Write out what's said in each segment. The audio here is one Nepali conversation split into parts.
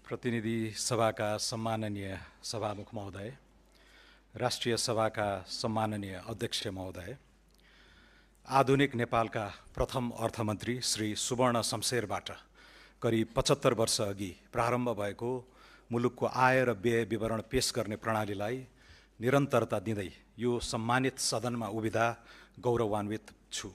प्रतिनिधि सभाका सम्माननीय सभामुख महोदय, राष्ट्रिय सभाका सम्माननीय अध्यक्ष महोदय, आधुनिक नेपालका प्रथम अर्थमन्त्री श्री सुवर्ण शमशेरबाट करिब 75 वर्ष अघि प्रारम्भ भएको मुलुकको आय र व्यय विवरण पेश गर्ने प्रणालीलाई निरन्तरता दिँदै यो सम्मानित सदनमा उभिँदा गौरवान्वित छु।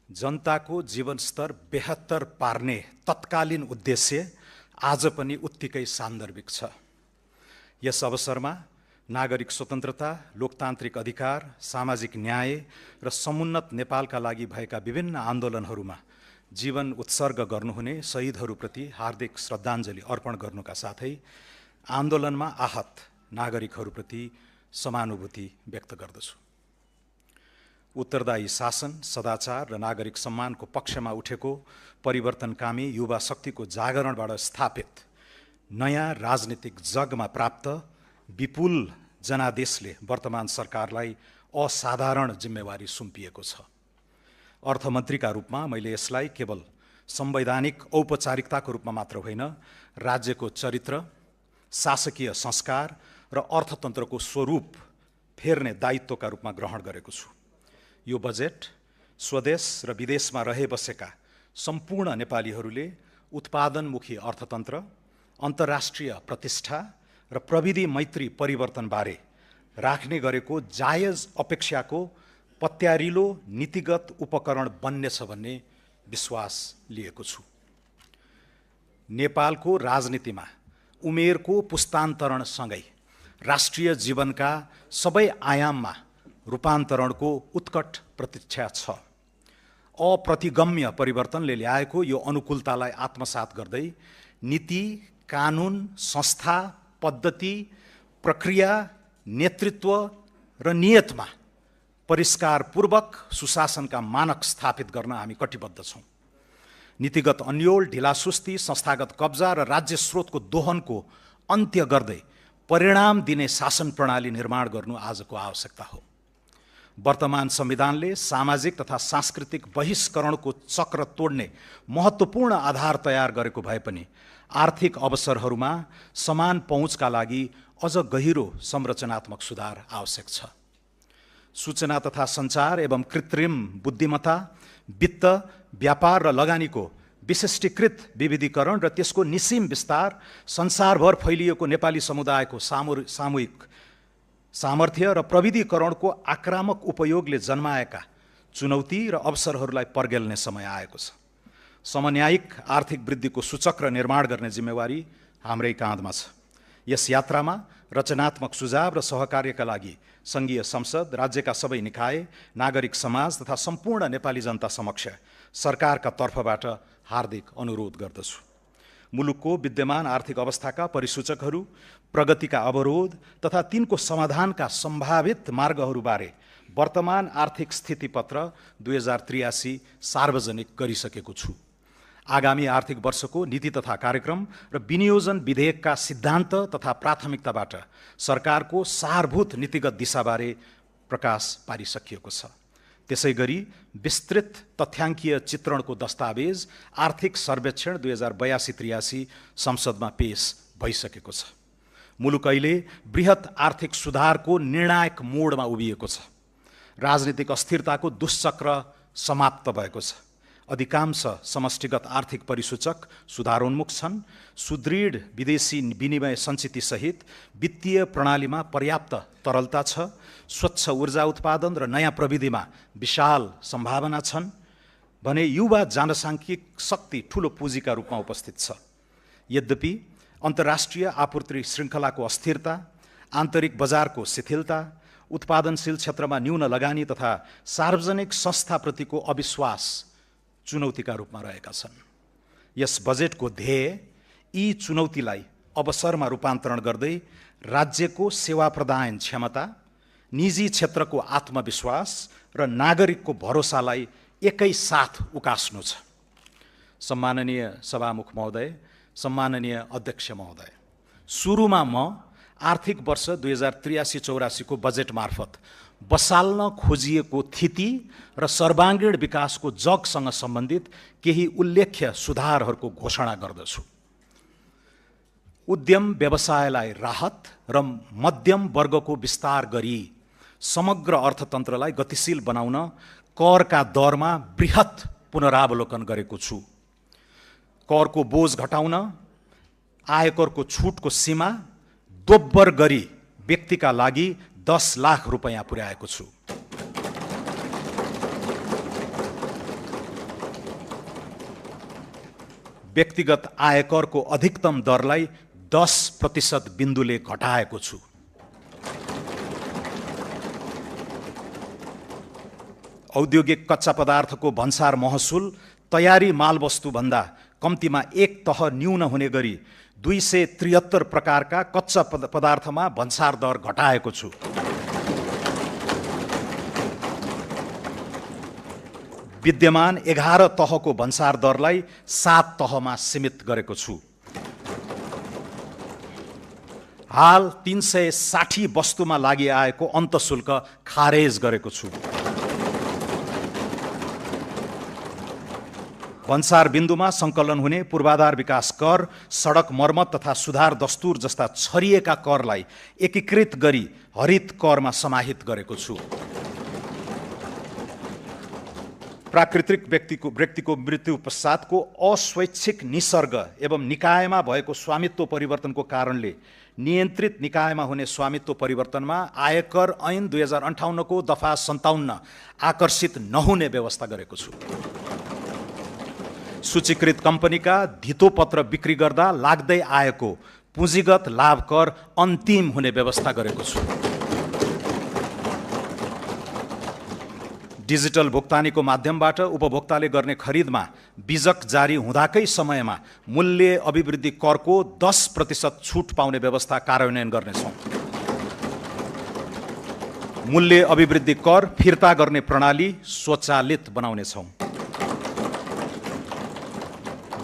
जनताको जीवनस्तर बेहत्तर पार्ने तत्कालीन उद्देश्य आज पनि उत्तिकै सान्दर्भिक छ। यस अवसरमा नागरिक स्वतन्त्रता, लोकतान्त्रिक अधिकार, सामाजिक न्याय र समुन्नत नेपालका लागि भएका विभिन्न आन्दोलनहरूमा जीवन उत्सर्ग गर्नुहुने शहीदहरूप्रति हार्दिक श्रद्धाञ्जली अर्पण गर्नुका साथै आन्दोलनमा आहत नागरिकहरूप्रति समानुभूति व्यक्त गर्दछु। उत्तरदायी शासन, सदाचार र नागरिक सम्मानको पक्षमा उठेको परिवर्तनकामी युवा शक्तिको जागरणबाट स्थापित नयाँ राजनीतिक जगमा प्राप्त विपुल जनादेशले वर्तमान सरकारलाई असाधारण जिम्मेवारी सुम्पिएको छ। अर्थमन्त्रीका रूपमा मैले यसलाई केवल संवैधानिक औपचारिकताको रूपमा मात्र होइन, राज्यको चरित्र, शासकीय संस्कार र अर्थतन्त्रको स्वरूप फेर्ने दायित्वका रूपमा ग्रहण गरेको छु। यो बजेट स्वदेश र विदेशमा रहे बसेका सम्पूर्ण नेपालीहरूले उत्पादनमुखी अर्थतन्त्र, अन्तर्राष्ट्रिय प्रतिष्ठा र प्रविधि मैत्री परिवर्तनबारे राख्ने गरेको जायज अपेक्षाको पत्यारिलो नीतिगत उपकरण बन्नेछ भन्ने विश्वास लिएको छु। नेपालको राजनीतिमा उमेरको पुस्तान्तरणसँगै राष्ट्रिय जीवनका सबै आयाममा रूपान्तरणको उत्कट प्रतीक्षा छ। अप्रतिगम्य परिवर्तनले ल्याएको यो अनुकूलतालाई आत्मसात गर्दै नीति, कानुन, संस्था, पद्धति, प्रक्रिया, नेतृत्व र नियतमा परिष्कारपूर्वक सुशासनका मानक स्थापित गर्न हामी कटिबद्ध छौँ। नीतिगत अन्योल, ढिलासुस्ती, संस्थागत कब्जा र राज्य स्रोतको दोहनको अन्त्य गर्दै परिणाम दिने शासन प्रणाली निर्माण गर्नु आजको आवश्यकता हो। वर्तमान संविधानले सामाजिक तथा सांस्कृतिक बहिष्करणको चक्र तोड्ने महत्त्वपूर्ण आधार तयार गरेको भए पनि आर्थिक अवसरहरूमा समान पहुँचका लागि अझ गहिरो संरचनात्मक सुधार आवश्यक छ। सूचना तथा सञ्चार एवं कृत्रिम बुद्धिमत्ता, वित्त, व्यापार र लगानीको विशिष्टीकृत विविधीकरण र त्यसको निसीम विस्तार, संसारभर फैलिएको नेपाली समुदायको सामूहिक सामर्थ्य र प्रविधिकरणको आक्रामक उपयोगले जन्माएका चुनौती र अवसरहरूलाई पर्गेल्ने समय आएको छ। समन्यायिक आर्थिक वृद्धिको सूचक्र निर्माण गर्ने जिम्मेवारी हाम्रै काँधमा छ। यस यात्रामा रचनात्मक सुझाव र सहकार्यका लागि सङ्घीय संसद, राज्यका सबै निकाय, नागरिक समाज तथा सम्पूर्ण नेपाली जनता समक्ष सरकारका तर्फबाट हार्दिक अनुरोध गर्दछु। मुलुकको विद्यमान आर्थिक अवस्थाका परिसूचकहरू, प्रगतिका अवरोध तथा तिनको समाधानका सम्भावित मार्गहरूबारे वर्तमान आर्थिक स्थितिपत्र 2083 सार्वजनिक गरिसकेको छु। आगामी आर्थिक वर्षको नीति तथा कार्यक्रम र विनियोजन विधेयकका सिद्धान्त तथा प्राथमिकताबाट सरकारको सारभूत नीतिगत दिशाबारे प्रकाश पारिसकिएको छ। त्यसै गरी विस्तृत तथ्याङ्कीय चित्रणको दस्तावेज आर्थिक सर्वेक्षण 2082-83 संसदमा पेश भइसकेको छ। मुलुक अहिले बृहत आर्थिक सुधारको निर्णायक मोडमा उभिएको छ। राजनीतिक अस्थिरताको दुष्चक्र समाप्त भएको छ। अधिकांश समष्टिगत आर्थिक परिसूचक सुधारोन्मुख छन्। सुदृढ विदेशी विनिमय सञ्चितिसहित वित्तीय प्रणालीमा पर्याप्त तरलता छ। स्वच्छ ऊर्जा उत्पादन र नयाँ प्रविधिमा विशाल सम्भावना छन् भने युवा जनसाङ्ख्यिक शक्ति ठूलो पुँजीका रूपमा उपस्थित छ। यद्यपि अन्तर्राष्ट्रिय आपूर्ति श्रृङ्खलाको अस्थिरता, आन्तरिक बजारको शिथिलता, उत्पादनशील क्षेत्रमा न्यून लगानी तथा सार्वजनिक संस्थाप्रतिको अविश्वास चुनौतीका रूपमा रहेका छन्। यस बजेटको ध्येय यी चुनौतीलाई अवसरमा रूपान्तरण गर्दै राज्यको सेवा प्रदान क्षमता, निजी क्षेत्रको आत्मविश्वास र नागरिकको भरोसालाई एकैसाथ उकास्नु छ। सम्माननीय सभामुख महोदय, सम्माननीय अध्यक्ष महोदय, सुरुमा म आर्थिक वर्ष 2083-84 को बजेट मार्फत बसाल्न खोजिएको थिति र सर्वाङ्गीण विकासको जगसँग सम्बन्धित केही उल्लेख्य सुधारहरूको घोषणा गर्दछु। उद्यम व्यवसायलाई राहत र मध्यम वर्गको विस्तार गरी समग्र अर्थतन्त्रलाई गतिशील बनाउन करका दरमा बृहत पुनरावलोकन गरेको छु। करको बोझ घटाउन आयकरको छुटको सीमा दोब्बर गरी व्यक्तिका लागि 10 लाख रुपैयाँ पुर्याएको छु। व्यक्तिगत आयकरको अधिकतम दरलाई 10% बिन्दुले घटाएको छु। औद्योगिक कच्चा पदार्थको भन्सार महसुल तयारी मालवस्तु भन्दा कम्तीमा एक तह न्यून हुने गरी 273 प्रकारका कच्चा पदार्थमा भन्सार दर घटाएको छु। विद्यमान 11 तहको भन्सार दरलाई 7 तहमा सीमित गरेको छु। हाल 360 वस्तुमा लागि आएको अन्तशुल्क खारेज गरेको छु। भन्सार बिन्दुमा सङ्कलन हुने पूर्वाधार विकास कर, सडक मर्मत तथा सुधार दस्तुर जस्ता छरिएका करलाई एकीकृत गरी हरित करमा समाहित गरेको छु। प्राकृतिक व्यक्तिको मृत्यु पश्चातको अस्वैच्छिक निसर्ग एवं निकायमा भएको स्वामित्व परिवर्तनको कारणले नियन्त्रित निकायमा हुने स्वामित्व परिवर्तनमा आयकर ऐन 2058 को दफा 57 आकर्षित नहुने व्यवस्था गरेको छु। सूचीकृत कम्पनीका धितोपत्र बिक्री गर्दा लाग्दै आएको पुँजीगत लाभ कर अन्तिम हुने व्यवस्था गरेको छु। डिजिटल भुक्तानीको माध्यमबाट उपभोक्ताले गर्ने खरिदमा बिजक जारी हुँदाकै समयमा मूल्य अभिवृद्धि करको 10% छुट पाउने व्यवस्था कार्यान्वयन गर्नेछौँ। मूल्य अभिवृद्धि कर फिर्ता गर्ने प्रणाली स्वचालित बनाउनेछौँ।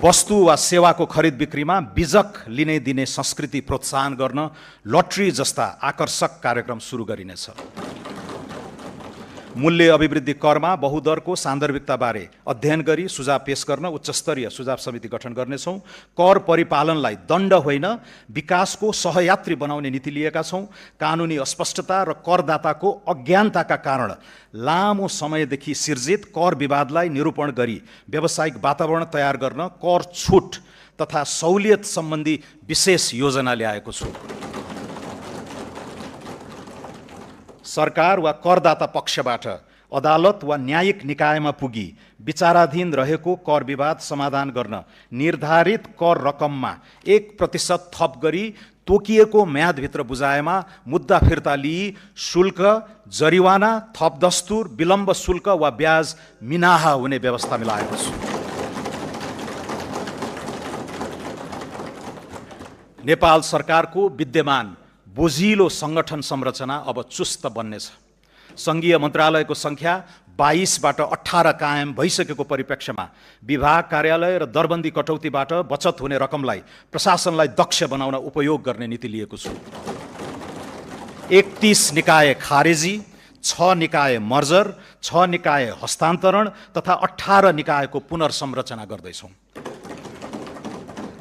वस्तु वा सेवाको खरिद बिक्रीमा बिजक लिने दिने संस्कृति प्रोत्साहन गर्न लटरी जस्ता आकर्षक कार्यक्रम सुरु गरिनेछ। मूल्य अभिवृद्धि करमा बहुदरको सान्दर्भिकताबारे अध्ययन गरी सुझाव पेश गर्न उच्चस्तरीय सुझाव समिति गठन गर्नेछौँ। कर परिपालनलाई दण्ड होइन विकासको सहयात्री बनाउने नीति लिएका छौँ। कानुनी अस्पष्टता र करदाताको अज्ञानताका कारण लामो समयदेखि सिर्जित कर विवादलाई निरूपण गरी व्यावसायिक वातावरण तयार गर्न कर छुट तथा सहुलियत सम्बन्धी विशेष योजना ल्याएको छु। सरकार वा करदाता पक्षबाट अदालत वा न्यायिक निकायमा पुगी विचाराधीन रहेको कर विवाद समाधान गर्न निर्धारित कर रकममा 1% थप गरी तोकिएको म्यादभित्र बुझाएमा मुद्दा फिर्ता लिई शुल्क, जरिवाना, थप दस्तुर, विलम्ब शुल्क वा ब्याज मिनाहा हुने व्यवस्था मिलाएको छु। नेपाल सरकारको विद्यमान बोझिलो सङ्गठन संरचना अब चुस्त बन्नेछ। सङ्घीय मन्त्रालयको सङ्ख्या 22बाट 18 कायम भइसकेको परिप्रेक्ष्यमा विभाग कार्यालय र दरबन्दी कटौतीबाट बचत हुने रकमलाई प्रशासनलाई दक्ष बनाउन उपयोग गर्ने नीति लिएको छु। 31 निकाय खारेजी, 6 निकाय मर्जर, 6 निकाय हस्तान्तरण तथा 18 निकायको पुनर्संरचना गर्दैछौँ।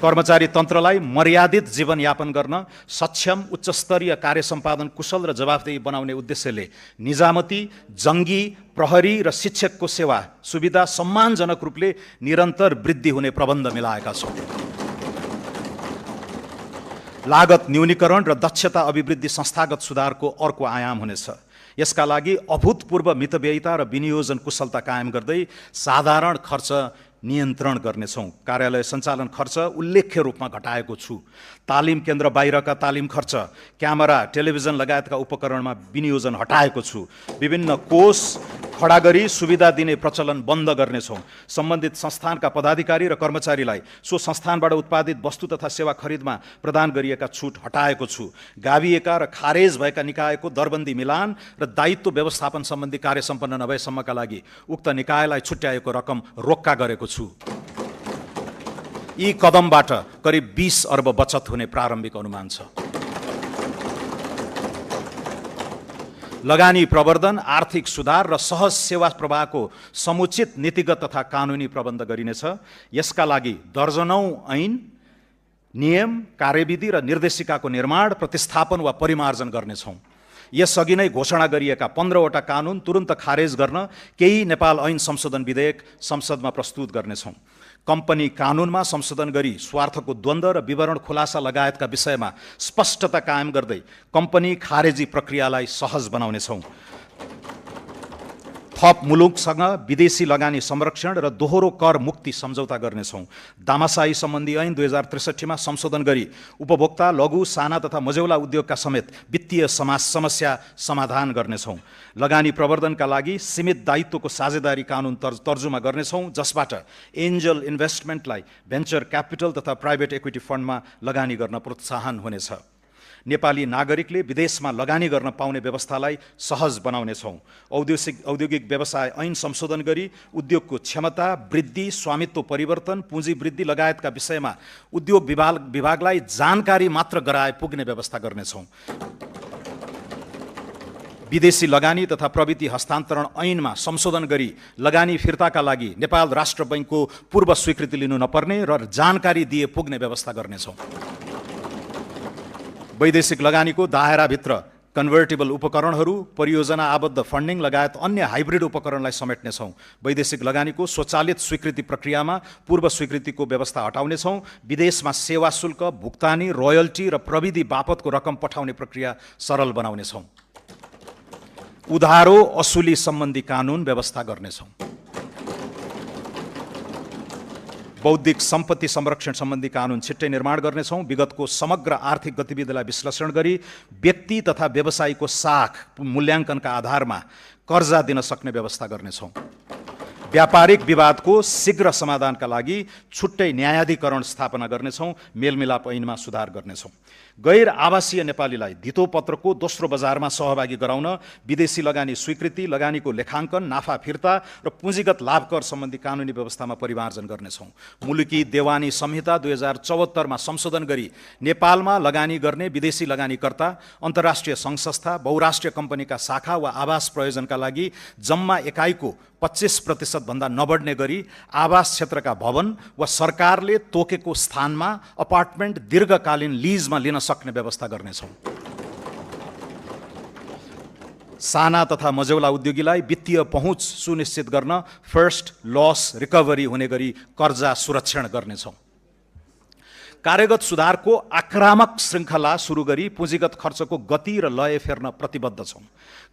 कर्मचारी तन्त्रलाई मर्यादित जीवनयापन गर्न सक्षम, उच्चस्तरीय कार्य सम्पादन कुशल र जवाफदेही बनाउने उद्देश्यले निजामती, जङ्गी, प्रहरी र शिक्षकको सेवा सुविधा सम्मानजनक रूपले निरन्तर वृद्धि हुने प्रबन्ध मिलाएका छौँ। लागत न्यूनीकरण र दक्षता अभिवृद्धि संस्थागत सुधारको अर्को आयाम हुनेछ। यसका लागि अभूतपूर्व मितव्ययिता र विनियोजन कुशलता कायम गर्दै साधारण खर्च नियन्त्रण गर्नेछौँ। कार्यालय सञ्चालन खर्च उल्लेख्य रूपमा घटाएको छु। तालिम केन्द्र बाहिरका तालिम खर्च, क्यामेरा, टेलिभिजन लगायतका उपकरणमा विनियोजन हटाएको छु। विभिन्न कोष खडा गरी सुविधा दिने प्रचलन बन्द गर्नेछौँ। सम्बन्धित संस्थानका पदाधिकारी र कर्मचारीलाई सो संस्थानबाट उत्पादित वस्तु तथा सेवा खरिदमा प्रदान गरिएका छुट हटाएको छु। गाभिएका र खारेज भएका निकायको दरबन्दी मिलान र दायित्व व्यवस्थापन सम्बन्धी कार्य सम्पन्न नभएसम्मका लागि उक्त निकायलाई छुट्याएको रकम रोक्का गरेको छु। यी कदमबाट करिब 20 अर्ब बचत हुने प्रारम्भिक अनुमान छ। लगानी प्रवर्धन, आर्थिक सुधार र सहज सेवा प्रवाहको समुचित नीतिगत तथा कानुनी प्रबन्ध गरिनेछ। यसका लागि दर्जनौं ऐन, नियम, कार्यविधि र निर्देशिकाको निर्माण, प्रतिस्थापन वा परिमार्जन गर्नेछौँ। यसअघि नै घोषणा गरिएका 15वटा कानुन तुरुन्त खारेज गर्न केही नेपाल ऐन संशोधन विधेयक संसदमा प्रस्तुत गर्नेछौँ। कम्पनी कानुनमा संशोधन गरी स्वार्थको द्वन्द्व र विवरण खुलासा लगायतका विषयमा स्पष्टता कायम गर्दै कम्पनी खारेजी प्रक्रियालाई सहज बनाउनेछौँ। थप मुलुकसँग विदेशी लगानी संरक्षण र दोहोरो कर मुक्ति सम्झौता गर्नेछौँ। दामासाही सम्बन्धी ऐन 2063 संशोधन गरी उपभोक्ता, लघु, साना तथा मझौला उद्योगका समेत वित्तीय समस्या समाधान गर्नेछौँ। लगानी प्रवर्धनका लागि सीमित दायित्वको साझेदारी कानुन तर्जुमा गर्नेछौँ, जसबाट एन्जल इन्भेस्टमेन्टलाई भेन्चर क्यापिटल तथा प्राइभेट इक्विटी फन्डमा लगानी गर्न प्रोत्साहन हुनेछ। नेपाली नागरिकले विदेशमा लगानी गर्न पाउने व्यवस्थालाई सहज बनाउनेछौँ। औद्योगिक व्यवसाय ऐन संशोधन गरी उद्योगको क्षमता वृद्धि, स्वामित्व परिवर्तन, पुँजी वृद्धि लगायतका विषयमा उद्योग विभागलाई जानकारी मात्र गराए पुग्ने व्यवस्था गर्नेछौँ। विदेशी लगानी तथा प्रविधि हस्तान्तरण ऐनमा संशोधन गरी लगानी फिर्ताका लागि नेपाल राष्ट्र बैङ्कको पूर्व स्वीकृति लिनु नपर्ने र जानकारी दिए पुग्ने व्यवस्था गर्नेछौँ। वैदेशिक लगानीको दायराभित्र कन्भर्टेबल उपकरणहरू, परियोजना आबद्ध फन्डिङ लगायत अन्य हाइब्रिड उपकरणलाई समेट्नेछौँ। वैदेशिक लगानीको स्वचालित स्वीकृति प्रक्रियामा पूर्व स्वीकृतिको व्यवस्था हटाउनेछौँ। विदेशमा सेवा शुल्क, भुक्तानी, रोयल्टी र प्रविधि बापतको रकम पठाउने प्रक्रिया सरल बनाउनेछौँ। उधारो असुली सम्बन्धी कानुन व्यवस्था गर्नेछौँ। बौद्धिक सम्पत्ति संरक्षण सम्बन्धी कानुन छिट्टै निर्माण गर्नेछौँ। विगतको समग्र आर्थिक गतिविधिलाई विश्लेषण गरी व्यक्ति तथा व्यवसायीको साख मूल्याङ्कनका आधारमा कर्जा दिन सक्ने व्यवस्था गर्नेछौँ। व्यापारिक विवादको शीघ्र समाधानका लागि छुट्टै न्यायाधिकरण स्थापना गर्नेछौँ। मेलमिलाप ऐनमा सुधार गर्नेछौँ। गैर आवासीय नेपालीलाई धितोपत्रको दोस्रो बजारमा सहभागी गराउन विदेशी लगानी स्वीकृति, लगानीको लेखाङ्कन, नाफा फिर्ता र पुँजीगत लाभकर सम्बन्धी कानुनी व्यवस्थामा परिमार्जन गर्नेछौँ। मुलुकी देवानी संहिता 2074 संशोधन गरी नेपालमा लगानी गर्ने विदेशी लगानीकर्ता, अन्तर्राष्ट्रिय सङ्घ संस्था, बहुराष्ट्रिय कम्पनीका शाखा वा आवास प्रयोजनका लागि जम्मा एकाइको 25% भन्दा नबढ्ने गरी आवास क्षेत्रका भवन वा सरकारले तोकेको स्थानमा अपार्टमेन्ट दीर्घकालीन लिजमा लिन सक्ने व्यवस्था गर्नेछौँ। साना तथा मझौला उद्योगीलाई वित्तीय पहुँच सुनिश्चित गर्न फर्स्ट लस रिकभरी हुने गरी कर्जा सुरक्षण गर्नेछौँ। कार्यगत सुधारको आक्रामक श्रृङ्खला सुरु गरी पुँजीगत खर्चको गति र लय फेर्न प्रतिबद्ध छौँ।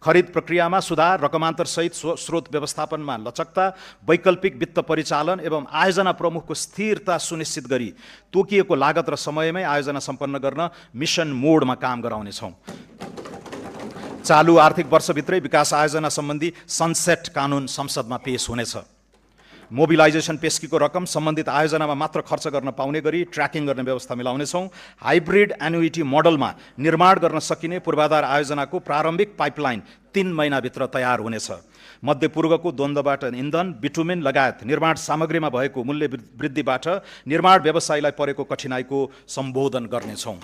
खरिद प्रक्रियामा सुधार, रकमान्तरसहित स्रोत व्यवस्थापनमा लचकता, वैकल्पिक वित्त परिचालन एवं आयोजना प्रमुखको स्थिरता सुनिश्चित गरी तोकिएको लागत र समयमै आयोजना सम्पन्न गर्न मिसन मोडमा काम गराउनेछौँ। चालु आर्थिक वर्षभित्रै विकास आयोजना सम्बन्धी सनसेट कानुन संसदमा पेश हुनेछ। मोबिलाइजेसन पेस्कीको रकम सम्बन्धित आयोजनामा मात्र खर्च गर्न पाउने गरी ट्र्याकिङ गर्ने व्यवस्था मिलाउनेछौँ। हाइब्रिड एन्युइटी मोडलमा निर्माण गर्न सकिने पूर्वाधार आयोजनाको प्रारम्भिक पाइपलाइन 3 महिनाभित्र तयार हुनेछ। मध्यपूर्वको द्वन्द्वबाट इन्धन, बिटुमेन लगायत निर्माण सामग्रीमा भएको मूल्य वृद्धिबाट निर्माण व्यवसायीलाई परेको कठिनाइको सम्बोधन गर्नेछौँ।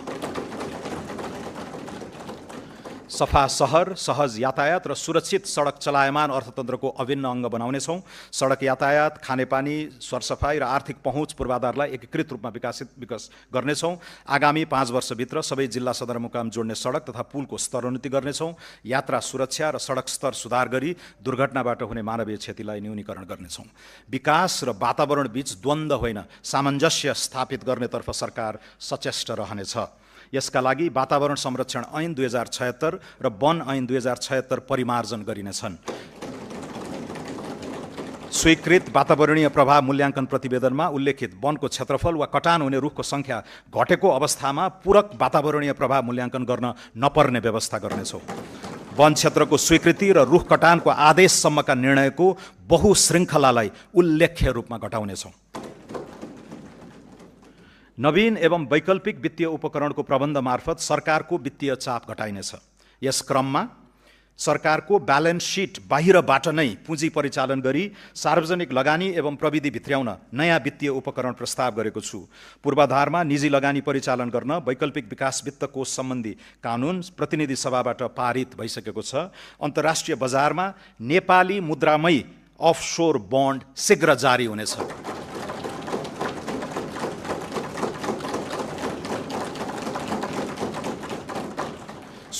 सफा सहर, सहज यातायात र सुरक्षित सडक चलायमान अर्थतन्त्रको अभिन्न अङ्ग बनाउनेछौँ। सडक यातायात, खानेपानी, सरसफाई र आर्थिक पहुँच पूर्वाधारलाई एकीकृत रूपमा विकास गर्नेछौँ। आगामी 5 वर्षभित्र सबै जिल्ला सदरमुकाम जोड्ने सडक तथा पुलको स्तरोन्नति गर्नेछौँ। यात्रा सुरक्षा र सडक स्तर सुधार गरी दुर्घटनाबाट हुने मानवीय क्षतिलाई न्यूनीकरण गर्नेछौँ। विकास र वातावरण बीच द्वन्द्व होइन, सामञ्जस्य स्थापित गर्नेतर्फ सरकार सचेष्ट रहनेछ। यसका लागि वातावरण संरक्षण ऐन 2076 र वन ऐन 2076 परिमार्जन गरिनेछन्। स्वीकृत वातावरणीय प्रभाव मूल्याङ्कन प्रतिवेदनमा उल्लेखित वनको क्षेत्रफल वा कटान हुने रुखको सङ्ख्या घटेको अवस्थामा पूरक वातावरणीय प्रभाव मूल्याङ्कन गर्न नपर्ने व्यवस्था गर्नेछौँ। वन क्षेत्रको स्वीकृति र रुख कटानको आदेशसम्मका निर्णयको बहुशृङ्खलालाई उल्लेख्य रूपमा घटाउनेछौँ। नवीन एवं वैकल्पिक वित्तीय उपकरणको प्रबन्ध मार्फत सरकारको वित्तीय चाप घटाइनेछ। यस क्रममा सरकारको ब्यालेन्स सिट बाहिरबाट नै पुँजी परिचालन गरी सार्वजनिक लगानी एवं प्रविधि भित्र्याउन नयाँ वित्तीय उपकरण प्रस्ताव गरेको छु। पूर्वाधारमा निजी लगानी परिचालन गर्न वैकल्पिक विकास वित्त कोष सम्बन्धी कानुन प्रतिनिधि सभाबाट पारित भइसकेको छ। अन्तर्राष्ट्रिय बजारमा नेपाली मुद्रामै अफसोर बन्ड शीघ्र जारी हुनेछ।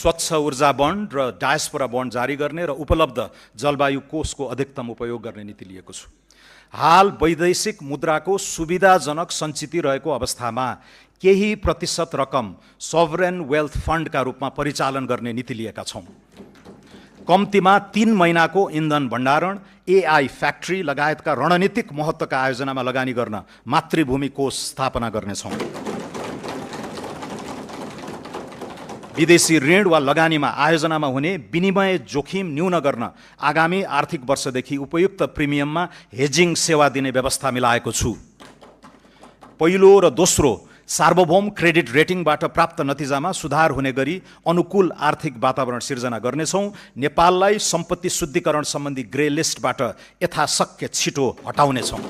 स्वच्छ ऊर्जा बन्ड र डायस्पोरा बन्ड जारी गर्ने र उपलब्ध जलवायु कोषको अधिकतम उपयोग गर्ने नीति लिएको छु। हाल वैदेशिक मुद्राको सुविधाजनक सञ्चित रहेको अवस्थामा केही प्रतिशत रकम सभरेन वेल्थ फन्डका रूपमा परिचालन गर्ने नीति लिएका छौँ। कम्तीमा 3 महिनाको इन्धन भण्डारण, एआई फ्याक्ट्री लगायतका रणनीतिक महत्त्वका आयोजनामा लगानी गर्न मातृभूमि कोष स्थापना गर्नेछौँ। विदेशी ऋण वा लगानीमा आयोजनामा हुने विनिमय जोखिम न्यून गर्न आगामी आर्थिक वर्षदेखि उपयुक्त प्रिमियममा हेजिङ सेवा दिने व्यवस्था मिलाएको छु। पहिलो र दोस्रो सार्वभौम क्रेडिट रेटिङबाट प्राप्त नतिजामा सुधार हुने गरी अनुकूल आर्थिक वातावरण सिर्जना गर्नेछौँ। नेपाललाई सम्पत्ति शुद्धिकरण सम्बन्धी ग्रे लिस्टबाट यथाशक्य छिटो हटाउनेछौँ।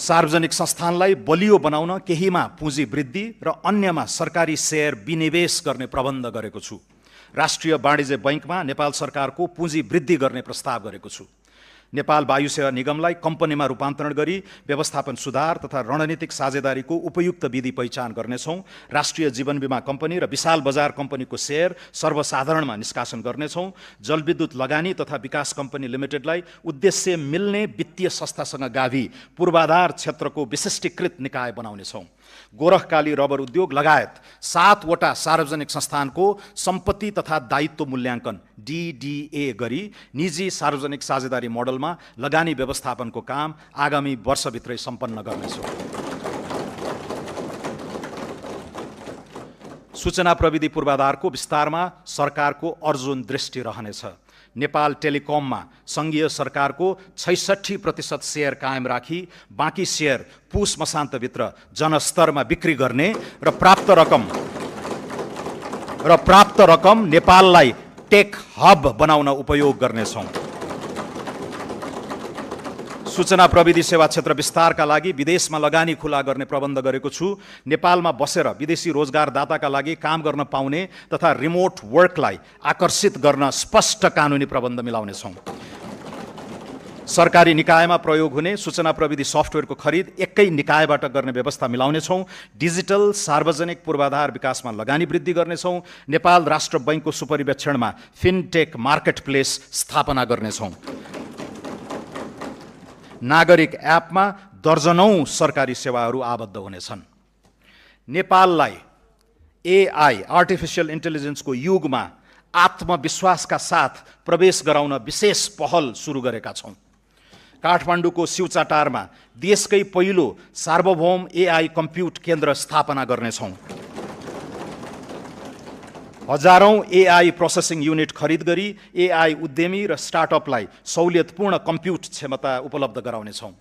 सार्वजनिक संस्थानलाई बलियो बनाउन केहीमा पुँजी वृद्धि र अन्यमा सरकारी सेयर विनिवेश गर्ने प्रबन्ध गरेको छु। राष्ट्रिय वाणिज्य बैङ्कमा नेपाल सरकारको पुँजी वृद्धि गर्ने प्रस्ताव गरेको छु। नेपाल वायु सेवा निगमलाई कम्पनीमा रूपान्तरण गरी व्यवस्थापन सुधार तथा रणनीतिक साझेदारीको उपयुक्त विधि पहिचान गर्नेछौँ। राष्ट्रिय जीवन बीमा कम्पनी र विशाल बजार कम्पनीको सेयर सर्वसाधारणमा निष्कासन गर्नेछौँ। जलविद्युत लगानी तथा विकास कम्पनी लिमिटेडलाई उद्देश्य मिल्ने वित्तीय संस्थासँग गाभी पूर्वाधार क्षेत्रको विशिष्टीकृत निकाय बनाउनेछौँ। गोरखकाली रबर उद्योग लगायत 7 वटा सार्वजनिक संस्थानको सम्पत्ति तथा दायित्व मूल्याङ्कन DDA गरी निजी सार्वजनिक साझेदारी मोडलमा लगानी व्यवस्थापनको काम आगामी वर्षभित्रै सम्पन्न गर्नेछौँ। सूचना प्रविधि पूर्वाधारको विस्तारमा सरकारको अर्जुन दृष्टि रहनेछ। नेपाल टेलिकममा सङ्घीय सरकारको 66% सेयर कायम राखी बाँकी सेयर पुस मसान्तभित्र जनस्तरमा बिक्री गर्ने र प्राप्त रकम नेपाललाई टेक हब बनाउन उपयोग गर्नेछौँ। सूचना प्रविधि सेवा क्षेत्र विस्तारका लागि विदेशमा लगानी खुला गर्ने प्रबन्ध गरेको छु। नेपालमा बसेर विदेशी रोजगारदाताका लागि काम गर्न पाउने तथा रिमोट वर्कलाई आकर्षित गर्न स्पष्ट कानुनी प्रबन्ध मिलाउनेछौँ। सरकारी निकायमा प्रयोग हुने सूचना प्रविधि सफ्टवेयरको खरिद एकै निकायबाट गर्ने व्यवस्था मिलाउनेछौँ। डिजिटल सार्वजनिक पूर्वाधार विकासमा लगानी वृद्धि गर्नेछौँ। नेपाल राष्ट्र बैङ्कको सुपरिवेक्षणमा फिनटेक मार्केट प्लेस स्थापना गर्नेछौँ। नागरिक एपमा दर्जनौं सरकारी सेवाहरू आबद्ध हुनेछन्। नेपाललाई एआई आर्टिफिसियल इन्टेलिजेन्सको युगमा आत्मविश्वासका साथ प्रवेश गराउन विशेष पहल सुरु गरेका छौँ। काठमाडौँको सिउचाटारमा देशकै पहिलो सार्वभौम एआई कम्प्युट केन्द्र स्थापना गर्नेछौँ। हजारौं एआई प्रोसेसिङ युनिट खरिद गरी एआई उद्यमी र स्टार्टअपलाई सहुलियतपूर्ण कम्प्युट क्षमता उपलब्ध गराउनेछौँ।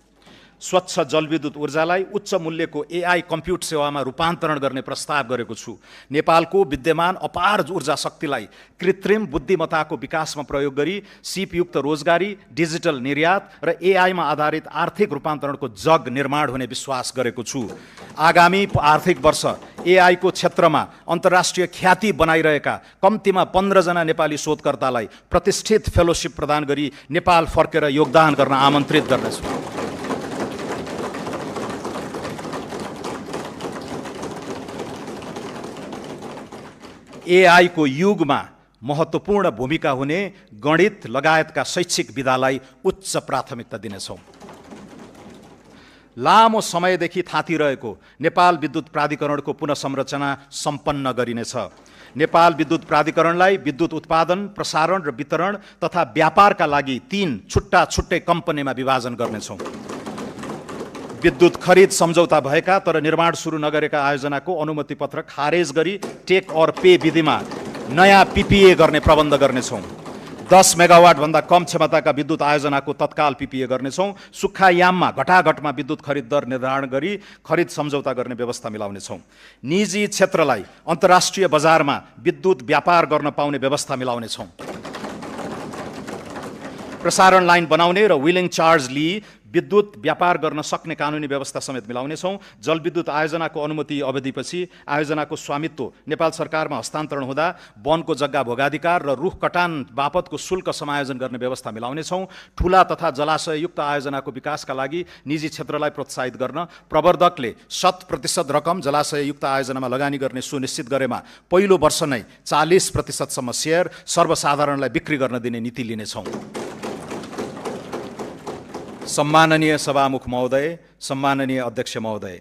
स्वच्छ जलविद्युत ऊर्जालाई उच्च मूल्यको एआई कम्प्युट सेवामा रूपान्तरण गर्ने प्रस्ताव गरेको छु। नेपालको विद्यमान अपार ऊर्जा शक्तिलाई कृत्रिम बुद्धिमत्ताको विकासमा प्रयोग गरी सिपयुक्त रोजगारी, डिजिटल निर्यात र एआईमा आधारित आर्थिक रूपान्तरणको जग निर्माण हुने विश्वास गरेको छु। आगामी आर्थिक वर्ष एआईको क्षेत्रमा अन्तर्राष्ट्रिय ख्याति बनाइरहेका कम्तीमा 15 जना नेपाली शोधकर्तालाई प्रतिष्ठित फेलोशिप प्रदान गरी नेपाल फर्केर योगदान गर्न आमन्त्रित गर्नेछु। एआई को युगमा महत्त्वपूर्ण भूमिका हुने गणित लगायतका शैक्षिक विधालाई उच्च प्राथमिकता दिनेछौँ। लामो समयदेखि थाँतिरहेको नेपाल विद्युत प्राधिकरणको पुनःसंरचना सम्पन्न गरिनेछ। नेपाल विद्युत प्राधिकरणलाई विद्युत उत्पादन, प्रसारण र वितरण तथा व्यापारका लागि 3 छुट्टा छुट्टै कम्पनीमा विभाजन गर्नेछौँ। विद्युत खरिद सम्झौता भएका तर निर्माण सुरु नगरेका आयोजनाको अनुमति पत्र खारेज गरी टेक और पे विधिमा नयाँ PPA गर्ने प्रबन्ध गर्नेछौँ। 10 मेगावाट भन्दा कम क्षमताका विद्युत आयोजनाको तत्काल PPA गर्नेछौँ। सुक्खायाममा घटाघटमा विद्युत खरिद दर निर्धारण गरी खरिद सम्झौता गर्ने व्यवस्था मिलाउनेछौँ। निजी क्षेत्रलाई अन्तर्राष्ट्रिय बजारमा विद्युत व्यापार गर्न पाउने व्यवस्था मिलाउनेछौँ। प्रसारण लाइन बनाउने र व्हिलिङ चार्ज लिई विद्युत व्यापार गर्न सक्ने कानुनी व्यवस्था समेत मिलाउनेछौँ। जलविद्युत आयोजनाको अनुमति अवधिपछि आयोजनाको स्वामित्व नेपाल सरकारमा हस्तान्तरण हुँदा वनको जग्गा भोगाधिकार र रुख कटान बापतको शुल्क समायोजन गर्ने व्यवस्था मिलाउनेछौँ। ठूला तथा जलाशययुक्त आयोजनाको विकासका लागि निजी क्षेत्रलाई प्रोत्साहित गर्न प्रवर्धकले 100% रकम जलाशययुक्त आयोजनामा लगानी गर्ने सुनिश्चित गरेमा पहिलो वर्ष नै 40% सेयर सर्वसाधारणलाई बिक्री गर्न दिने नीति लिनेछौँ। सम्माननीय सभामुख महोदय, सम्माननीय अध्यक्ष महोदय,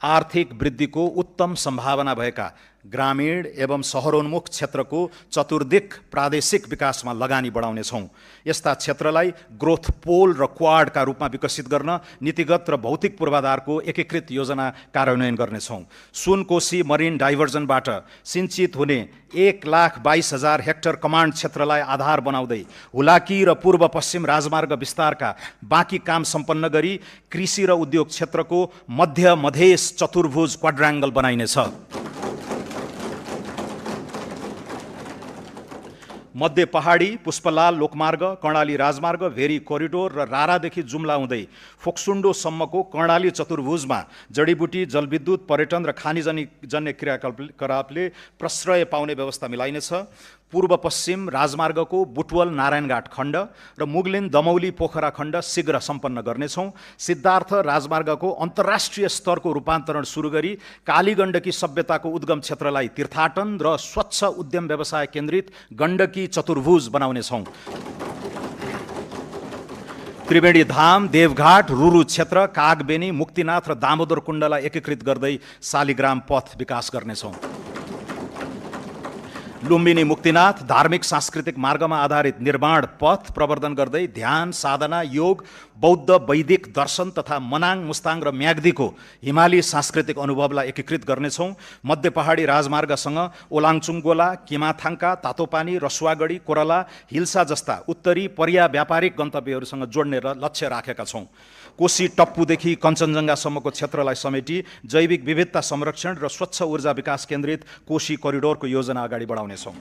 आर्थिक वृद्धिको उत्तम सम्भावना भएका ग्रामीण एवं शहरोन्मुख क्षेत्रको चतुर्दिक प्रादेशिक विकासमा लगानी बढाउनेछौँ। यस्ता क्षेत्रलाई ग्रोथ पोल र क्वाडका रूपमा विकसित गर्न नीतिगत र भौतिक पूर्वाधारको एकीकृत योजना कार्यान्वयन गर्नेछौँ। सुनकोशी मरिन डाइभर्जनबाट सिंचित हुने 1,22,000 हेक्टर कमान्ड क्षेत्रलाई आधार बनाउँदै हुलाकी र पूर्व पश्चिम राजमार्ग विस्तारका बाँकी काम सम्पन्न गरी कृषि र उद्योग क्षेत्रको मध्य मधेस चतुर्भुज क्वाड्राङ्गल बनाइनेछ। मध्य पहाडी, पुष्पलाल लोकमार्ग, कर्णाली राजमार्ग, भेरी कोरिडोर र रारादेखि जुम्ला हुँदै फोक्सुन्डोसम्मको कर्णाली चतुर्भुजमा जडीबुटी, जलविद्युत, पर्यटन र खानीजन्य क्रियाकलापले प्रश्रय पाउने व्यवस्था मिलाइनेछ। पूर्व पश्चिम राजमार्गको बुटवल नारायणघाट खण्ड र मुगलिन दमौली पोखरा खण्ड शीघ्र सम्पन्न गर्नेछौँ। सिद्धार्थ राजमार्गको अन्तर्राष्ट्रिय स्तरको रूपान्तरण सुरु गरी कालीगण्डकी सभ्यताको उद्गम क्षेत्रलाई तीर्थाटन र स्वच्छ उद्यम व्यवसाय केन्द्रित गण्डकी चतुर्भुज बनाउनेछौँ। त्रिवेणी धाम, देवघाट, रुरु क्षेत्र, कागबेनी, मुक्तिनाथ र दामोदर कुण्डलाई एकीकृत गर्दै शालिग्राम पथ विकास गर्नेछौँ। लुम्बिनी मुक्तिनाथ धार्मिक सांस्कृतिक मार्गमा आधारित निर्माण पथ प्रवर्धन गर्दै ध्यान, साधना, योग, बौद्ध वैदिक दर्शन तथा मनाङ, मुस्ताङ र म्याग्दीको हिमाली सांस्कृतिक अनुभवलाई एकीकृत गर्नेछौँ। मध्य पहाडी राजमार्गसँग ओलाङचुङगोला, किमाथाङ्का, तातोपानी, रसुवागढी, कोरला, हिल्सा जस्ता उत्तरी पर्या व्यापारिक गन्तव्यहरूसँग जोड्ने लक्ष्य राखेका छौँ। कोशी टप्पुदेखि कञ्चनजङ्घासम्मको क्षेत्रलाई समेटी जैविक विविधता संरक्षण र स्वच्छ ऊर्जा विकास केन्द्रित कोशी कोरिडोरको योजना अगाडि बढाउनेछौँ।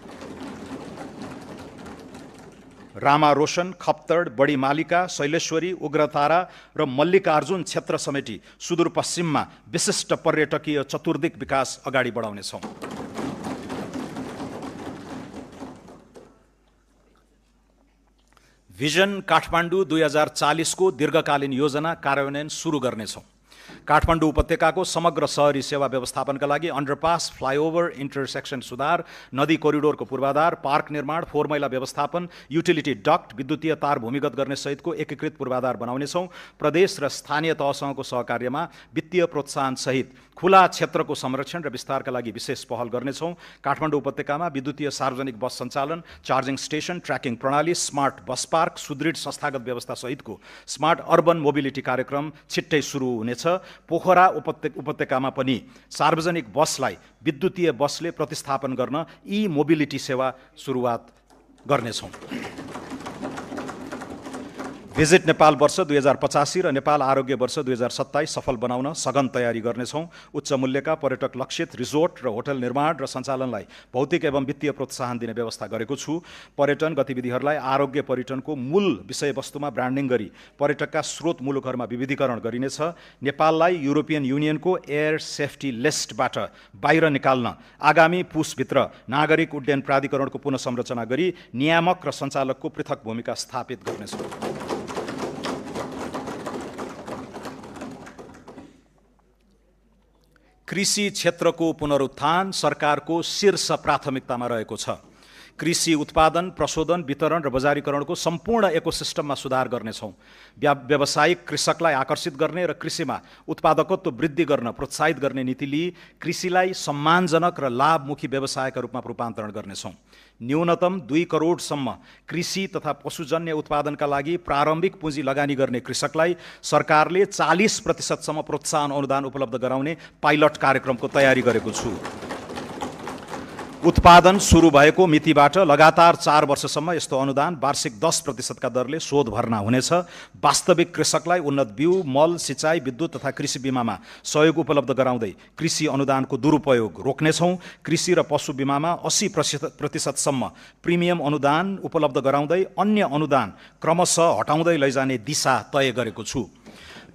रामा रोशन, खप्तड, बडी मालिका, शैलेश्वरी, उग्रतारा र मल्लिकार्जुन क्षेत्र समेटी सुदूरपश्चिममा विशिष्ट पर्यटकीय चतुर्दिक विकास अगाडि बढाउनेछौँ। भिजन काठमाडौँ 2040 को दीर्घकालीन योजना कार्यान्वयन सुरु गर्नेछौँ। काठमाडौँ उपत्यकाको समग्र शहरी सेवा व्यवस्थापनका लागि अन्डरपास, फ्लाइओभर, इन्टरसेक्सन सुधार, नदी कोरिडोरको पूर्वाधार, पार्क निर्माण, फोहोर मैला व्यवस्थापन, युटिलिटी डक्ट, विद्युतीय तार भूमिगत गर्ने सहितको एकीकृत पूर्वाधार बनाउनेछौँ। प्रदेश र स्थानीय तहसँगको सहकार्यमा वित्तीय प्रोत्साहन सहित खुला क्षेत्रको संरक्षण र विस्तारका लागि विशेष पहल गर्नेछौँ। काठमाडौँ उपत्यकामा विद्युतीय सार्वजनिक बस सञ्चालन, चार्जिङ स्टेसन, ट्र्याकिङ प्रणाली, स्मार्ट बस पार्क, सुदृढ संस्थागत व्यवस्था सहितको स्मार्ट अर्बन मोबिलिटी कार्यक्रम छिट्टै सुरु हुनेछ। पोखरा उपत्यकामा पनि सार्वजनिक बसलाई विद्युतीय बसले प्रतिस्थापन गर्न ई मोबिलिटी सेवा सुरुवात गर्नेछौँ। भिजिट नेपाल वर्ष 2085 र नेपाल आरोग्य वर्ष 2027 सफल बनाउन सघन तयारी गर्नेछौँ। उच्च मूल्यका पर्यटक लक्षित रिजोर्ट र होटल निर्माण र सञ्चालनलाई भौतिक एवं वित्तीय प्रोत्साहन दिने व्यवस्था गरेको छु। पर्यटन गतिविधिहरूलाई आरोग्य पर्यटनको मूल विषयवस्तुमा ब्रान्डिङ गरी पर्यटकका स्रोत मुलुकहरूमा विविधीकरण गरिनेछ। नेपाललाई युरोपियन युनियनको एयर सेफ्टी लिस्टबाट बाहिर निकाल्न आगामी पुसभित्र नागरिक उड्डयन प्राधिकरणको पुनः संरचना गरी नियामक र सञ्चालकको पृथक भूमिका स्थापित गर्नेछौँ। कृषि क्षेत्रको पुनरुत्थान सरकारको शीर्ष प्राथमिकतामा रहेको छ। कृषि उत्पादन, प्रशोधन, वितरण र बजारीकरणको सम्पूर्ण इकोसिस्टममा सुधार गर्नेछौँ। व्यावसायिक कृषकलाई आकर्षित गर्ने र कृषिमा उत्पादकत्व वृद्धि गर्न प्रोत्साहित गर्ने नीति लिई कृषिलाई सम्मानजनक र लाभमुखी व्यवसायका रूपमा रूपान्तरण गर्नेछौँ। न्यूनतम 2 करोडसम्म कृषि तथा पशुजन्य उत्पादनका लागि प्रारम्भिक पुँजी लगानी गर्ने कृषकलाई सरकारले 40% प्रोत्साहन अनुदान उपलब्ध गराउने पाइलट कार्यक्रमको तयारी गरेको छु। उत्पादन सुरु भएको मितिबाट लगातार 4 वर्षसम्म यस्तो अनुदान वार्षिक 10% का दरले शोध भर्ना हुनेछ। वास्तविक कृषकलाई उन्नत बिउ, मल, सिँचाइ, विद्युत तथा कृषि बीमामा सहयोग उपलब्ध गराउँदै कृषि अनुदानको दुरुपयोग रोक्नेछौँ। कृषि र पशु बीमामा 80% प्रिमियम अनुदान उपलब्ध गराउँदै अन्य अनुदान क्रमशः हटाउँदै लैजाने दिशा तय गरेको छु।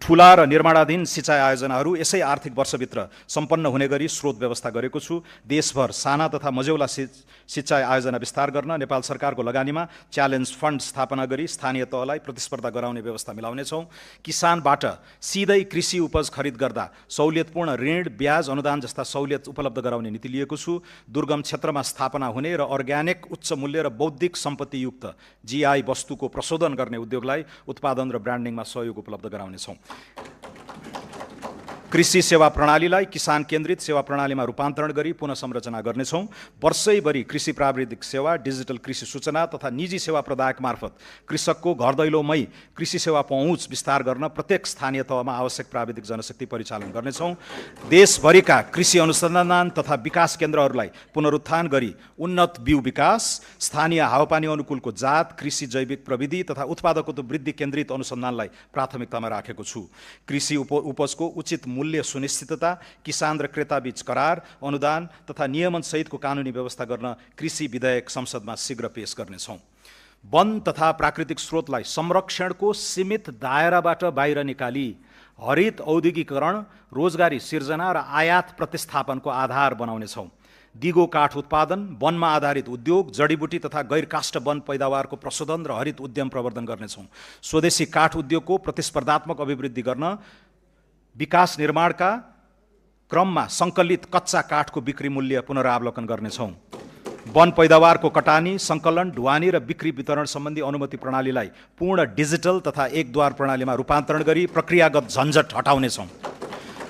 ठूला र निर्माणाधीन सिँचाइ आयोजनाहरू यसै आर्थिक वर्षभित्र सम्पन्न हुने गरी स्रोत व्यवस्था गरेको छु। देशभर साना तथा मझौला सिँचाइ आयोजना विस्तार गर्न नेपाल सरकारको लगानीमा च्यालेन्ज फन्ड स्थापना गरी स्थानीय तहलाई प्रतिस्पर्धा गराउने व्यवस्था मिलाउनेछौँ। किसानबाट सिधै कृषि उपज खरिद गर्दा सहुलियतपूर्ण ऋण, ब्याज, अनुदान जस्ता सहुलियत उपलब्ध गराउने नीति लिएको छु। दुर्गम क्षेत्रमा स्थापना हुने र अर्ग्यानिक, उच्च मूल्य र बौद्धिक सम्पत्तियुक्त जीआई वस्तुको प्रशोधन गर्ने उद्योगलाई उत्पादन र ब्रान्डिङमा सहयोग उपलब्ध गराउनेछौँ। कृषि सेवा प्रणालीलाई किसान केन्द्रित सेवा प्रणालीमा रूपान्तरण गरी पुनः संरचना गर्नेछौँ। वर्षैभरि कृषि प्राविधिक सेवा, डिजिटल कृषि सूचना तथा निजी सेवा प्रदायक मार्फत कृषकको घर दैलोमै कृषि सेवा पहुँच विस्तार गर्न प्रत्येक स्थानीय तहमा आवश्यक प्राविधिक जनशक्ति परिचालन गर्नेछौँ। देशभरिका कृषि अनुसन्धान तथा विकास केन्द्रहरूलाई पुनरुत्थान गरी उन्नत बिउ विकास, स्थानीय हावापानी अनुकूलको जात, कृषि जैविक प्रविधि तथा उत्पादकत्व वृद्धि केन्द्रित अनुसन्धानलाई प्राथमिकतामा राखेको छु। कृषि उपजको उचित मूल्य सुनिश्चितता, किसान र क्रेताबीच करार, अनुदान तथा नियमन सहितको कानुनी व्यवस्था गर्न कृषि विधेयक संसदमा शीघ्र पेश गर्नेछौँ। वन तथा प्राकृतिक स्रोतलाई संरक्षणको सीमित दायराबाट बाहिर निकाली हरित औद्योगिकरण, रोजगारी सिर्जना र आयात प्रतिस्थापनको आधार बनाउनेछौँ। दिगो काठ उत्पादन, वनमा आधारित उद्योग, जडीबुटी तथा गैर काष्ठ वन पैदावारको प्रशोधन र हरित उद्यम प्रवर्धन गर्नेछौँ। स्वदेशी काठ उद्योगको प्रतिस्पर्धात्मक अभिवृद्धि गर्न विकास निर्माणका क्रममा सङ्कलित कच्चा काठको बिक्री मूल्य पुनरावलोकन गर्नेछौँ। वन पैदावारको कटानी, सङ्कलन, ढुवानी र बिक्री वितरण सम्बन्धी अनुमति प्रणालीलाई पूर्ण डिजिटल तथा एकद्वार प्रणालीमा रूपान्तरण गरी प्रक्रियागत झन्झट हटाउनेछौँ।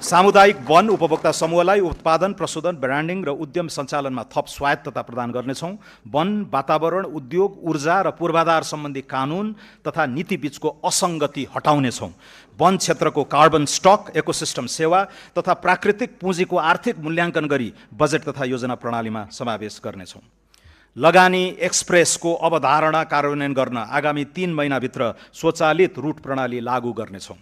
सामुदायिक वन उपभोक्ता समूहलाई उत्पादन, प्रशोधन, ब्रान्डिङ र उद्यम सञ्चालनमा थप स्वायत्तता प्रदान गर्नेछौँ। वन, वातावरण, उद्योग, ऊर्जा र पूर्वाधार सम्बन्धी कानुन तथा नीति बीचको असङ्गति हटाउनेछौँ। वन क्षेत्रको कार्बन स्टक, इकोसिस्टम सेवा तथा प्राकृतिक पुँजीको आर्थिक मूल्याङ्कन गरी बजेट तथा योजना प्रणालीमा समावेश गर्नेछौँ। लगानी एक्सप्रेसको अवधारणा कार्यान्वयन गर्न आगामी 3 महिनाभित्र स्वचालित रूट प्रणाली लागू गर्नेछौँ।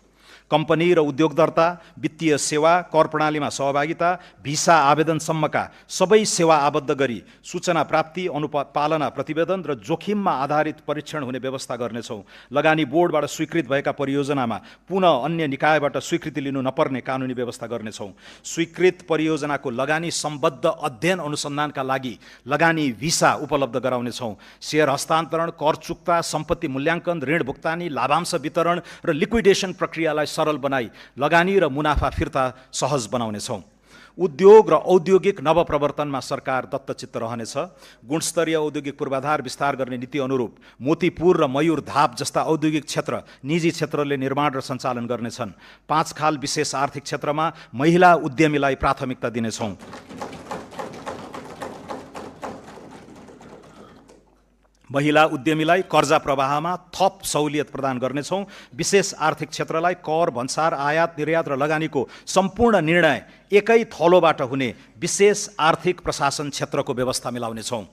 कम्पनी र उद्योग दर्ता, वित्तीय सेवा, कर प्रणालीमा सहभागिता, भिसा आवेदनसम्मका सबै सेवा आबद्ध गरी सूचना प्राप्ति, अनुपालना प्रतिवेदन र जोखिममा आधारित परीक्षण हुने व्यवस्था गर्नेछौँ। लगानी बोर्डबाट स्वीकृत भएका परियोजनामा पुनः अन्य निकायबाट स्वीकृति लिनु नपर्ने कानुनी व्यवस्था गर्नेछौँ। स्वीकृत परियोजनाको लगानी सम्बद्ध अध्ययन अनुसन्धानका लागि लगानी भिसा उपलब्ध गराउनेछौँ। सेयर हस्तान्तरण, कर चुक्ता, सम्पत्ति मूल्याङ्कन, ऋण भुक्तानी, लाभांश वितरण र लिक्विडेसन प्रक्रियालाई सरल बनाई लगानी र मुनाफा फिर्ता सहज बनाउनेछौँ। उद्योग र औद्योगिक नवप्रवर्तनमा सरकार दत्तचित्त रहनेछ। गुणस्तरीय औद्योगिक पूर्वाधार विस्तार गर्ने नीति अनुरूप मोतीपुर र मयूर धाप जस्ता औद्योगिक क्षेत्र निजी क्षेत्रले निर्माण र सञ्चालन गर्नेछन्। 5 खाल विशेष आर्थिक क्षेत्रमा महिला उद्यमीलाई प्राथमिकता दिनेछौँ। महिला उद्यमीलाई कर्जा प्रवाहमा थप सहुलियत प्रदान गर्नेछौँ। विशेष आर्थिक क्षेत्रलाई कर, भन्सार, आयात, निर्यात र लगानीको सम्पूर्ण निर्णय एकै थलोबाट हुने विशेष आर्थिक प्रशासन क्षेत्रको व्यवस्था मिलाउनेछौँ।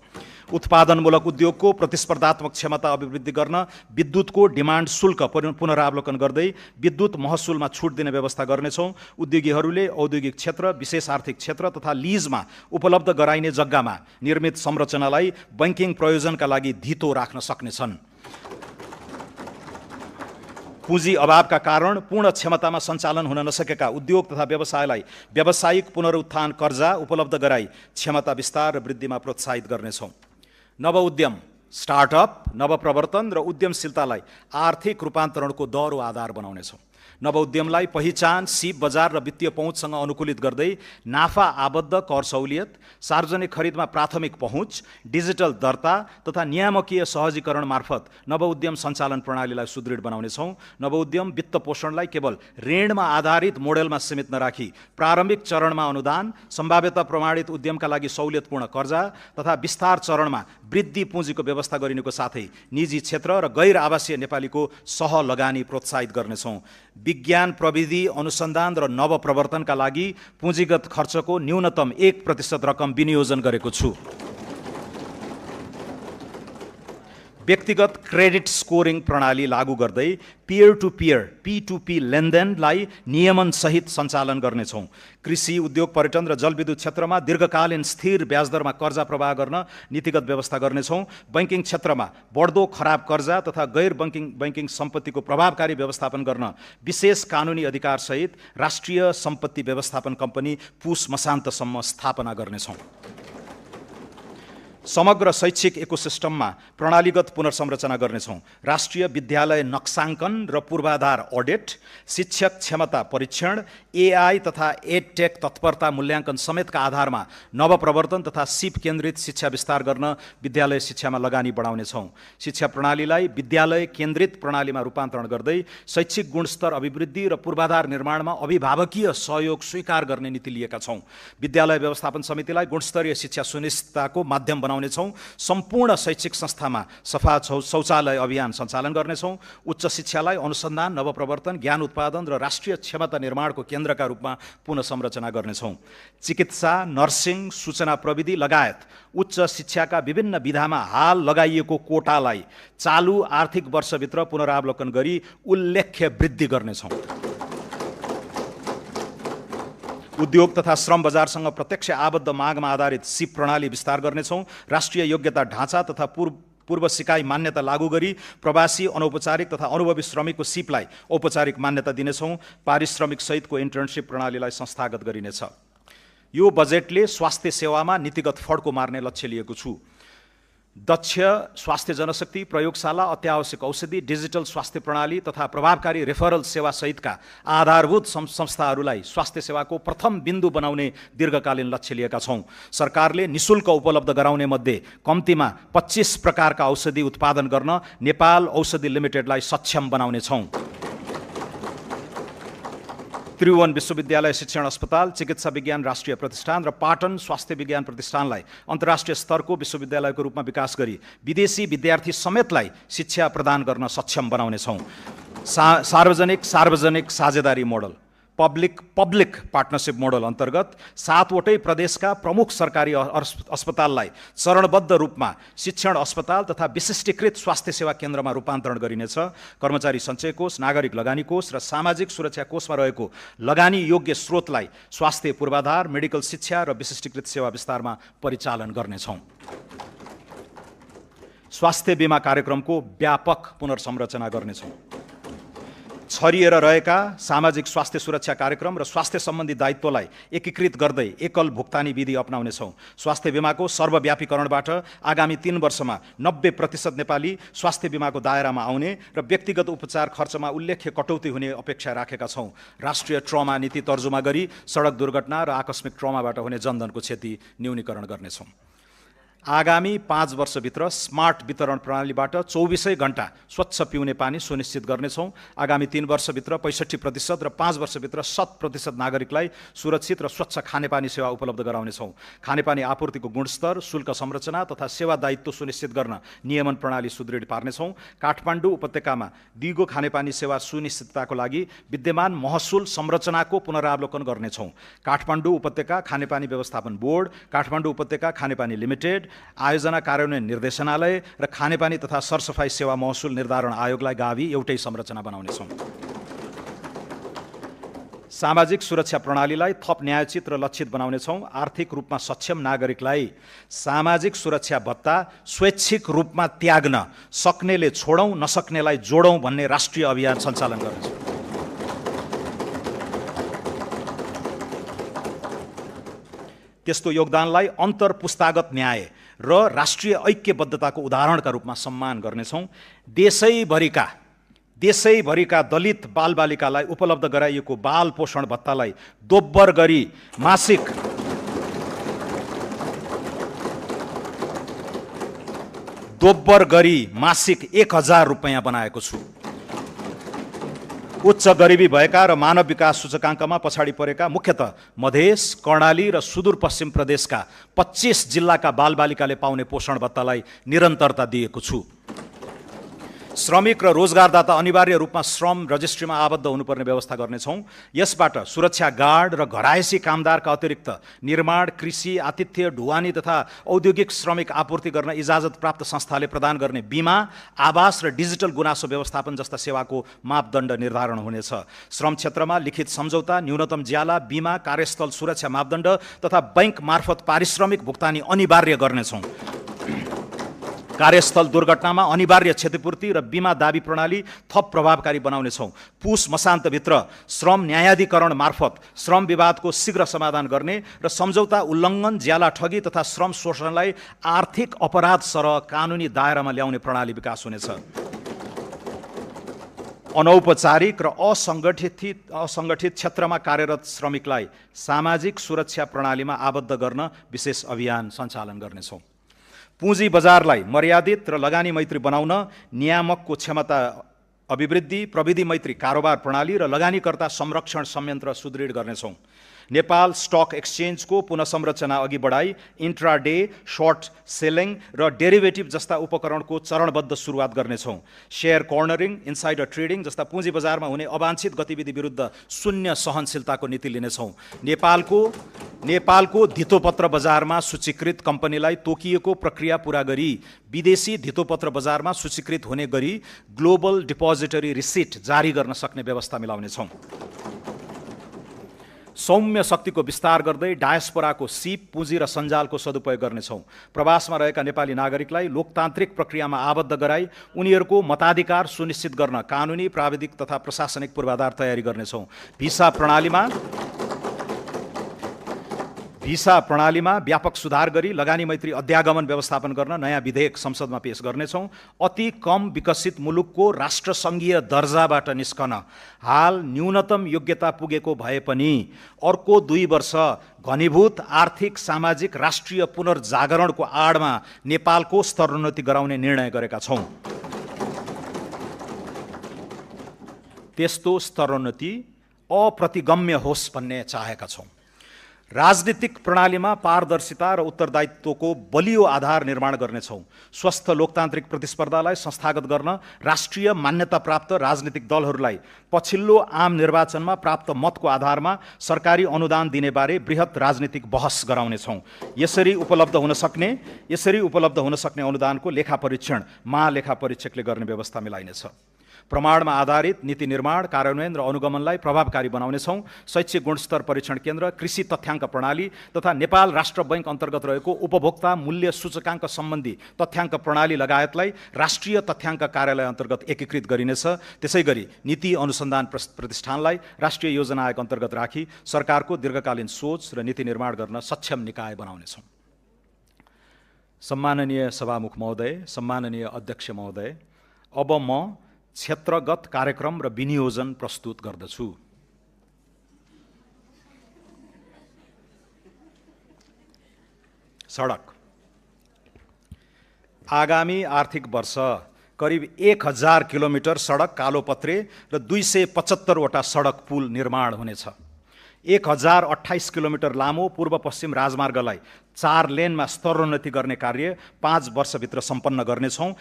उत्पादनमूलक उद्योगको प्रतिस्पर्धात्मक क्षमता अभिवृद्धि गर्न विद्युतको डिमान्ड शुल्क पुनरावलोकन गर्दै विद्युत महसुलमा छुट दिने व्यवस्था गर्नेछौँ। उद्योगीहरूले औद्योगिक क्षेत्र, विशेष आर्थिक क्षेत्र तथा लिजमा उपलब्ध गराइने जग्गामा निर्मित संरचनालाई बैंकिङ प्रयोजनका लागि धितो राख्न सक्नेछन्। पुँजी अभावका कारण पूर्ण क्षमतामा सञ्चालन हुन नसकेका उद्योग तथा व्यवसायलाई व्यावसायिक पुनरुत्थान कर्जा उपलब्ध गराई क्षमता विस्तार र वृद्धिमा प्रोत्साहित गर्नेछौँ। नवउद्यम, स्टार्टअप, नवप्रवर्तन र उद्यमशीलतालाई आर्थिक रूपान्तरणको दह्रो आधार बनाउनेछौँ। नवउद्यमलाई पहिचान, सिप बजार र वित्तीय पहुँचसँग अनुकूलित गर्दै नाफा आबद्ध कर सहुलियत, सार्वजनिक खरिदमा प्राथमिक पहुँच, डिजिटल दर्ता तथा नियामकीय सहजीकरण मार्फत नवउद्यम सञ्चालन प्रणालीलाई सुदृढ बनाउनेछौँ। नवउद्यम वित्त पोषणलाई केवल ऋणमा आधारित मोडेलमा सीमित नराखी प्रारम्भिक चरणमा अनुदान, सम्भाव्यता प्रमाणित उद्यमका लागि सहुलियतपूर्ण कर्जा तथा विस्तार चरणमा वृद्धि पुँजीको व्यवस्था गरिनुको साथै निजी क्षेत्र र गैर आवासीय नेपालीको सह लगानी प्रोत्साहित गर्नेछौँ। विज्ञान, प्रविधि, अनुसन्धान र नवप्रवर्तनका लागि पुँजीगत खर्चको न्यूनतम 1% रकम विनियोजन गरेको छु। व्यक्तिगत क्रेडिट स्कोरिङ प्रणाली लागू गर्दै पियर टु पियर P2P लेनदेनलाई नियमनसहित सञ्चालन गर्नेछौँ। कृषि, उद्योग, पर्यटन र जलविद्युत क्षेत्रमा दीर्घकालीन स्थिर ब्याजदरमा कर्जा प्रवाह गर्न नीतिगत व्यवस्था गर्नेछौँ। बैंकिङ क्षेत्रमा बढ्दो खराब कर्जा तथा गैर बैंकिङ सम्पत्तिको प्रभावकारी व्यवस्थापन गर्न विशेष कानुनी अधिकारसहित राष्ट्रिय सम्पत्ति व्यवस्थापन कम्पनी पुस मसान्तसम्म स्थापना गर्नेछौँ। समग्र शैक्षिक इकोसिस्टममा प्रणालीगत पुनर्संरचना गर्नेछौँ। राष्ट्रिय विद्यालय नक्साङ्कन र पूर्वाधार अडिट, शिक्षक क्षमता परीक्षण, AI तथा एडटेक तत्परता मूल्याङ्कन समेतका आधारमा नवप्रवर्तन तथा सिप केन्द्रित शिक्षा विस्तार गर्न विद्यालय शिक्षामा लगानी बढाउनेछौँ। शिक्षा प्रणालीलाई विद्यालय केन्द्रित प्रणालीमा रूपान्तरण गर्दै शैक्षिक गुणस्तर अभिवृद्धि र पूर्वाधार निर्माणमा अभिभावकीय सहयोग स्वीकार गर्ने नीति लिएका छौँ। विद्यालय व्यवस्थापन समितिलाई गुणस्तरीय शिक्षा सुनिश्चितताको माध्यम बनाउनेछौँ। सम्पूर्ण शैक्षिक संस्थामा सफा शौचालय अभियान सञ्चालन गर्नेछौँ। उच्च शिक्षालाई अनुसन्धान, नवप्रवर्तन, ज्ञान उत्पादन र राष्ट्रिय क्षमता निर्माणको केन्द्रका रूपमा पुनः संरचना गर्नेछौँ। चिकित्सा, नर्सिङ, सूचना प्रविधि लगायत उच्च शिक्षाका विभिन्न विधामा हाल लगाइएको कोटालाई चालु आर्थिक वर्षभित्र पुनरावलोकन गरी उल्लेख्य वृद्धि गर्नेछौँ। उद्योग तथा श्रम बजारसँग प्रत्यक्ष आबद्ध मागमा आधारित सिप प्रणाली विस्तार गर्नेछौँ। राष्ट्रिय योग्यता ढाँचा तथा पूर्व सिकाइ मान्यता लागू गरी प्रवासी, अनौपचारिक तथा अनुभवी श्रमिकको सिपलाई औपचारिक मान्यता दिनेछौँ। पारिश्रमिक सहितको इन्टर्नसिप प्रणालीलाई संस्थागत गरिनेछ। यो बजेटले स्वास्थ्य सेवामा नीतिगत फड्को मार्ने लक्ष्य लिएको छु। दक्ष स्वास्थ्य जनशक्ति, प्रयोगशाला, अत्यावश्यक औषधि, डिजिटल स्वास्थ्य प्रणाली तथा प्रभावकारी रेफरल सेवा सहितका आधारभूत संस्थाहरूलाई स्वास्थ्य सेवाको प्रथम बिन्दु बनाउने दीर्घकालीन लक्ष्य लिएका छौँ। सरकारले निशुल्क उपलब्ध गराउने मध्ये कम्तीमा 25 प्रकारका औषधि उत्पादन गर्न नेपाल औषधि लिमिटेडलाई सक्षम बनाउनेछौँ। त्रिभुवन विश्वविद्यालय शिक्षण अस्पताल, चिकित्सा विज्ञान राष्ट्रिय प्रतिष्ठान र पाटन स्वास्थ्य विज्ञान प्रतिष्ठानलाई अन्तर्राष्ट्रिय स्तरको विश्वविद्यालयको रूपमा विकास गरी विदेशी विद्यार्थी समेतलाई शिक्षा प्रदान गर्न सक्षम बनाउनेछौँ। सार्वजनिक साझेदारी मोडल, पब्लिक पार्टनरसिप मोडल अन्तर्गत 7वटै प्रदेशका प्रमुख सरकारी अस्पताललाई चरणबद्ध रूपमा शिक्षण अस्पताल तथा विशिष्टीकृत स्वास्थ्य सेवा केन्द्रमा रूपान्तरण गरिनेछ। कर्मचारी सञ्चय कोष, नागरिक लगानी कोष र सामाजिक सुरक्षा कोषमा रहेको लगानी योग्य स्रोतलाई स्वास्थ्य पूर्वाधार, मेडिकल शिक्षा र विशिष्टीकृत सेवा विस्तारमा परिचालन गर्नेछौँ। स्वास्थ्य बीमा कार्यक्रमको व्यापक पुनर्संरचना गर्नेछौँ। छरिएर रहेका सामाजिक स्वास्थ्य सुरक्षा कार्यक्रम र स्वास्थ्य सम्बन्धी दायित्वलाई एकीकृत गर्दै एकल भुक्तानी विधि अपनाउनेछौँ। स्वास्थ्य बीमाको सर्वव्यापीकरणबाट आगामी 3 वर्षमा 90% नेपाली स्वास्थ्य बीमाको दायरामा आउने र व्यक्तिगत उपचार खर्चमा उल्लेख्य कटौती हुने अपेक्षा राखेका छौँ। राष्ट्रिय ट्रमा नीति तर्जुमा गरी सडक दुर्घटना र आकस्मिक ट्रमाबाट हुने जनधनको क्षति न्यूनीकरण गर्नेछौँ। आगामी 5 वर्षभित्र स्मार्ट वितरण प्रणालीबाट 24 घण्टा स्वच्छ पिउने पानी सुनिश्चित गर्नेछौँ। आगामी 3 वर्षभित्र 65% र 5 वर्षभित्र 100% नागरिकलाई सुरक्षित र स्वच्छ खानेपानी सेवा उपलब्ध गराउनेछौँ। खानेपानी आपूर्तिको गुणस्तर, शुल्क संरचना तथा सेवा दायित्व सुनिश्चित गर्न नियमन प्रणाली सुदृढ पार्नेछौँ। काठमाडौँ उपत्यकामा दिगो खानेपानी सेवा सुनिश्चितताको लागि विद्यमान महसुल संरचनाको पुनरावलोकन गर्नेछौँ। काठमाडौँ उपत्यका खानेपानी व्यवस्थापन बोर्ड, काठमाडौँ उपत्यका खानेपानी लिमिटेड, आयोजना कार्यान्वयन निर्देशनालय र खानेपानी तथा सरसफाई सेवा महसुल निर्धारण आयोगलाई गाभी एउटै संरचना बनाउनेछौँ। सामाजिक सुरक्षा प्रणालीलाई थप न्यायोचित र लक्षित बनाउनेछौँ। आर्थिक रूपमा सक्षम नागरिकलाई सामाजिक सुरक्षा भत्ता स्वैच्छिक रूपमा त्याग्न सक्नेले छोडौँ, नसक्नेलाई जोडौँ भन्ने राष्ट्रिय अभियान सञ्चालन गर्नेछौँ। त्यस्तो योगदानलाई अन्तर्पुस्तागत न्याय र राष्ट्रिय ऐक्यबद्धताको उदाहरणका रूपमा सम्मान गर्नेछौँ। देशैभरिका दलित बालबालिकालाई उपलब्ध गराइएको बाल पोषण भत्तालाई दोब्बर गरी मासिक 1000 रुपैयाँ बनाएको छु। उच्च गरिबी भएका र मानव विकास सूचकाङ्कमा पछाडि परेका मुख्यतः मधेस, कर्णाली र सुदूरपश्चिम प्रदेशका 25 जिल्लाका बालबालिकाले पाउने पोषण भत्तालाई निरन्तरता दिएको छु। श्रमिक र रोजगारदाता अनिवार्य रूपमा श्रम रजिस्ट्रीमा आबद्ध हुनुपर्ने व्यवस्था गर्नेछौँ। यसबाट सुरक्षा गार्ड र घरायसी कामदारका अतिरिक्त निर्माण, कृषि, आतिथ्य, ढुवानी तथा औद्योगिक श्रमिक आपूर्ति गर्न इजाजत प्राप्त संस्थाले प्रदान गर्ने बिमा, आवास र डिजिटल गुनासो व्यवस्थापन जस्ता सेवाको मापदण्ड निर्धारण हुनेछ। श्रम क्षेत्रमा लिखित सम्झौता, न्यूनतम ज्याला, बिमा, कार्यस्थल सुरक्षा मापदण्ड तथा बैंक मार्फत पारिश्रमिक भुक्तानी अनिवार्य गर्नेछौँ। कार्यस्थल दुर्घटनामा अनिवार्य क्षतिपूर्ति र बिमा दाबी प्रणाली थप प्रभावकारी बनाउनेछौँ। पुस मसान्तभित्र श्रम न्यायाधिकरण मार्फत श्रम विवादको शीघ्र समाधान गर्ने र सम्झौता उल्लङ्घन, ज्याला ठगी तथा श्रम शोषणलाई आर्थिक अपराध सरह कानुनी दायरामा ल्याउने प्रणाली विकास हुनेछ। अनौपचारिक र असङ्गठित क्षेत्रमा कार्यरत श्रमिकलाई सामाजिक सुरक्षा प्रणालीमा आबद्ध गर्न विशेष अभियान सञ्चालन गर्नेछौँ। पुँजी बजारलाई मर्यादित र लगानी मैत्री बनाउन नियामकको क्षमता अभिवृद्धि, प्रविधि मैत्री कारोबार प्रणाली र लगानीकर्ता संरक्षण संयन्त्र सुदृढ गर्नेछौँ। नेपाल स्टक एक्सचेन्जको पुनः संरचना अघि बढाई इन्ट्राडे, सर्ट सेलिङ र डेरिभेटिभ जस्ता उपकरणको चरणबद्ध सुरुवात गर्नेछौँ। शेयर कर्नरिङ, इन्साइडर ट्रेडिङ जस्ता पुँजी बजारमा हुने अवांछित गतिविधि विरुद्ध शून्य सहनशीलताको नीति लिनेछौँ। नेपालको धितोपत्र बजारमा सूचीकृत कम्पनीलाई तोकिएको प्रक्रिया पूरा गरी विदेशी धितोपत्र बजारमा सूचीकृत हुने गरी ग्लोबल डिपोजिटरी रिसिट जारी गर्न सक्ने व्यवस्था मिलाउनेछौँ। सौम्य शक्तिको विस्तार गर्दै डायस्पोराको सिप, पुँजी र सञ्जालको सदुपयोग गर्नेछौँ। प्रवासमा रहेका नेपाली नागरिकलाई लोकतान्त्रिक प्रक्रियामा आबद्ध गराई उनीहरूको मताधिकार सुनिश्चित गर्न कानुनी, प्राविधिक तथा प्रशासनिक पूर्वाधार तयारी गर्नेछौँ। भिसा प्रणालीमा व्यापक सुधार गरी लगानी मैत्री अध्यागमन व्यवस्थापन गर्न नयाँ विधेयक संसदमा पेश गर्नेछौँ। अति कम विकसित मुलुकको राष्ट्रसङ्घीय दर्जाबाट निस्कन हाल न्यूनतम योग्यता पुगेको भए पनि अर्को 2 वर्ष घनीभूत आर्थिक, सामाजिक, राष्ट्रिय पुनर्जागरणको आडमा नेपालको स्तरोन्नति गराउने निर्णय गरेका छौँ। त्यस्तो स्तरोन्नति अप्रतिगम्य होस् भन्ने चाहेका छौँ। राजनीतिक प्रणालीमा पारदर्शिता र उत्तरदायित्वको बलियो आधार निर्माण गर्नेछौँ। स्वस्थ लोकतान्त्रिक प्रतिस्पर्धालाई संस्थागत गर्न राष्ट्रिय मान्यता प्राप्त राजनीतिक दलहरूलाई पछिल्लो आम निर्वाचनमा प्राप्त मतको आधारमा सरकारी अनुदान दिने बारे बृहत राजनीतिक बहस गराउनेछौँ। यसरी उपलब्ध हुन सक्ने अनुदानको लेखा परीक्षण महालेखा परीक्षकले गर्ने व्यवस्था मिलाइनेछ। प्रमाणमा आधारित नीति निर्माण, कार्यान्वयन र अनुगमनलाई प्रभावकारी बनाउनेछौँ। शैक्षिक गुणस्तर परीक्षण केन्द्र, कृषि तथ्याङ्क प्रणाली तथा नेपाल राष्ट्र बैंक अन्तर्गत रहेको उपभोक्ता मूल्य सूचकाङ्क सम्बन्धी तथ्याङ्क प्रणाली लगायतलाई राष्ट्रिय तथ्याङ्क कार्यालय अन्तर्गत एकीकृत गरिनेछ। त्यसैगरी नीति अनुसन्धान प्रतिष्ठानलाई राष्ट्रिय योजना आयोग अन्तर्गत राखी सरकारको दीर्घकालीन सोच र नीति निर्माण गर्न सक्षम निकाय बनाउनेछौँ। सम्माननीय सभामुख महोदय, सम्माननीय अध्यक्ष महोदय, अब म क्षेत्रगत कार्यक्रम र विनियोजन प्रस्तुत गर्दछु। सडक। आगामी आर्थिक वर्ष करिब 1000 किलोमिटर सडक कालोपत्रे र 275 वटा सडक पुल निर्माण हुनेछ। 1028 किलोमिटर लामो पूर्व पश्चिम राजमार्गलाई 4 लेनमा स्तरोन्नति गर्ने कार्य 5 वर्षभित्र सम्पन्न गर्नेछौँ।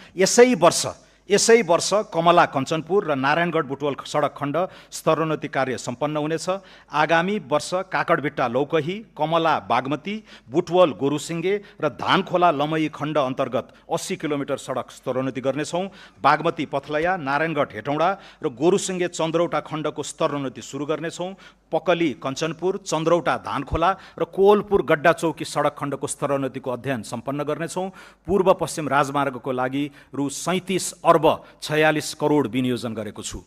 यसै वर्ष कमला कञ्चनपुर र नारायणगढ बुटवल सडक खण्ड स्तरोन्नति कार्य सम्पन्न हुनेछ। आगामी वर्ष काकडभिट्टा लौकही, कमला बागमती, बुटवल गोरुसिङ्गे र धानखोला लमही खण्ड अन्तर्गत 80 किलोमिटर सडक स्तरोन्नति गर्नेछौँ। बागमती पथलया, नारायणगढ हेटौँडा र गोरुसिङ्गे चन्द्रौटा खण्डको स्तरोन्नति सुरु गर्नेछौँ। पकली कञ्चनपुर, चन्द्रौटा धानखोला र कोवलपुर गड्डा चौकी सडक खण्डको स्तरोन्नतिको अध्ययन सम्पन्न गर्नेछौँ। पूर्व पश्चिम राजमार्गको लागि रु 37 अर्ब 46 करोड विनियोजन गरेको छु।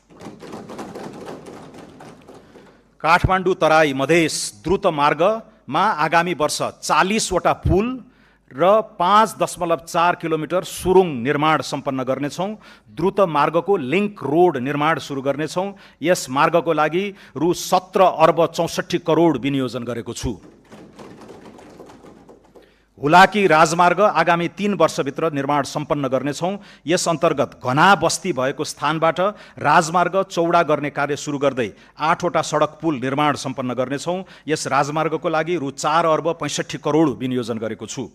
काठमाडौँ तराई मधेस द्रुत मार्गमा आगामी वर्ष 40 वटा पुल र 5.4 किलोमिटर सुरुङ निर्माण सम्पन्न गर्नेछौँ। द्रुत मार्गको लिङ्क रोड निर्माण सुरु गर्नेछौँ। यस मार्गको लागि रु 17 अर्ब 64 करोड विनियोजन गरेको छु। हुलाकी राजमार्ग आगामी 3 वर्षभित्र निर्माण सम्पन्न गर्नेछौँ। यस अन्तर्गत घना बस्ती भएको स्थानबाट राजमार्ग चौडा गर्ने कार्य सुरु गर्दै 8 वटा सडक पुल निर्माण सम्पन्न गर्नेछौँ। यस राजमार्गको लागि रु 4 अर्ब 65 करोड विनियोजन गरेको छु।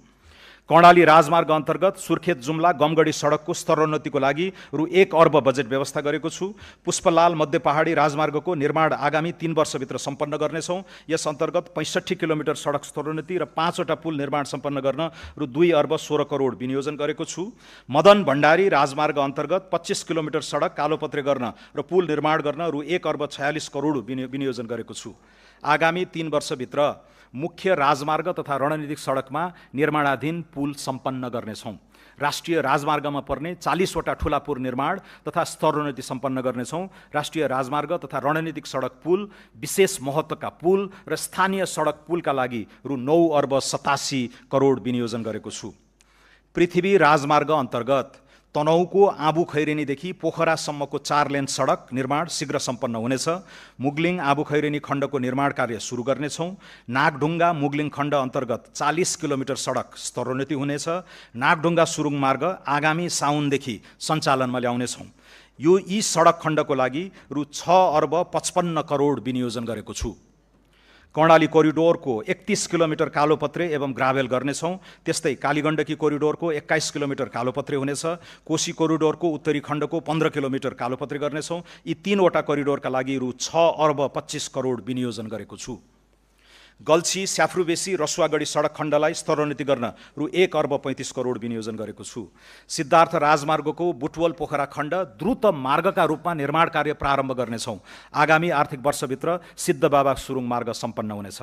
कर्णाली राजमार्ग अन्तर्गत सुर्खेत जुम्ला गमगढी सडकको स्तरोन्नतिको लागि रु 1 अर्ब बजेट व्यवस्था गरेको छु। पुष्पलाल मध्य पहाडी राजमार्गको निर्माण आगामी 3 वर्षभित्र सम्पन्न गर्नेछौँ। यस अन्तर्गत 65 किलोमिटर सडक स्तरोन्नति र 5वटा पुल निर्माण सम्पन्न गर्न रु 2 अर्ब 16 करोड विनियोजन गरेको छु। मदन भण्डारी राजमार्ग अन्तर्गत 25 किलोमिटर सडक कालोपत्रे गर्न र पुल निर्माण गर्न रु 1 अर्ब 46 करोड विनियोजन गरेको छु। आगामी 3 वर्षभित्र मुख्य राजमार्ग तथा रणनीतिक सडकमा निर्माणाधीन पुल सम्पन्न गर्नेछौँ। राष्ट्रिय राजमार्गमा पर्ने 40वटा ठुला पुल निर्माण तथा स्तरोन्नति सम्पन्न गर्नेछौँ। राष्ट्रिय राजमार्ग तथा रणनीतिक सडक पुल, विशेष महत्त्वका पुल र स्थानीय सडक पुलका लागि रु 9 अर्ब 87 करोड विनियोजन गरेको छु। पृथ्वी राजमार्ग अन्तर्गत तनहुको आबु खैरेनीदेखि पोखरासम्मको 4 लेन सडक निर्माण शीघ्र सम्पन्न हुनेछ। मुगलिङ आबु खैरेनी खण्डको निर्माण कार्य सुरु गर्नेछौँ। नागढुङ्गा मुगलिङ खण्ड अन्तर्गत 40 किलोमिटर सडक स्तरोन्नति हुनेछ। नागढुङ्गा सुरुङ मार्ग आगामी साउनदेखि सञ्चालनमा ल्याउनेछौँ। यी सडक खण्डको लागि रु 6 अर्ब 55 करोड विनियोजन गरेको छु। कर्णाली कोरिडोरको 31 किलोमिटर कालोपत्रे एवं ग्राभेल गर्नेछौँ। त्यस्तै कालीगण्डकी कोरिडोरको 21 किलोमिटर कालोपत्रे हुनेछ। कोशी कोरिडोरको उत्तरी खण्डको 15 किलोमिटर कालोपत्रे गर्नेछौँ। यी 3वटा कोरिडोरका लागि रु 6 अर्ब 25 करोड विनियोजन गरेको छु। गल्छी स्याफ्रुबेसी रसुवागढी सडक खण्डलाई स्तरोन्नति गर्न रु 1 अर्ब 35 करोड विनियोजन गरेको छु। सिद्धार्थ राजमार्गको बुटवल पोखरा खण्ड द्रुत मार्गका रूपमा निर्माण कार्य प्रारम्भ गर्नेछौँ। आगामी आर्थिक वर्षभित्र सिद्धबाबा सुरुङ मार्ग सम्पन्न हुनेछ।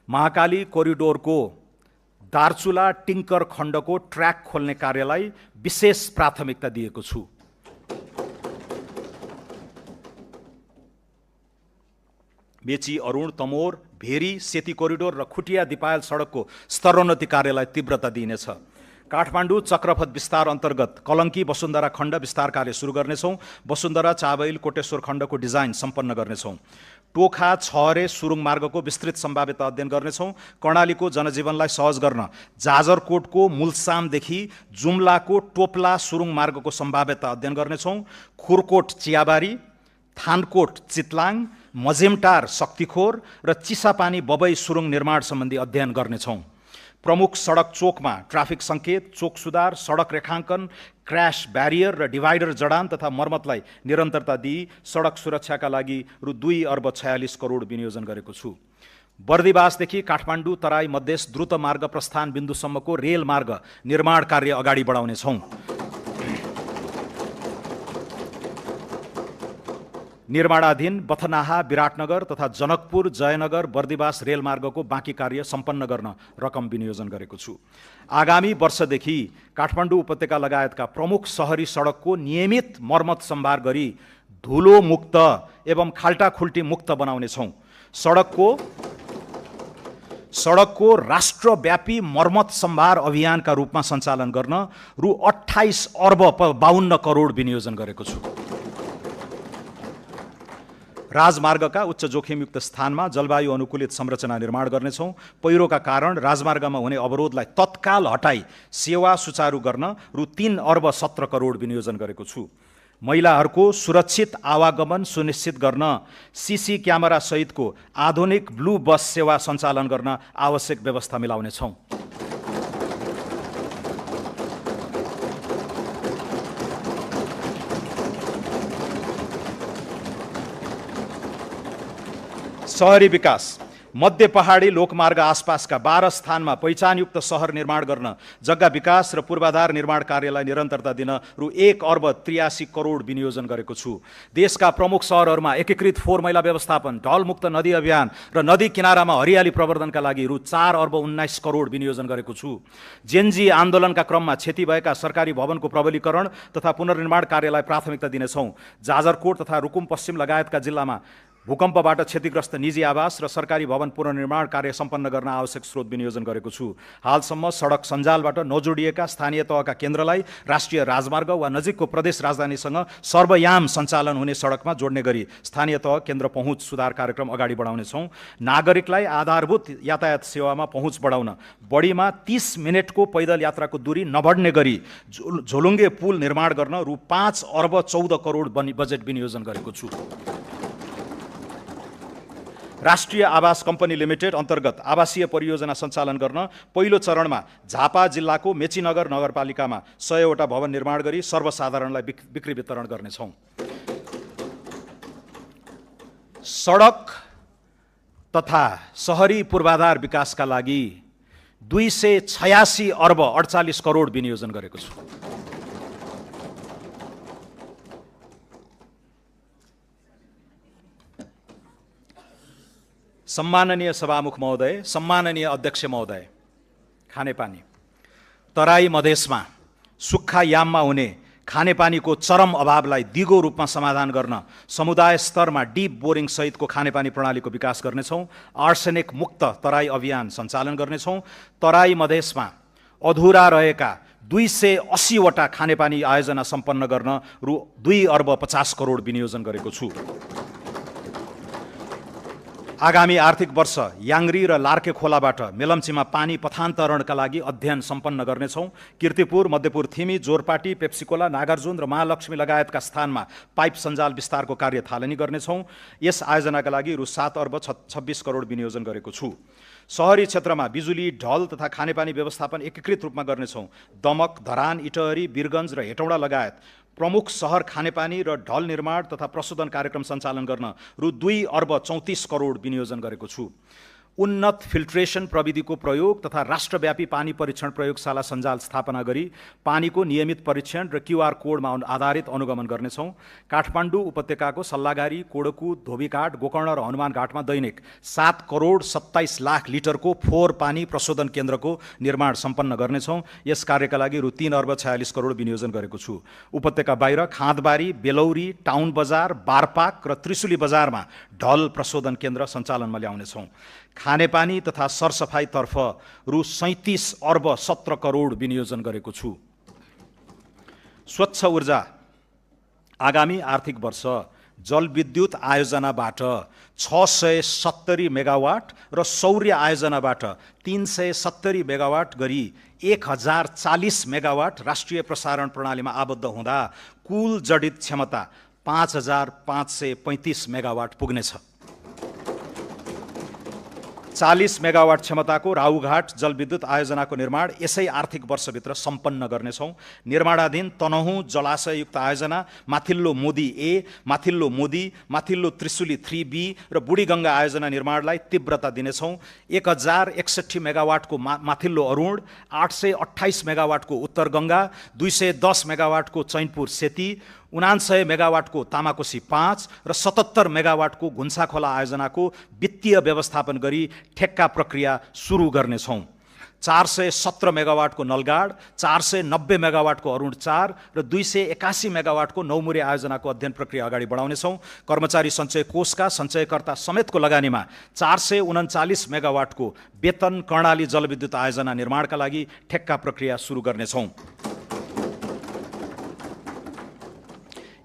महाकाली कोरिडोरको दार्चुला टिङ्कर खण्डको ट्र्याक खोल्ने कार्यलाई विशेष प्राथमिकता दिएको छु। मेची अरुण तमोर भेरी सेती कोरिडोर र खुटिया दिपायल सडकको स्तरोन्नति कार्यलाई तीव्रता दिइनेछ। काठमाडौँ चक्रपथ विस्तार अन्तर्गत कलङ्की वसुन्धरा खण्ड विस्तार कार्य सुरु गर्नेछौँ। वसुन्धरा चाबैल कोटेश्वर खण्डको डिजाइन सम्पन्न गर्नेछौँ। टोखा छहरे सुरुङ मार्गको विस्तृत सम्भाव्यता अध्ययन गर्नेछौँ। कर्णालीको जनजीवनलाई सहज गर्न जाजरकोटको मुलसामदेखि जुम्लाको टोप्ला सुरुङ मार्गको सम्भाव्यता अध्ययन गर्नेछौँ। खुरकोट चियाबारी, थानकोट चितलाङ, मजेमटार शक्तिखोर र चिसापानी बबई सुरुङ निर्माण सम्बन्धी अध्ययन गर्नेछौँ। प्रमुख सडक चोकमा ट्राफिक सङ्केत, चोक सुधार, सडक रेखाङ्कन, क्र्यास ब्यारियर र डिभाइडर जडान तथा मर्मतलाई निरन्तरता दिई सडक सुरक्षाका लागि रु 2 अर्ब 46 करोड विनियोजन गरेको छु। बर्दिवासदेखि काठमाडौँ तराई मधेस द्रुत मार्ग प्रस्थान बिन्दुसम्मको रेल मार्ग निर्माण कार्य अगाडि बढाउनेछौँ। निर्माणाधीन बथनाहा विराटनगर तथा जनकपुर जयनगर बर्दिवास रेलमार्गको बाँकी कार्य सम्पन्न गर्न रकम विनियोजन गरेको छु। आगामी वर्षदेखि काठमाडौँ उपत्यका लगायतका प्रमुख सहरी सडकको नियमित मर्मत सम्भार गरी धुलो मुक्त एवं खाल्टाखुल्टी मुक्त बनाउनेछौँ। सडकको राष्ट्रव्यापी मर्मत सम्भार अभियानका रूपमा सञ्चालन गर्न रु 28 अर्ब 52 करोड विनियोजन गरेको छु। राजमार्गका उच्च जोखिमयुक्त स्थानमा जलवायु अनुकूलित संरचना निर्माण गर्नेछौँ। पहिरोका कारण राजमार्गमा हुने अवरोधलाई तत्काल हटाई सेवा सुचारू गर्न रु 3 अर्ब 17 करोड विनियोजन गरेको छु। महिलाहरूको सुरक्षित आवागमन सुनिश्चित गर्न सीसी क्यामेरा सहितको आधुनिक ब्लू बस सेवा सञ्चालन गर्न आवश्यक व्यवस्था मिलाउनेछौँ। सहरी विकास मध्य पहाडी लोकमार्ग आसपासका 12 स्थानमा पहिचानयुक्त सहर निर्माण गर्न जग्गा विकास र पूर्वाधार निर्माण कार्यलाई निरन्तरता दिन रु 1 अर्ब 83 करोड विनियोजन गरेको छु। देशका प्रमुख सहरहरूमा एकीकृत फोहोर मैला व्यवस्थापन, ढलमुक्त नदी अभियान र नदी किनारामा हरियाली प्रवर्धनका लागि रु 4 अर्ब 19 करोड विनियोजन गरेको छु। जेनजी आन्दोलनका क्रममा क्षति भएका सरकारी भवनको प्रबलीकरण तथा पुनर्निर्माण कार्यलाई प्राथमिकता दिनेछौँ। जाजरकोट तथा रुकुम पश्चिम लगायतका जिल्लामा भूकम्पबाट क्षतिग्रस्त निजी आवास र सरकारी भवन पुनर्निर्माण कार्य सम्पन्न गर्न आवश्यक स्रोत विनियोजन गरेको छु। हालसम्म सडक सञ्जालबाट नजोडिएका स्थानीय तहका केन्द्रलाई राष्ट्रिय राजमार्ग वा नजिकको प्रदेश राजधानीसँग सर्वयाम सञ्चालन हुने सडकमा जोड्ने गरी स्थानीय तह केन्द्र पहुँच सुधार कार्यक्रम अगाडि बढाउनेछौँ। नागरिकलाई आधारभूत यातायात सेवामा पहुँच बढाउन बढीमा 30 मिनटको पैदल यात्राको दूरी नबढ्ने गरी झोलुङ्गे पुल निर्माण गर्न रु 5 अर्ब 14 करोड बजेट विनियोजन गरेको छु। राष्ट्रिय आवास कम्पनी लिमिटेड अन्तर्गत आवासीय परियोजना सञ्चालन गर्न पहिलो चरणमा झापा जिल्लाको मेचीनगर नगरपालिकामा 100 वटा भवन निर्माण गरी सर्वसाधारणलाई बिक्री वितरण गर्नेछौँ। सडक तथा शहरी पूर्वाधार विकासका लागि 286 अर्ब 48 करोड विनियोजन गरेको छु। सम्माननीय सभामुख महोदय, सम्माननीय अध्यक्ष महोदय, खानेपानी तराई मधेसमा सुक्खा याममा हुने खानेपानीको चरम अभावलाई दिगो रूपमा समाधान गर्न समुदाय स्तरमा डिप बोरिङ सहितको खानेपानी प्रणालीको विकास गर्नेछौँ। आर्सेनिक मुक्त तराई अभियान सञ्चालन गर्नेछौँ। तराई मधेसमा अधुरा रहेका 280 वटा खानेपानी आयोजना सम्पन्न गर्न रु 2 अर्ब 50 करोड विनियोजन गरेको छु। आगामी आर्थिक वर्ष याङ्री र लार्के खोलाबाट मेलम्चीमा पानी पथान्तरणका लागि अध्ययन सम्पन्न गर्नेछौँ। किर्तिपुर, मध्यपुर थिमी, जोरपाटी, पेप्सिकोला, नागार्जुन र महालक्ष्मी लगायतका स्थानमा पाइप सञ्जाल विस्तारको कार्य थालनी गर्नेछौँ। यस आयोजनाका लागि रु 7 अर्ब 26 करोड विनियोजन गरेको छु। शहरी क्षेत्रमा बिजुली, ढल तथा खानेपानी व्यवस्थापन एकीकृत रूपमा गर्नेछौँ। दमक, धरान, इटहरी, वीरगञ्ज र हेटौडा लगायत प्रमुख शहर खानेपानी र ढल निर्माण तथा प्रशोधन कार्यक्रम सञ्चालन गर्न रु 2 अर्ब 34 करोड विनियोजन गरेको छु। उन्नत फिल्ट्रेसन प्रविधिको प्रयोग तथा राष्ट्रव्यापी पानी परीक्षण प्रयोगशाला सञ्जाल स्थापना गरी पानीको नियमित परीक्षण र क्युआर कोडमा आधारित अनुगमन गर्नेछौँ। काठमाडौँ उपत्यकाको सल्लाघारी, कोडकु, धोबीघाट, गोकर्ण र हनुमान घाटमा दैनिक 7 करोड 27 लाख लिटरको फोहोर पानी प्रशोधन केन्द्रको निर्माण सम्पन्न गर्नेछौँ। यस कार्यका लागि रु 3 अर्ब 46 करोड विनियोजन गरेको छु। उपत्यका बाहिर खाँदबारी, बेलौरी, टाउन बजार, बारपाक र त्रिशुली बजारमा ढल प्रशोधन केन्द्र सञ्चालनमा ल्याउनेछौँ। खानेपानी तथा सरसफाइतर्फ रु 37 अर्ब 17 करोड विनियोजन गरेको छु। स्वच्छ ऊर्जा आगामी आर्थिक वर्ष जलविद्युत आयोजनाबाट 670 मेगावाट र सौर्य आयोजनाबाट 370 मेगावाट गरी 1040 मेगावाट राष्ट्रिय प्रसारण प्रणालीमा आबद्ध हुँदा कुल जडित क्षमता 5535 मेगावाट पुग्नेछ। 40 मेगावाट क्षमताको राहुघाट जलविद्युत आयोजनाको निर्माण यसै आर्थिक वर्षभित्र सम्पन्न गर्नेछौँ। निर्माणाधीन तनहुँ जलाशययुक्त आयोजना, माथिल्लो मोदी ए, माथिल्लो मोदी, माथिल्लो त्रिशुली 3B र बुढीगङ्गा आयोजना निर्माणलाई तीव्रता दिनेछौँ। 1061 मेगावाटको माथिल्लो अरुण, 828 मेगावाटको उत्तर गङ्गा, 210 मेगावाटको चैनपुर सेती, 99 मेगावाटको तामाकोसी 5 र 77 मेगावाटको घुन्साखोला आयोजनाको वित्तीय व्यवस्थापन गरी ठेक्का प्रक्रिया सुरु गर्नेछौँ। 417 मेगावाटको नलगाड, 490 मेगावाटको अरुण 4 र 281 मेगावाटको नौमुरे आयोजनाको अध्ययन प्रक्रिया अगाडि बढाउनेछौँ। कर्मचारी सञ्चय कोषका सञ्चयकर्ता समेतको लगानीमा 439 मेगावाटको वेतन कर्णाली जलविद्युत आयोजना निर्माणका लागि ठेक्का प्रक्रिया सुरु गर्नेछौँ।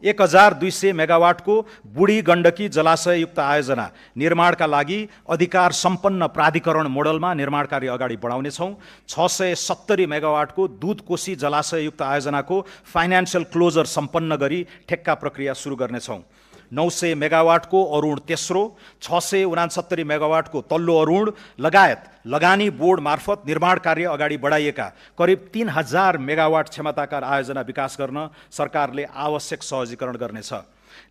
1200 मेगावाटको बुढी गण्डकी जलाशययुक्त आयोजना निर्माणका लागि अधिकार सम्पन्न प्राधिकरण मोडलमा निर्माण कार्य अगाडि बढाउनेछौँ। 670 मेगावाटको दुधकोशी जलाशययुक्त आयोजनाको फाइनान्सियल क्लोजर सम्पन्न गरी ठेक्का प्रक्रिया सुरु गर्नेछौँ। 900 मेगावाटको अरुण तेस्रो, 669 मेगावाटको तल्लो अरुण लगायत लगानी बोर्ड मार्फत निर्माण कार्य अगाडि बढाइएका करिब 3000 मेगावाट क्षमताका आयोजना विकास गर्न सरकारले आवश्यक सहजीकरण गर्नेछ।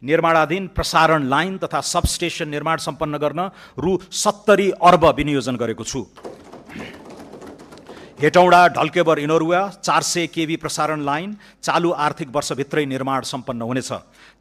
निर्माणाधीन प्रसारण लाइन तथा सबस्टेसन निर्माण सम्पन्न गर्न रु 70 अर्ब विनियोजन गरेको छु। हेटौडा ढल्केबर इनोरुवा 400 केबी प्रसारण लाइन चालु आर्थिक वर्षभित्रै निर्माण सम्पन्न हुनेछ।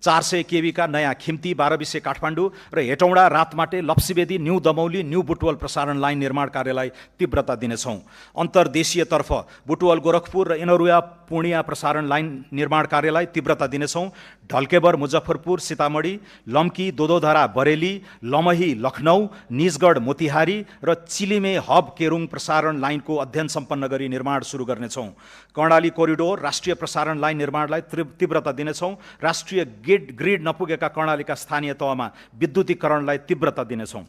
400 केबी का नयाँ खिम्ती 12 काठमाडौँ र हेटौडा रातमाटे लप्सीबेदी न्यू दमौली न्यू बुटवल प्रसारण लाइन निर्माण कार्यलाई तीव्रता दिनेछौँ। अन्तर्देशीयतर्फ बुटवल गोरखपुर र इनरुवा पूर्णिया प्रसारण लाइन निर्माण कार्यलाई तीव्रता दिनेछौँ। ढल्केबर मुजफ्फरपुर सीतामढी, लम्की दोदोधरा बरेली, लमही लखनऊ, निजगढ मोतिहारी र चिलिमे हब केरुङ प्रसारण लाइनको अध्ययन सम्पन्न गरी निर्माण सुरु गर्नेछौँ। कर्णाली कोरिडोर राष्ट्रिय प्रसारण लाइन निर्माणलाई तीव्रता दिनेछौँ। राष्ट्रिय ग्रिड नपुगेका कर्णालीका स्थानीय तहमा विद्युतीकरणलाई तीव्रता दिनेछौँ।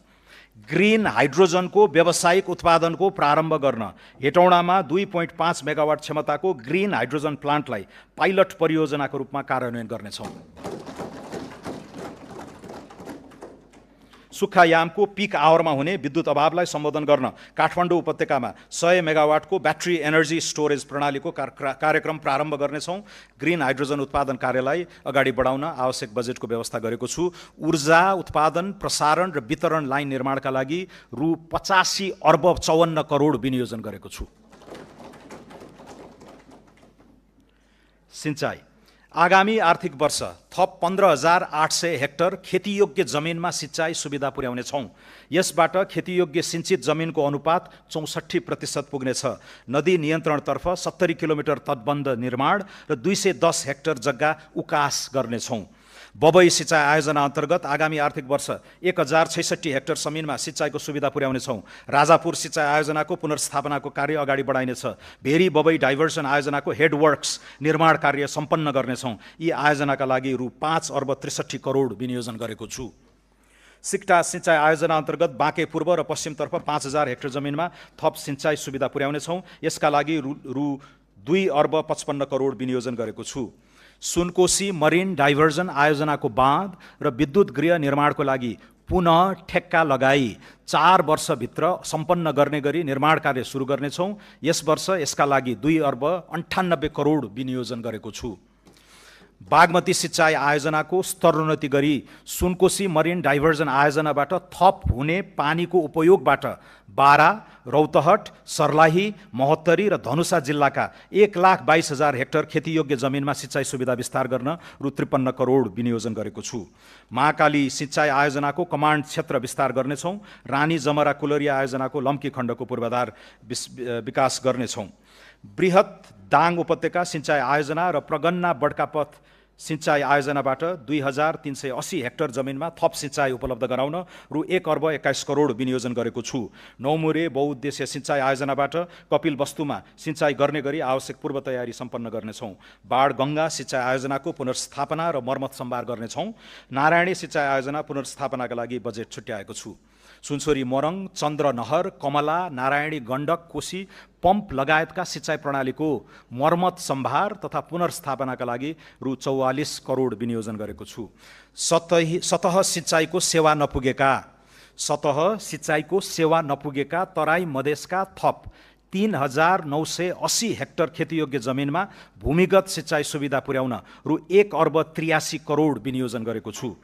ग्रीन हाइड्रोजनको व्यावसायिक उत्पादनको प्रारम्भ गर्न हेटौडामा 2.5 मेगावाट क्षमताको ग्रीन हाइड्रोजन प्लान्टलाई पाइलट परियोजनाको रूपमा कार्यान्वयन गर्नेछौँ। सुक्खायामको पिक आवरमा हुने विद्युत अभावलाई सम्बोधन गर्न काठमाडौँ उपत्यकामा 100 मेगावाटको ब्याट्री एनर्जी स्टोरेज प्रणालीको कार्यक्रम प्रारम्भ गर्नेछौँ। ग्रिन हाइड्रोजन उत्पादन कार्यलाई अगाडि बढाउन आवश्यक बजेटको व्यवस्था गरेको छु। ऊर्जा उत्पादन, प्रसारण र वितरण लाइन निर्माणका लागि रु 85 अर्ब 54 करोड विनियोजन गरेको छु। सिंचाई आगामी आर्थिक वर्ष थप 15,800 हेक्टर खेतीयोग्य जमिनमा सिंचाई सुविधा पुर्याउनेछौँ। यसबाट खेतीयोग्य सिंचित जमिनको अनुपात 64% पुग्नेछ। नदी नियन्त्रणतर्फ 70 किलोमिटर तटबन्ध निर्माण र 210 हेक्टर जग्गा उकास गर्नेछौँ। बबई सिंचाई आयोजना अन्तर्गत आगामी आर्थिक वर्ष 1066 हेक्टर जमिनमा सिंचाईको सुविधा पुर्याउनेछौँ। राजापुर सिंचाई आयोजनाको पुनर्स्थापनाको कार्य अगाडि बढाइनेछ। भेरी बबई डाइभर्सन आयोजनाको हेडवर्क्स निर्माण कार्य सम्पन्न गर्नेछौँ। यी आयोजनाका लागि रु 5 अर्ब 63 करोड विनियोजन गरेको छु। सिक्टा सिंचाई आयोजना अन्तर्गत बाँके पूर्व र पश्चिमतर्फ 5000 हेक्टर जमिनमा थप सिंचाई सुविधा पुर्याउनेछौँ। यसका लागि रु 2 अर्ब 55 करोड विनियोजन गरेको छु। सुनकोशी मरिन डाइभर्जन आयोजनाको बाँध र विद्युत गृह निर्माणको लागि पुनः ठेक्का लगाई 4 वर्षभित्र सम्पन्न गर्ने गरी निर्माण कार्य सुरु गर्नेछौँ। यस वर्ष यसका लागि 2 अर्ब 98 करोड विनियोजन गरेको छु। बागमती सिंचाई आयोजनाको स्तरोन्नति गरी सुनकोशी मरिन डाइभर्जन आयोजनाबाट थप हुने पानीको उपयोगबाट बारा, रौतहट, सर्लाही, महोत्तरी र धनुषा जिल्लाका 1,22,000 हेक्टर खेतीयोग्य जमिनमा सिंचाई सुविधा विस्तार गर्न रु 53 करोड विनियोजन गरेको छु। महाकाली सिंचाई आयोजनाको कमान्ड क्षेत्र विस्तार गर्नेछौँ। रानी जमरा कुलरिया आयोजनाको लम्की खण्डको पूर्वाधार विकास गर्नेछौँ। बृहत दाङ उपत्यका सिंचाई आयोजना र प्रगन्ना बड्कापथ सिंचाई आयोजनाबाट 2380 हेक्टर जमिनमा थप सिंचाई उपलब्ध गराउन रु 1 अर्ब 21 करोड विनियोजन गरेको छु। नौमुरे बहुउद्देश्य सिंचाई आयोजनाबाट कपिल वस्तुमा सिंचाई गर्ने गरी आवश्यक पूर्व तयारी सम्पन्न गर्नेछौँ। बाढ गङ्गा सिंचाई आयोजनाको पुनर्स्थापना र मर्मत सम्भार गर्नेछौँ। नारायणी सिंचाई आयोजना पुनर्स्थापनाका लागि बजेट छुट्याएको छु। सुनसरी मोरङ, चन्द्रनहर, कमला, नारायणी गण्डक, कोशी पम्प लगायतका सिंचाई प्रणालीको मर्मत सम्भार तथा पुनर्स्थापनाका लागि रु 44 करोड विनियोजन गरेको छु। सतह सिंचाईको सेवा नपुगेका तराई मधेसका थप 3,980 हेक्टर खेतीयोग्य जमिनमा भूमिगत सिंचाई सुविधा पुर्याउन रु 1 अर्ब 83 करोड विनियोजन गरेको छु।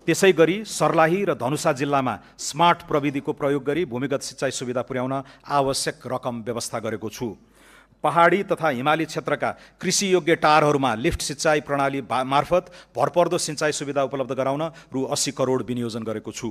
त्यसै गरी सर्लाही र धनुषा जिल्लामा स्मार्ट प्रविधिको प्रयोग गरी भूमिगत सिंचाई सुविधा पुर्याउन आवश्यक रकम व्यवस्था गरेको छु। पहाडी तथा हिमाली क्षेत्रका कृषियोग्य टारहरूमा लिफ्ट सिंचाई प्रणाली मार्फत भरपर्दो सिंचाई सुविधा उपलब्ध गराउन रु 80 करोड विनियोजन गरेको छु।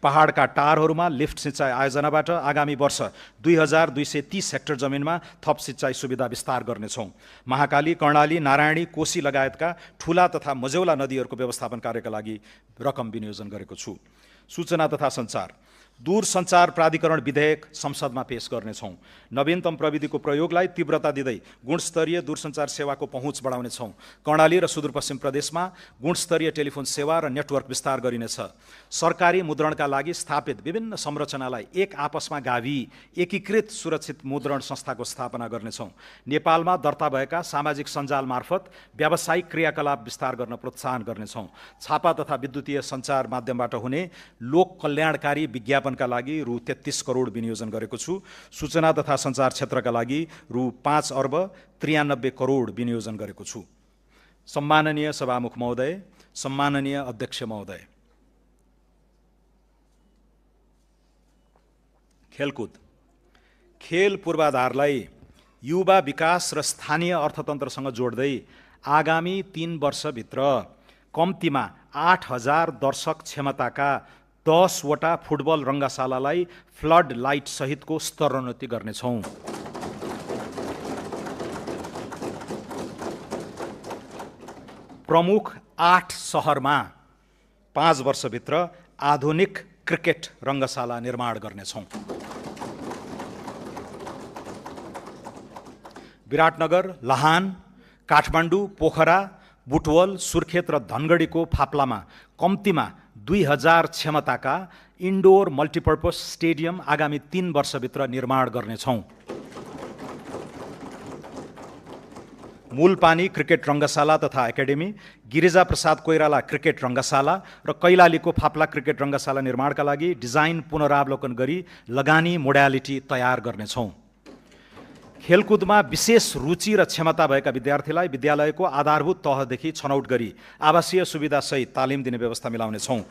पहाडका टारहरूमा लिफ्ट सिंचाई आयोजनाबाट आगामी वर्ष 2230 हेक्टर जमिनमा थप सिंचाई सुविधा विस्तार गर्नेछौँ। महाकाली, कर्णाली, नारायणी, कोशी लगायतका ठुला तथा मझौला नदीहरूको व्यवस्थापन कार्यका लागि रकम विनियोजन गरेको छु। सूचना तथा सञ्चार दूरसञ्चार प्राधिकरण विधेयक संसदमा पेश गर्नेछौँ। नवीनतम प्रविधिको प्रयोगलाई तीव्रता दिँदै गुणस्तरीय दूरसञ्चार सेवाको पहुँच बढाउनेछौँ। कर्णाली र सुदूरपश्चिम प्रदेशमा गुणस्तरीय टेलिफोन सेवा र नेटवर्क विस्तार गरिनेछ। सरकारी मुद्रणका लागि स्थापित विभिन्न संरचनालाई एक आपसमा गाभी एकीकृत सुरक्षित मुद्रण संस्थाको स्थापना गर्नेछौँ। नेपालमा दर्ता भएका सामाजिक सञ्जाल मार्फत व्यावसायिक क्रियाकलाप विस्तार गर्न प्रोत्साहन गर्नेछौँ। छापा तथा विद्युतीय सञ्चार माध्यमबाट हुने लोक कल्याणकारी विज्ञापनका लागि रु 33 करोड विनियोजन गरेको छु। सूचना तथा सञ्चार क्षेत्रका लागि रु 5 अर्ब 93 करोड विनियोजन गरेको छु। सम्माननीय सभामुख महोदय, सम्माननीय अध्यक्ष महोदय, खेलकुद खेल पूर्वाधारलाई युवा विकास र स्थानीय अर्थतन्त्रसँग जोड्दै आगामी 3 वर्षभित्र कम्तीमा 8000 दर्शक क्षमताका 10 वटा फुटबल रङ्गशालालाई फ्लड लाइट सहितको स्तरोन्नति गर्नेछौँ। प्रमुख 8 सहरमा 5 वर्षभित्र आधुनिक क्रिकेट रङ्गशाला निर्माण गर्नेछौँ। विराटनगर, लाहान, काठमाडौँ, पोखरा, बुटवल, सुर्खेत र धनगढीको फाप्लामा कम्तीमा 2000 क्षमताका इन्डोर मल्टिपर्पज स्टेडियम आगामी 3 वर्षभित्र निर्माण गर्नेछौँ। मूलपानी क्रिकेट रङ्गशाला तथा एकाडेमी, गिरिजा प्रसाद कोइराला क्रिकेट रङ्गशाला र कैलालीको फाप्ला क्रिकेट रङ्गशाला निर्माणका लागि डिजाइन पुनरावलोकन गरी लगानी मोडालिटी तयार गर्नेछौँ। खेलकुदमा विशेष रुचि र क्षमता भएका विद्यार्थीलाई विद्यालयको आधारभूत तहदेखि छनौट गरी आवासीय सुविधासहित तालिम दिने व्यवस्था मिलाउनेछौँ।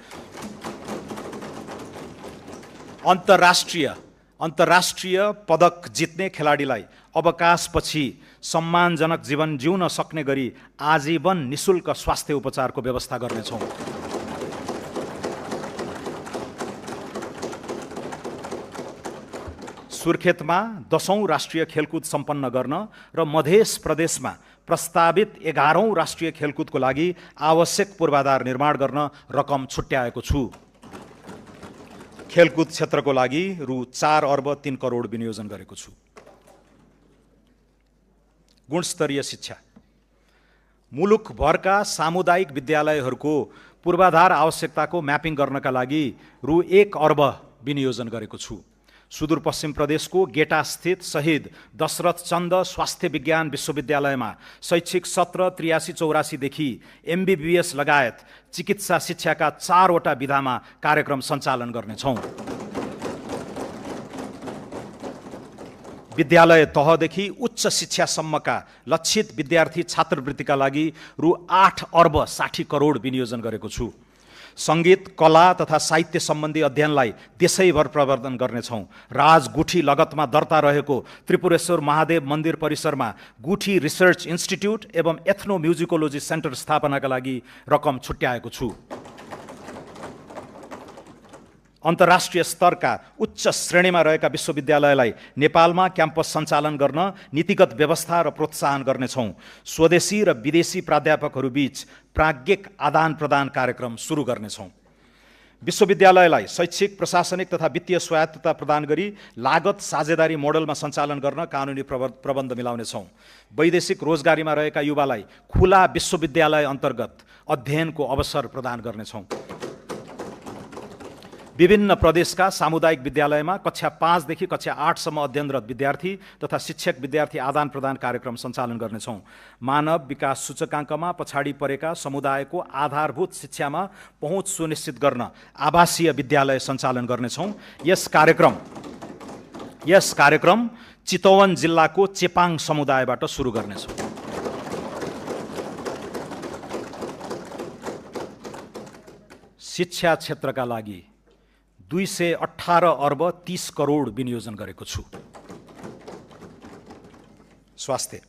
अन्तर्राष्ट्रिय पदक जित्ने खेलाडीलाई अवकाशपछि सम्मानजनक जीवन जिउन सक्ने गरी आजीवन निशुल्क स्वास्थ्य उपचारको व्यवस्था गर्नेछौँ। सुर्खेतमा 10औं राष्ट्रिय खेलकुद सम्पन्न गर्न र मध्य प्रदेशमा प्रस्तावित 11औं राष्ट्रिय खेलकुदको लागि आवश्यक पूर्वाधार निर्माण गर्न रकम छुट्याएको छु। खेलकुद क्षेत्रको लागि रु 4 अर्ब 3 करोड विनियोजन गरेको छु। गुणस्तरीय शिक्षा। मुलुकभरका सामुदायिक विद्यालयहरूको पूर्वाधार आवश्यकताको म्यापिङ गर्नका लागि रु 1 अर्ब विनियोजन गरेको छु। सुदूरपश्चिम प्रदेशको गेटास्थित शहीद दशरथ चन्द स्वास्थ्य विज्ञान विश्वविद्यालयमा शैक्षिक सत्र 83-84 देखि MBBS लगायत चिकित्सा शिक्षाका 4 वटा विधामा कार्यक्रम सञ्चालन गर्नेछौँ। विद्यालय तहदेखि उच्च शिक्षासम्मका लक्षित विद्यार्थी छात्रवृत्तिका लागि रु 8 अर्ब 60 करोड विनियोजन गरेको छु। सङ्गीत, कला तथा साहित्य सम्बन्धी अध्ययनलाई देशैभर प्रवर्धन गर्नेछौँ। राजगुठी लगतमा दर्ता रहेको त्रिपुरेश्वर महादेव मन्दिर परिसरमा गुठी रिसर्च इन्स्टिट्युट एवं एथनो म्युजिकोलोजी सेन्टर स्थापनाका लागि रकम छुट्याएको छु। अन्तर्राष्ट्रिय स्तरका उच्च श्रेणीमा रहेका विश्वविद्यालयलाई नेपालमा क्याम्पस सञ्चालन गर्न नीतिगत व्यवस्था र प्रोत्साहन गर्नेछौँ। स्वदेशी र विदेशी प्राध्यापकहरूबीच प्राज्ञिक आदान प्रदान कार्यक्रम सुरु गर्नेछौँ। विश्वविद्यालयलाई शैक्षिक, प्रशासनिक तथा वित्तीय स्वायत्तता प्रदान गरी लागत साझेदारी मोडलमा सञ्चालन गर्न कानुनी प्रबन्ध मिलाउनेछौँ। वैदेशिक रोजगारीमा रहेका युवालाई खुला विश्वविद्यालय अन्तर्गत अध्ययनको अवसर प्रदान गर्नेछौँ। विभिन्न प्रदेशका सामुदायिक विद्यालयमा कक्षा 5 देखि कक्षा 8 सम्म अध्ययनरत विद्यार्थी तथा शिक्षक विद्यार्थी आदान प्रदान कार्यक्रम सञ्चालन गर्नेछौँ। मानव विकास सूचकाङ्कमा पछाडि परेका समुदायको आधारभूत शिक्षामा पहुँच सुनिश्चित गर्न आवासीय विद्यालय सञ्चालन गर्नेछौँ। यस कार्यक्रम चितवन जिल्लाको चेपाङ समुदायबाट सुरु गर्नेछौँ। शिक्षा क्षेत्रका लागि 218 अर्ब 30 करोड विनियोजन गरेको छु। स्वास्थ्य।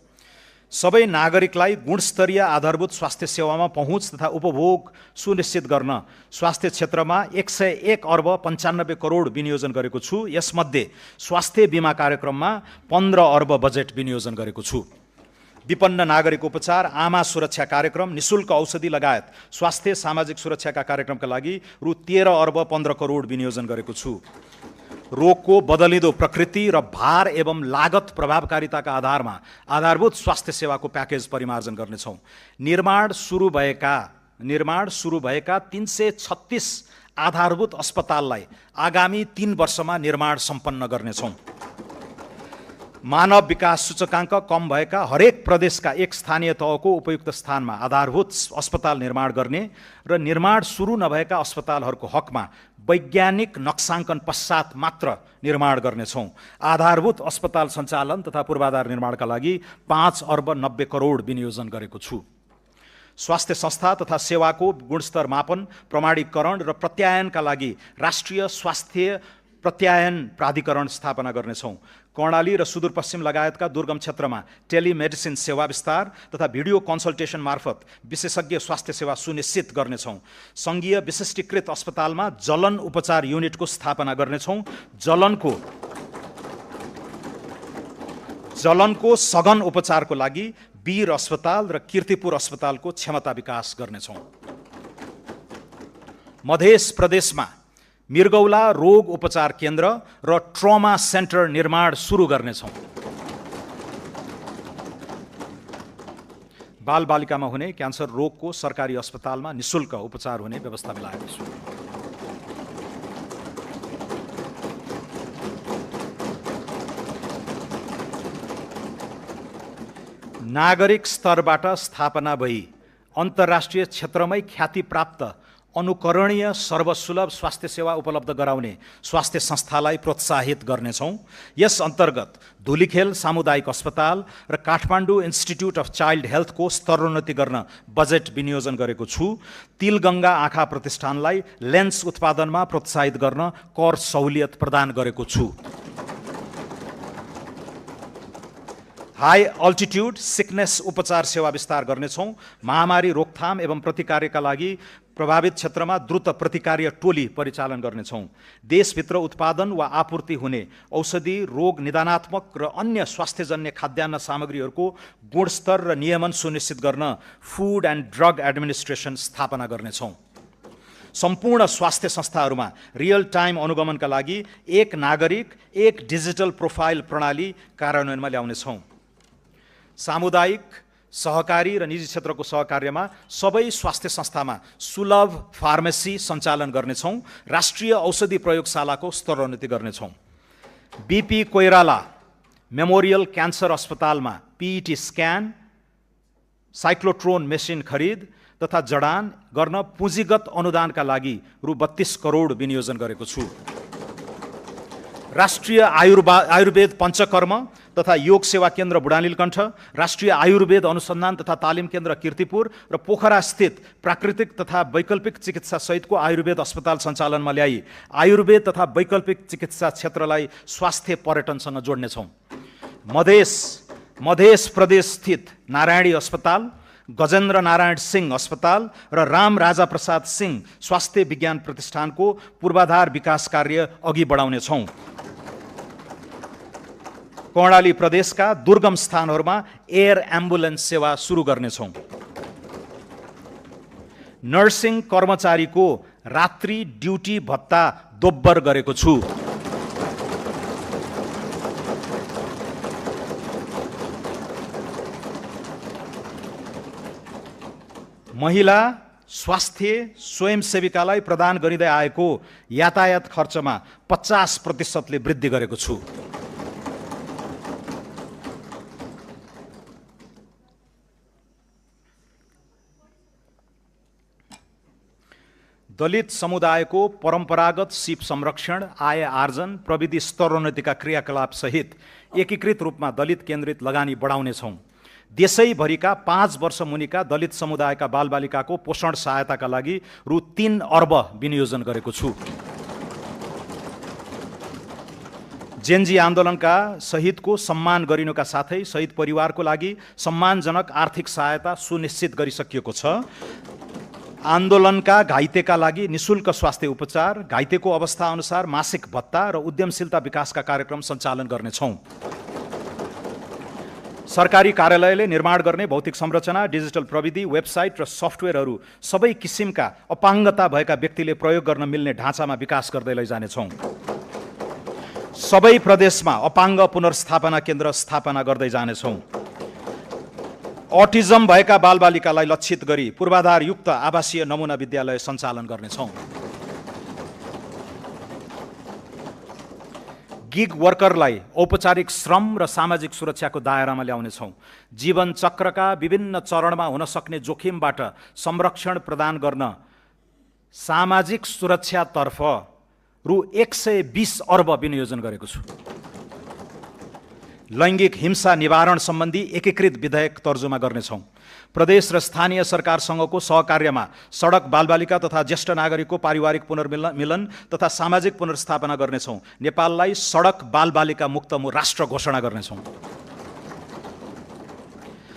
सबै नागरिकलाई गुणस्तरीय आधारभूत स्वास्थ्य सेवामा पहुँच तथा उपभोग सुनिश्चित गर्न स्वास्थ्य क्षेत्रमा 101 अर्ब 95 करोड विनियोजन गरेको छु। यसमध्ये स्वास्थ्य बिमा कार्यक्रममा 15 अर्ब बजेट विनियोजन गरेको छु। विपन्न नागरिक उपचार, आमा सुरक्षा कार्यक्रम, निशुल्क औषधि लगायत स्वास्थ्य सामाजिक सुरक्षाका कार्यक्रमका लागि रु 13 अर्ब 15 करोड विनियोजन गरेको छु। रोगको बदलिँदो प्रकृति र भार एवं लागत प्रभावकारिताका आधारमा आधारभूत स्वास्थ्य सेवाको प्याकेज परिमार्जन गर्नेछौँ। निर्माण सुरु भएका 336 आधारभूत अस्पताललाई आगामी 3 वर्षमा निर्माण सम्पन्न गर्नेछौँ। मानव विकास सूचकाङ्क कम भएका हरेक प्रदेशका एक स्थानीय तहको उपयुक्त स्थानमा आधारभूत अस्पताल निर्माण गर्ने र निर्माण सुरु नभएका अस्पतालहरूको हकमा वैज्ञानिक नक्साङ्कन पश्चात मात्र निर्माण गर्नेछौँ। आधारभूत अस्पताल सञ्चालन तथा पूर्वाधार निर्माणका लागि 5 अर्ब 90 करोड विनियोजन गरेको छु। स्वास्थ्य संस्था तथा सेवाको गुणस्तर मापन, प्रमाणीकरण र प्रत्यायनका लागि राष्ट्रिय स्वास्थ्य प्रत्यायन प्राधिकरण स्थापना गर्नेछौँ। कर्णाली र सुदूरपश्चिम लगायतका दुर्गम क्षेत्रमा टेलिमेडिसिन सेवा विस्तार तथा भिडियो कन्सल्टेसन मार्फत विशेषज्ञ स्वास्थ्य सेवा सुनिश्चित गर्नेछौँ। सङ्घीय विशिष्टीकृत अस्पतालमा जलन उपचार युनिटको स्थापना गर्नेछौँ। जलनको सघन उपचारको लागि वीर अस्पताल र कीर्तिपुर अस्पतालको क्षमता विकास गर्नेछौँ। मध्य प्रदेशमा मृगौला रोग उपचार केन्द्र र ट्रमा सेन्टर निर्माण सुरु गर्नेछौँ। बालबालिकामा हुने क्यान्सर रोगको सरकारी अस्पतालमा निशुल्क उपचार हुने व्यवस्था मिलाएको छु। नागरिक स्तरबाट स्थापना भई अन्तर्राष्ट्रिय क्षेत्रमै ख्याति प्राप्त अनुकरणीय सर्वसुलभ स्वास्थ्य सेवा उपलब्ध गराउने स्वास्थ्य संस्थालाई प्रोत्साहित गर्नेछौँ। यस अन्तर्गत धुलिखेल सामुदायिक अस्पताल र काठमाडौँ इन्स्टिट्युट अफ चाइल्ड हेल्थको स्तरोन्नति गर्न बजेट विनियोजन गरेको छु। तिलगङ्गा आँखा प्रतिष्ठानलाई लेन्स उत्पादनमा प्रोत्साहित गर्न कर सहुलियत प्रदान गरेको छु। हाई अल्टिट्युड सिकनेस उपचार सेवा विस्तार गर्नेछौँ। महामारी रोकथाम एवं प्रतिकार्यका लागि प्रभावित क्षेत्रमा द्रुत प्रतिकार्य टोली परिचालन गर्नेछौँ। देशभित्र उत्पादन वा आपूर्ति हुने औषधि, रोग निदानात्मक र अन्य स्वास्थ्यजन्य खाद्यान्न सामग्रीहरूको गुणस्तर र नियमन सुनिश्चित गर्न फुड एन्ड ड्रग एडमिनिस्ट्रेसन स्थापना गर्नेछौँ। सम्पूर्ण स्वास्थ्य संस्थाहरूमा रियल टाइम अनुगमनका लागि एक नागरिक एक डिजिटल प्रोफाइल प्रणाली कार्यान्वयनमा ल्याउनेछौँ। सामुदायिक, सहकारी र निजी क्षेत्रको सहकार्यमा सबै स्वास्थ्य संस्थामा सुलभ फार्मेसी सञ्चालन गर्नेछौँ। राष्ट्रिय औषधि प्रयोगशालाको स्तरोन्नति गर्नेछौँ। बीपी कोइराला मेमोरियल क्यान्सर अस्पतालमा पीईटी स्क्यान, साइक्लोट्रोन मेसिन खरिद तथा जडान गर्न पुँजीगत अनुदानका लागि रु 32 करोड विनियोजन गरेको छु। राष्ट्रिय आयुर्वेद पञ्चकर्म तथा योग सेवा केन्द्र बुढानीलकण्ठ, राष्ट्रिय आयुर्वेद अनुसन्धान तथा तालिम केन्द्र कीर्तिपुर र पोखरा स्थित प्राकृतिक तथा वैकल्पिक चिकित्सा सहितको आयुर्वेद अस्पताल सञ्चालनमा ल्याई आयुर्वेद तथा वैकल्पिक चिकित्सा क्षेत्रलाई स्वास्थ्य पर्यटनसँग जोड्नेछौँ। मध्य प्रदेश स्थित नारायणी अस्पताल, गजेन्द्र नारायण सिंह अस्पताल र राम राजा प्रसाद सिंह स्वास्थ्य विज्ञान प्रतिष्ठानको पूर्वाधार विकास कार्य अघि बढाउनेछौँ। कर्णाली प्रदेशका दुर्गम स्थानहरूमा एयर एम्बुलेन्स सेवा सुरु गर्नेछौँ। नर्सिङ कर्मचारीको रात्रि ड्युटी भत्ता दोब्बर गरेको छु। महिला स्वास्थ्य स्वयंसेविकालाई प्रदान गरिँदै आएको यातायात खर्चमा 50% वृद्धि गरेको छु। दलित समुदायको परम्परागत सिप संरक्षण, आय आर्जन, प्रविधि स्तरोन्नतिका क्रियाकलाप सहित एकीकृत रूपमा दलित केन्द्रित लगानी बढाउनेछौँ। देशैभरिका 5 वर्ष मुनिका दलित समुदायका बालबालिकाको पोषण सहायताका लागि रु 3 अर्ब विनियोजन गरेको छु। जेनजी आन्दोलनका शहीदको सम्मान गरिनुका साथै शहीद परिवारको लागि सम्मानजनक आर्थिक सहायता सुनिश्चित गरिसकिएको छ। आन्दोलनका घाइतेका लागि निशुल्क स्वास्थ्य उपचार, घाइतेको अवस्था अनुसार मासिक भत्ता र उद्यमशीलता विकासका कार्यक्रम सञ्चालन गर्नेछौँ। सरकारी कार्यालयले निर्माण गर्ने भौतिक संरचना, डिजिटल प्रविधि, वेबसाइट र सफ्टवेयरहरू सबै किसिमका अपाङ्गता भएका व्यक्तिले प्रयोग गर्न मिल्ने ढाँचामा विकास गर्दै लैजानेछौँ। सबै प्रदेशमा अपाङ्ग पुनर्स्थापना केन्द्र स्थापना गर्दै जानेछौँ। अटिजम भएका बालबालिकालाई लक्षित गरी पूर्वाधारयुक्त आवासीय नमुना विद्यालय सञ्चालन गर्नेछौँ। गिग वर्करलाई औपचारिक श्रम र सामाजिक सुरक्षाको दायरामा ल्याउनेछौँ। जीवन चक्रका विभिन्न चरणमा हुन सक्ने जोखिमबाट संरक्षण प्रदान गर्न सामाजिक सुरक्षातर्फ रु 120 अर्ब विनियोजन गरेको छु। लैङ्गिक हिंसा निवारण सम्बन्धी एकीकृत विधेयक तर्जुमा गर्नेछौँ। प्रदेश र स्थानीय सरकारसँगको सहकार्यमा सडक बालबालिका तथा ज्येष्ठ नागरिकको पारिवारिक पुनर्मिलन तथा सामाजिक पुनर्स्थापना गर्नेछौँ। नेपाललाई सडक बालबालिका मुक्त राष्ट्र घोषणा गर्नेछौँ।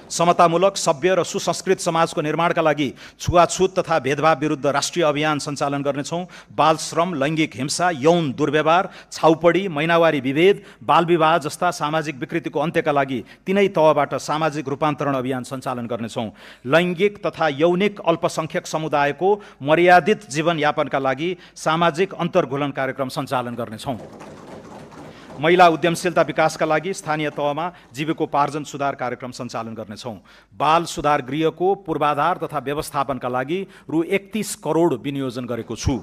समतामूलक, सभ्य र सुसंस्कृत समाजको निर्माणका लागि छुवाछुत तथा भेदभाव विरुद्ध राष्ट्रिय अभियान सञ्चालन गर्नेछौँ। बाल श्रम, लैङ्गिक हिंसा, यौन दुर्व्यवहार, छाउपडी, महिनावारी विभेद, बालविवाह जस्ता सामाजिक विकृतिको अन्त्यका लागि तिनै तहबाट सामाजिक रूपान्तरण अभियान सञ्चालन गर्नेछौँ। लैङ्गिक तथा यौनिक अल्पसङ्ख्यक समुदायको मर्यादित जीवनयापनका लागि सामाजिक अन्तर्घुलन कार्यक्रम सञ्चालन गर्नेछौँ। महिला उद्यमशीलता विकासका लागि स्थानीय तहमा जीविकोपार्जन सुधार कार्यक्रम सञ्चालन गर्नेछौँ। बाल सुधार गृहको पूर्वाधार तथा व्यवस्थापनका लागि रु 31 करोड विनियोजन गरेको छु।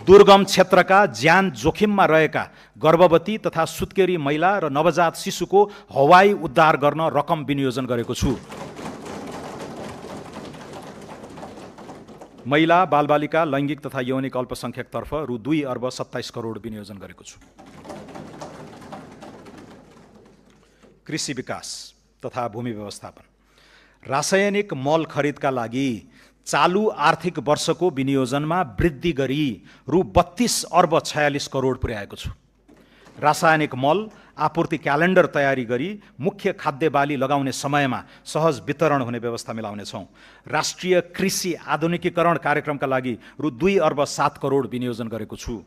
दुर्गम क्षेत्रका ज्यान जोखिममा रहेका गर्भवती तथा सुत्केरी महिला र नवजात शिशुको हवाई उद्धार गर्न रकम विनियोजन गरेको छु। महिला बालबालिका लैङ्गिक तथा यौनिक अल्पसंख्यकतर्फ रु 2 अर्ब 27 करोड विनियोजन गरेको छु। कृषि विकास तथा भूमि व्यवस्थापन, रासायनिक मल खरिदका लागि चालू आर्थिक वर्षको विनियोजनमा वृद्धि गरी रु 32 अर्ब 46 करोड पुर्याएको छु। रासायनिक मल आपूर्ति क्यालेन्डर तयारी गरी मुख्य खाद्य बाली लगाउने समयमा सहज वितरण हुने व्यवस्था मिलाउनेछौँ। राष्ट्रिय कृषि आधुनिकीकरण कार्यक्रमका लागि रु 2 अर्ब 7 करोड विनियोजन गरेको छु।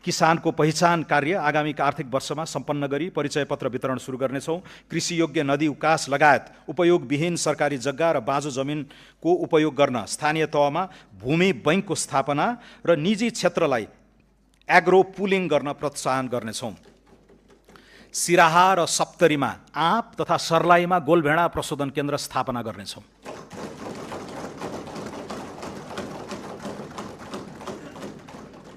किसानको पहिचान कार्य आगामी आर्थिक वर्षमा सम्पन्न गरी परिचय पत्र वितरण सुरु गर्नेछौँ। कृषि योग्य नदी उकास लगायत उपयोगविहीन सरकारी जग्गा र बाँझो जमिनको उपयोग गर्न स्थानीय तहमा भूमि बैङ्कको स्थापना र निजी क्षेत्रलाई एग्रो पुलिङ गर्न प्रोत्साहन गर्नेछौँ। सिराहा र सप्तरीमा आँप तथा सर्लाहीमा गोलभेडा प्रशोधन केन्द्र स्थापना गर्नेछौँ।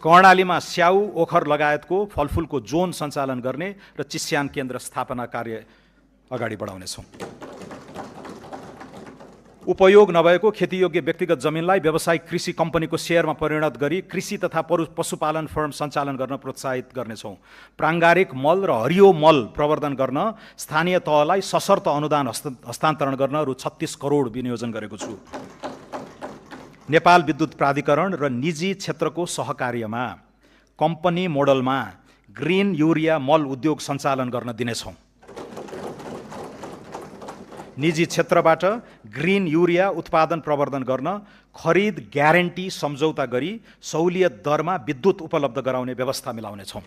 कर्णालीमा स्याउ ओखर लगायतको फलफुलको जोन सञ्चालन गर्ने र चिस्यान केन्द्र स्थापना कार्य अगाडि बढाउनेछौँ। उपयोग नभएको खेतीयोग्य व्यक्तिगत जमिनलाई व्यावसायिक कृषि कम्पनीको सेयरमा परिणत गरी कृषि तथा पशुपालन फर्म सञ्चालन गर्न प्रोत्साहित गर्नेछौँ। प्राङ्गारिक मल र हरियो मल प्रवर्धन गर्न स्थानीय तहलाई सशर्त अनुदान हस्तान्तरण गर्न रु 36 करोड विनियोजन गरेको छु। नेपाल विद्युत प्राधिकरण र निजी क्षेत्रको सहकार्यमा कम्पनी मोडलमा ग्रिन युरिया मल उद्योग सञ्चालन गर्न दिनेछौँ। निजी क्षेत्रबाट ग्रिन युरिया उत्पादन प्रवर्धन गर्न खरिद ग्यारेन्टी सम्झौता गरी सहुलियत दरमा विद्युत उपलब्ध गराउने व्यवस्था मिलाउनेछौँ।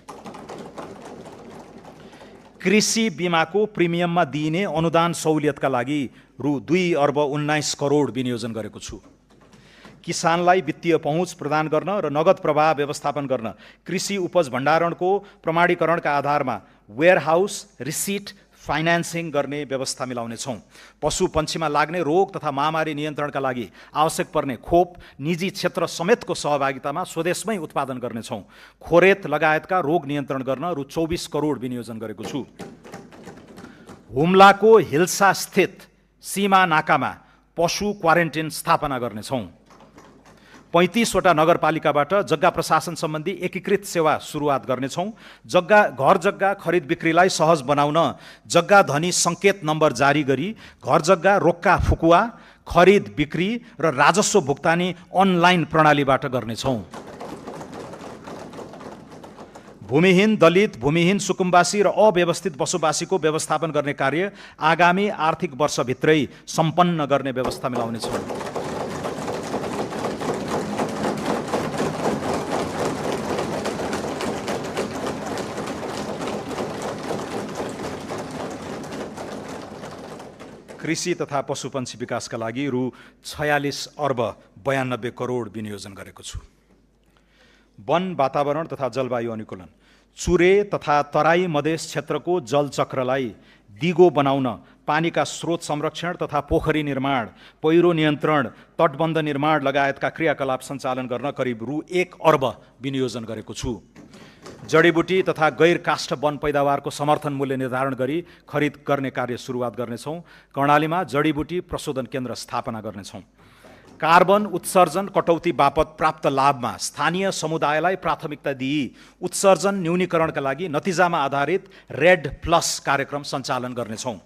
कृषि बिमाको प्रिमियममा दिइने अनुदान सहुलियतका लागि रु 2 अर्ब 19 करोड विनियोजन गरेको छु। किसानलाई वित्तीय पहुँच प्रदान गर्न र नगद प्रवाह व्यवस्थापन गर्न कृषि उपज भण्डारणको प्रमाणीकरणका आधारमा वेयरहाउस रिसिट फाइनान्सिङ गर्ने व्यवस्था मिलाउनेछौँ। पशु पन्छीमा लाग्ने रोग तथा महामारी नियन्त्रणका लागि आवश्यक पर्ने खोप निजी क्षेत्र समेतको सहभागितामा स्वदेशमै उत्पादन गर्नेछौँ। खोरेत लगायतका रोग नियन्त्रण गर्न रु 24 करोड विनियोजन गरेको छु। हुम्लाको हिल्सा स्थित सीमा नाकामा पशु क्वारेन्टिन स्थापना गर्नेछौँ। 35 वटा नगरपालिकाबाट जग्गा प्रशासन सम्बन्धी एकीकृत सेवा सुरुवात गर्नेछौँ। घर जग्गा खरिद बिक्रीलाई सहज बनाउन जग्गा धनी सङ्केत नम्बर जारी गरी घर जग्गा रोक्का फुकुवा खरिद बिक्री र राजस्व भुक्तानी अनलाइन प्रणालीबाट गर्नेछौँ। भूमिहीन दलित, भूमिहीन सुकुम्बासी र अव्यवस्थित बसोबासीको व्यवस्थापन गर्ने कार्य आगामी आर्थिक वर्षभित्रै सम्पन्न गर्ने व्यवस्था मिलाउनेछौँ। कृषि तथा पशुपन्छी विकासका लागि रु 46 अर्ब 92 करोड विनियोजन गरेको छु। वन वातावरण तथा जलवायु अनुकूलन, चुरे तथा तराई मधेस क्षेत्रको जलचक्रलाई दिगो बनाउन पानीका स्रोत संरक्षण तथा पोखरी निर्माण, पहिरो नियन्त्रण, तटबन्ध निर्माण लगायतका क्रियाकलाप सञ्चालन गर्न करिब रु 1 अर्ब विनियोजन गरेको छु। जडीबुटी तथा गैर काष्ठ वन पैदावारको समर्थन मूल्य निर्धारण गरी खरिद गर्ने कार्य सुरुवात गर्नेछौँ। कर्णालीमा जडीबुटी प्रशोधन केन्द्र स्थापना गर्नेछौँ। कार्बन उत्सर्जन कटौती बापत प्राप्त लाभमा स्थानीय समुदायलाई प्राथमिकता दिई उत्सर्जन न्यूनीकरणका लागि नतिजामा आधारित रेड प्लस कार्यक्रम सञ्चालन गर्नेछौँ।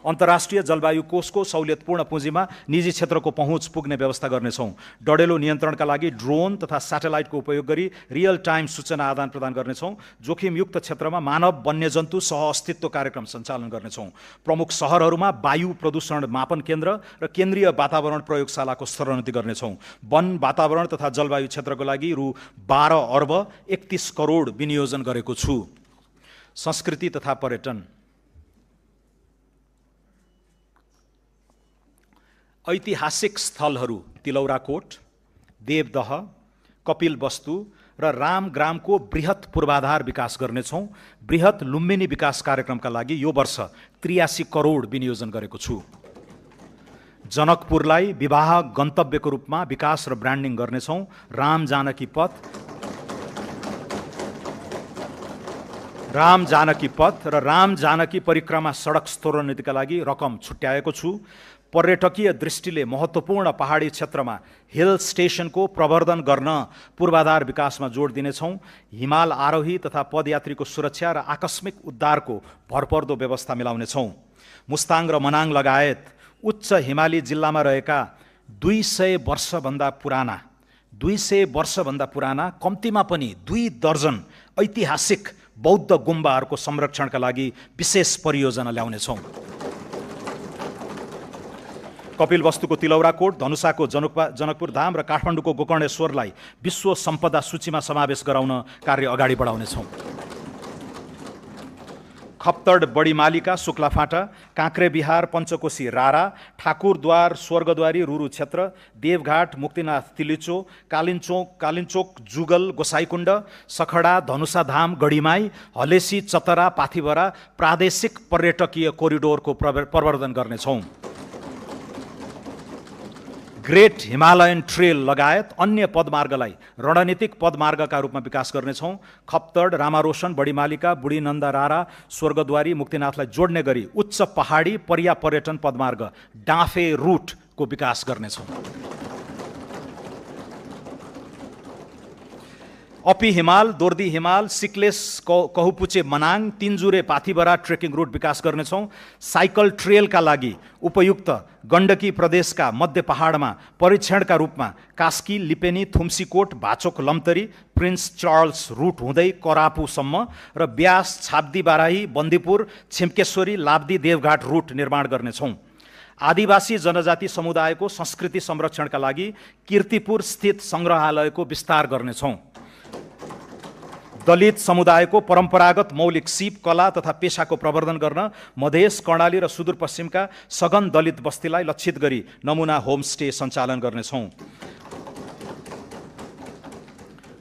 अन्तर्राष्ट्रिय जलवायु कोषको सहुलियतपूर्ण पुँजीमा निजी क्षेत्रको पहुँच पुग्ने व्यवस्था गर्नेछौँ। डढेलो नियन्त्रणका लागि ड्रोन तथा स्याटेलाइटको उपयोग गरी रियल टाइम सूचना आदान प्रदान गर्नेछौँ। जोखिमयुक्त क्षेत्रमा मानव वन्यजन्तु सह अस्तित्व कार्यक्रम सञ्चालन गर्नेछौँ। प्रमुख सहरहरूमा वायु प्रदूषण मापन केन्द्र र केन्द्रीय वातावरण प्रयोगशालाको स्तरोन्नति गर्नेछौँ। वन वातावरण तथा जलवायु क्षेत्रको लागि रु 12 अर्ब 31 करोड विनियोजन गरेको छु। संस्कृति तथा पर्यटन, ऐतिहासिक स्थलहरू तिलौराकोट, देवदह, कपिलवस्तु र रामग्रामको बृहत पूर्वाधार विकास गर्नेछौँ। बृहत लुम्बिनी विकास कार्यक्रमका लागि यो वर्ष 83 करोड विनियोजन गरेको छु। जनकपुरलाई विवाह गन्तव्यको रूपमा विकास र ब्रान्डिङ गर्नेछौँ। राम जानकी पथ राम जानकी पथ र राम जानकी परिक्रमा सडक स्तरोन्नतिका लागि रकम छुट्याएको छु। पर्यटकीय दृष्टिले महत्त्वपूर्ण पहाडी क्षेत्रमा हिल स्टेशनको प्रवर्धन गर्न पूर्वाधार विकासमा जोड दिनेछौँ। हिमाल आरोही तथा पदयात्रीको सुरक्षा र आकस्मिक उद्धारको भरपर्दो व्यवस्था मिलाउनेछौँ। मुस्ताङ र मनाङ लगायत उच्च हिमाली जिल्लामा रहेका 200 वर्षभन्दा पुराना कम्तीमा पनि 2 दर्जन ऐतिहासिक बौद्ध गुम्बाहरूको संरक्षणका लागि विशेष परियोजना ल्याउनेछौँ। कपिलवस्तुको तिलौराकोट, धनुषाको जनकपुर धाम र काठमाडौँको गोकर्णेश्वरलाई विश्व सम्पदा सूचीमा समावेश गराउन कार्य अगाडि बढाउनेछौँ। खप्तड बडीमालिका शुक्लाफाटा, काँक्रेबिहार पञ्चकोशी रारा, ठाकुरद्वार स्वर्गद्वारी रुरु क्षेत्र, देवघाट मुक्तिनाथ तिलिचो, कालिन्चोक जुगल गोसाईकुण्ड, सखडा धनुषाधाम गढीमाई, हलेसी चतरा पाथिभरा प्रादेशिक पर्यटकीय कोरिडोरको प्रवर्धन गर्नेछौँ। ग्रेट हिमालयन ट्रेल लगायत अन्य पदमार्गलाई रणनीतिक पदमार्गका रूपमा विकास गर्नेछौँ। खप्तड, रामारोशन, बडीमालिका, बुढीनन्दा रारा, स्वर्गद्वारी, मुक्तिनाथलाई जोड्ने गरी उच्च पहाडी पर्यटन पदमार्ग डाँफे रुटको विकास गर्नेछौँ। अपी हिमाल, दोर्दी हिमाल, सिक्लेस कहुपुचे मनाङ, तिनजुरे पाथिभरा ट्रेकिङ रुट विकास गर्नेछौँ। साइकल ट्रेलका लागि उपयुक्त गण्डकी प्रदेशका मध्य पहाडमा परीक्षणका रूपमा कास्की, लिपेनी, थुम्सीकोट, भाचोक, लम्तरी, प्रिन्स चार्ल्स रुट हुँदै करापुसम्म र ब्यास, छाब्दी बाराही, बन्दीपुर, छिम्केश्वरी, लाब्दी, देवघाट रुट निर्माण गर्नेछौँ। आदिवासी जनजाति समुदायको संस्कृति संरक्षणका लागि कीर्तिपुर स्थित सङ्ग्रहालयको विस्तार गर्नेछौँ। दलित समुदायको परम्परागत मौलिक सिप, कला तथा पेशाको प्रवर्धन गर्न मधेस, कर्णाली र सुदूरपश्चिमका सघन दलित बस्तीलाई लक्षित गरी नमुना होमस्टे सञ्चालन गर्नेछौँ।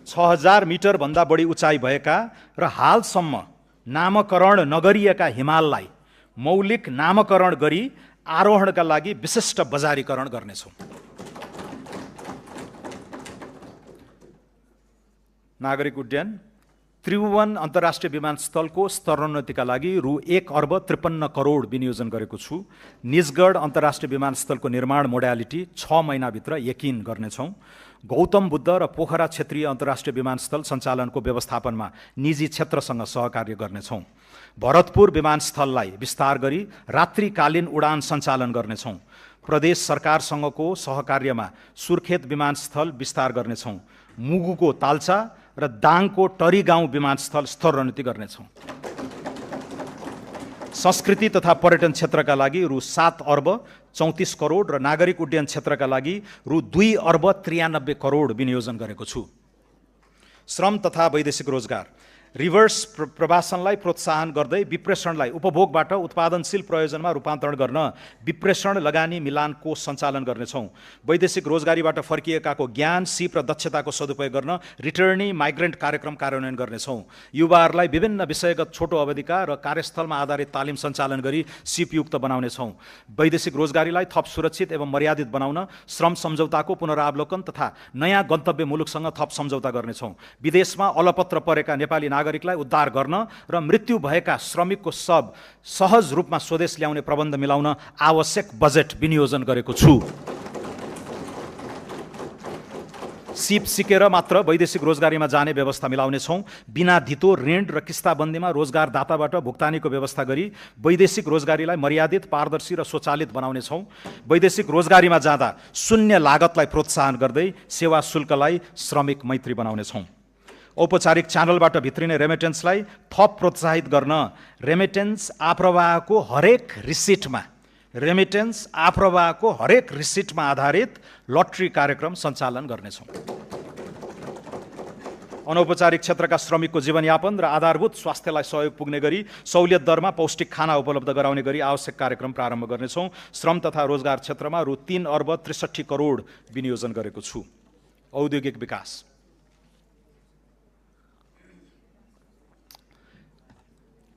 6000 मिटरभन्दा बढी उचाइ भएका र हालसम्म नामकरण नगरिएका हिमाललाई मौलिक नामकरण गरी आरोहणका लागि विशिष्ट बजारीकरण गर्नेछौँ। नागरिक उड्डयन त्रिभुवन अन्तर्राष्ट्रिय विमानस्थलको स्तरोन्नतिका लागि रु 1 अर्ब 53 करोड विनियोजन गरेको छु। निजगढ अन्तर्राष्ट्रिय विमानस्थलको निर्माण मोडालिटी 6 महिनाभित्र यकिन गर्नेछौँ। गौतम बुद्ध र पोखरा क्षेत्रीय अन्तर्राष्ट्रिय विमानस्थल सञ्चालनको व्यवस्थापनमा निजी क्षेत्रसँग सहकार्य गर्नेछौँ। भरतपुर विमानस्थललाई विस्तार गरी रात्रिकालीन उडान सञ्चालन गर्नेछौँ। प्रदेश सरकारसँगको सहकार्यमा सुर्खेत विमानस्थल विस्तार गर्नेछौँ। मुगुको ताल्चा र दाङको टरी गाउँ विमानस्थल स्तरोन्नति गर्नेछौँ। संस्कृति तथा पर्यटन क्षेत्रका लागि रु 7 अर्ब 34 करोड र नागरिक उड्डयन क्षेत्रका लागि रु 2 अर्ब 93 करोड विनियोजन गरेको छु। श्रम तथा वैदेशिक रोजगार रिभर्स प्रवासनलाई प्रोत्साहन गर्दै विप्रेषणलाई उपभोगबाट उत्पादनशील प्रयोजनमा रूपान्तरण गर्न विप्रेषण लगानी मिलान कोष सञ्चालन गर्नेछौँ। वैदेशिक रोजगारीबाट फर्किएकाको ज्ञान, सिप र दक्षताको सदुपयोग गर्न रिटर्नी माइग्रेन्ट कार्यक्रम कार्यान्वयन गर्नेछौँ। युवाहरूलाई विभिन्न विषयगत छोटो अवधिका र कार्यस्थलमा आधारित तालिम सञ्चालन गरी सिपयुक्त बनाउनेछौँ। वैदेशिक रोजगारीलाई थप सुरक्षित एवं मर्यादित बनाउन श्रम सम्झौताको पुनरावलोकन तथा नयाँ गन्तव्य मुलुकसँग थप सम्झौता गर्नेछौँ। विदेशमा अलपत्र परेका नेपाली नागरिकलाई उद्धार गर्न र मृत्यु भएका श्रमिकको शव सहज रूपमा स्वदेश ल्याउने प्रबन्ध मिलाउन आवश्यक बजेट विनियोजन गरेको छु। सिप सिकेर मात्र वैदेशिक रोजगारीमा जाने व्यवस्था मिलाउनेछौँ। बिना धितो ऋण र किस्ताबन्दीमा रोजगारदाताबाट भुक्तानीको व्यवस्था गरी वैदेशिक रोजगारीलाई मर्यादित, पारदर्शी र स्वचालित बनाउनेछौँ। वैदेशिक रोजगारीमा जाँदा शून्य लागतलाई प्रोत्साहन गर्दै सेवा शुल्कलाई श्रमिक मैत्री बनाउनेछौँ। औपचारिक च्यानलबाट भित्रिने रेमिटेन्सलाई थप प्रोत्साहित गर्न रेमिटेन्स आप्रवाहको हरेक रिसिटमा आधारित लटरी कार्यक्रम सञ्चालन गर्नेछौँ। अनौपचारिक क्षेत्रका श्रमिकको जीवनयापन र आधारभूत स्वास्थ्यलाई सहयोग पुग्ने गरी सहुलियत दरमा पौष्टिक खाना उपलब्ध गराउने गरी आवश्यक कार्यक्रम प्रारम्भ गर्नेछौँ। श्रम तथा रोजगार क्षेत्रमा रु 3 अर्ब 63 करोड विनियोजन गरेको छु। औद्योगिक विकास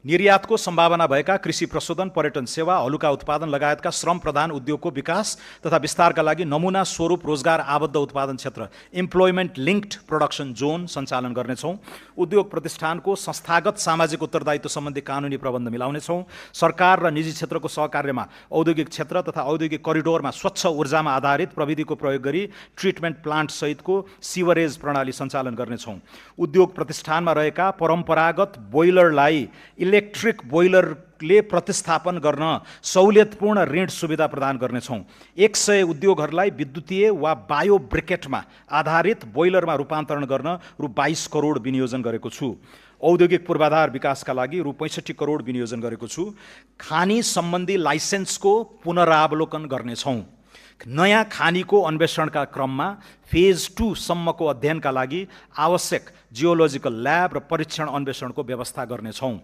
निर्यातको सम्भावना भएका कृषि प्रशोधन, पर्यटन सेवा, हलुका उत्पादन लगायतका श्रम प्रधान उद्योगको विकास तथा विस्तारका लागि नमुना स्वरूप रोजगार आबद्ध उत्पादन क्षेत्र इम्प्लोइमेन्ट लिङ्क्ड प्रोडक्सन जोन सञ्चालन गर्नेछौँ। उद्योग प्रतिष्ठानको संस्थागत सामाजिक उत्तरदायित्व सम्बन्धी कानुनी प्रबन्ध मिलाउनेछौँ। सरकार र निजी क्षेत्रको सहकार्यमा औद्योगिक क्षेत्र तथा औद्योगिक करिडोरमा स्वच्छ ऊर्जामा आधारित प्रविधिको प्रयोग गरी ट्रिटमेन्ट प्लान्ट सहितको सिवरेज प्रणाली सञ्चालन गर्नेछौँ। उद्योग प्रतिष्ठानमा रहेका परम्परागत बोइलरलाई इलेक्ट्रिक बोइलरले प्रतिस्थापन गर्न सहुलियतपूर्ण ऋण सुविधा प्रदान गर्नेछौँ। 100 उद्योगहरूलाई विद्युतीय वा बायो ब्रिकेटमा आधारित बोइलरमा रूपान्तरण गर्न रु 22 करोड विनियोजन गरेको छु। औद्योगिक पूर्वाधार विकासका लागि रु 65 करोड विनियोजन गरेको छु। खानी सम्बन्धी लाइसेन्सको पुनरावलोकन गर्नेछौँ। नयाँ खानीको अन्वेषणका क्रममा फेज 2 सम्मको अध्ययनका लागि आवश्यक जियोलोजिकल ल्याब र परीक्षण अन्वेषणको व्यवस्था गर्नेछौँ।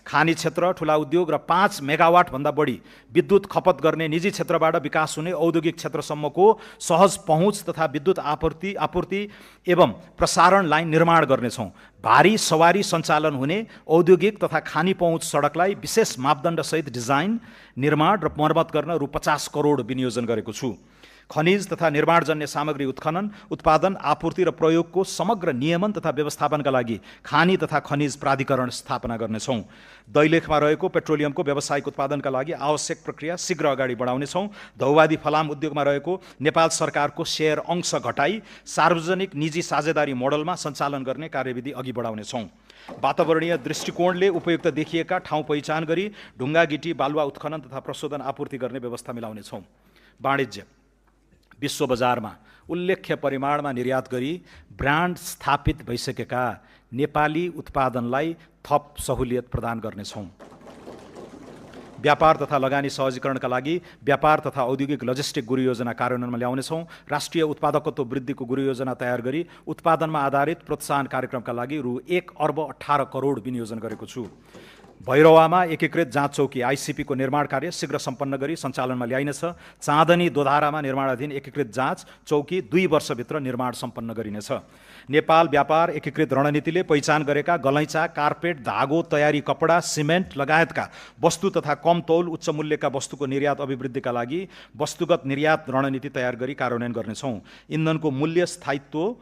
खानी क्षेत्र, ठुला उद्योग र 5 मेगावाटभन्दा बढी विद्युत खपत गर्ने निजी क्षेत्रबाट विकास हुने औद्योगिक क्षेत्रसम्मको सहज पहुँच तथा विद्युत आपूर्ति एवं प्रसारण लाइन निर्माण गर्नेछौँ। भारी सवारी सञ्चालन हुने औद्योगिक तथा खानी पहुँच सडकलाई विशेष मापदण्डसहित डिजाइन, निर्माण र मर्मत गर्न रु 50 करोड विनियोजन गरेको छु। खनिज तथा निर्माणजन्य सामग्री उत्खनन, उत्पादन, आपूर्ति र प्रयोगको समग्र नियमन तथा व्यवस्थापनका लागि खानी तथा खनिज प्राधिकरण स्थापना गर्नेछौँ। दैलेखमा रहेको पेट्रोलियमको व्यावसायिक उत्पादनका लागि आवश्यक प्रक्रिया शीघ्र अगाडि बढाउनेछौँ। धौवादी फलाम उद्योगमा रहेको नेपाल सरकारको सेयर अंश घटाई सार्वजनिक निजी साझेदारी मोडलमा सञ्चालन गर्ने कार्यविधि अघि बढाउनेछौँ। वातावरणीय दृष्टिकोणले उपयुक्त देखिएका ठाउँ पहिचान गरी ढुङ्गा गिटी बालुवा उत्खनन तथा प्रशोधन आपूर्ति गर्ने व्यवस्था मिलाउनेछौँ। वाणिज्य विश्व बजारमा उल्लेख्य परिमाणमा निर्यात गरी ब्रान्ड स्थापित भइसकेका नेपाली उत्पादनलाई थप सहुलियत प्रदान गर्नेछौँ। व्यापार तथा लगानी सहजीकरणका लागि व्यापार तथा औद्योगिक लजिस्टिक गुरु योजना कार्यान्वयनमा ल्याउनेछौँ। राष्ट्रिय उत्पादकत्व वृद्धिको गुरु योजना तयार गरी उत्पादनमा आधारित प्रोत्साहन कार्यक्रमका लागि रु 1 अर्ब 18 करोड विनियोजन गरेको छु। भैरवामा एकीकृत जाँच चौकी आइसिपीको निर्माण कार्य शीघ्र सम्पन्न गरी सञ्चालनमा ल्याइनेछ। चाँदनी दोधारामा निर्माणाधीन एकीकृत जाँच चौकी 2 वर्षभित्र निर्माण सम्पन्न गरिनेछ। नेपाल व्यापार एकीकृत रणनीतिले पहिचान गरेका गलैँचा, कार्पेट, धागो, तयारी कपडा, सिमेन्ट लगायतका वस्तु तथा कम तौल उच्च मूल्यका वस्तुको निर्यात अभिवृद्धिका लागि वस्तुगत निर्यात रणनीति तयार गरी कार्यान्वयन गर्नेछौँ। इन्धनको मूल्य स्थायित्व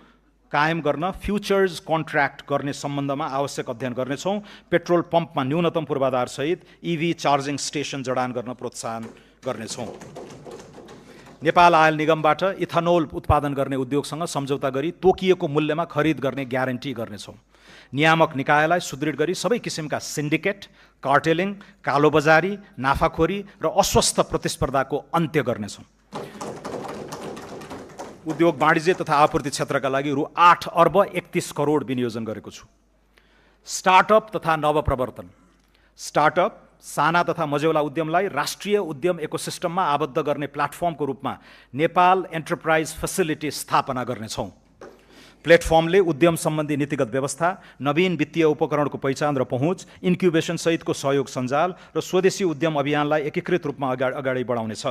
कायम गर्न फ्युचर्स कन्ट्र्याक्ट गर्ने सम्बन्धमा आवश्यक अध्ययन गर्नेछौँ। पेट्रोल पम्पमा न्यूनतम पूर्वाधारसहित EV चार्जिङ स्टेसन जडान गर्न प्रोत्साहन गर्नेछौँ। नेपाल आयल निगमबाट इथानोल उत्पादन गर्ने उद्योगसँग सम्झौता गरी तोकिएको मूल्यमा खरिद गर्ने ग्यारेन्टी गर्नेछौँ। नियामक निकायलाई सुदृढ गरी सबै किसिमका सिन्डिकेट, कार्टेलिङ, कालोबजारी, नाफाखोरी र अस्वस्थ प्रतिस्पर्धाको अन्त्य गर्नेछौँ। उद्योग वाणिज्य तथा आपूर्ति क्षेत्रका लागि रु 8 अर्ब 31 करोड विनियोजन गरेको छु। स्टार्टअप तथा नवप्रवर्तन। स्टार्टअप साना तथा मझौला उद्यमलाई राष्ट्रिय उद्यम इकोसिस्टममा आबद्ध गर्ने प्लेटफर्मको रूपमा नेपाल एन्टरप्राइज फेसिलिटी स्थापना गर्नेछौँ। प्लेटफर्मले उद्यम सम्बन्धी नीतिगत व्यवस्था, नवीन वित्तीय उपकरणको पहिचान र पहुँच, इन्क्युबेसन सहितको सहयोग सञ्जाल र स्वदेशी उद्यम अभियानलाई एकीकृत रूपमा अगाडि बढाउनेछ।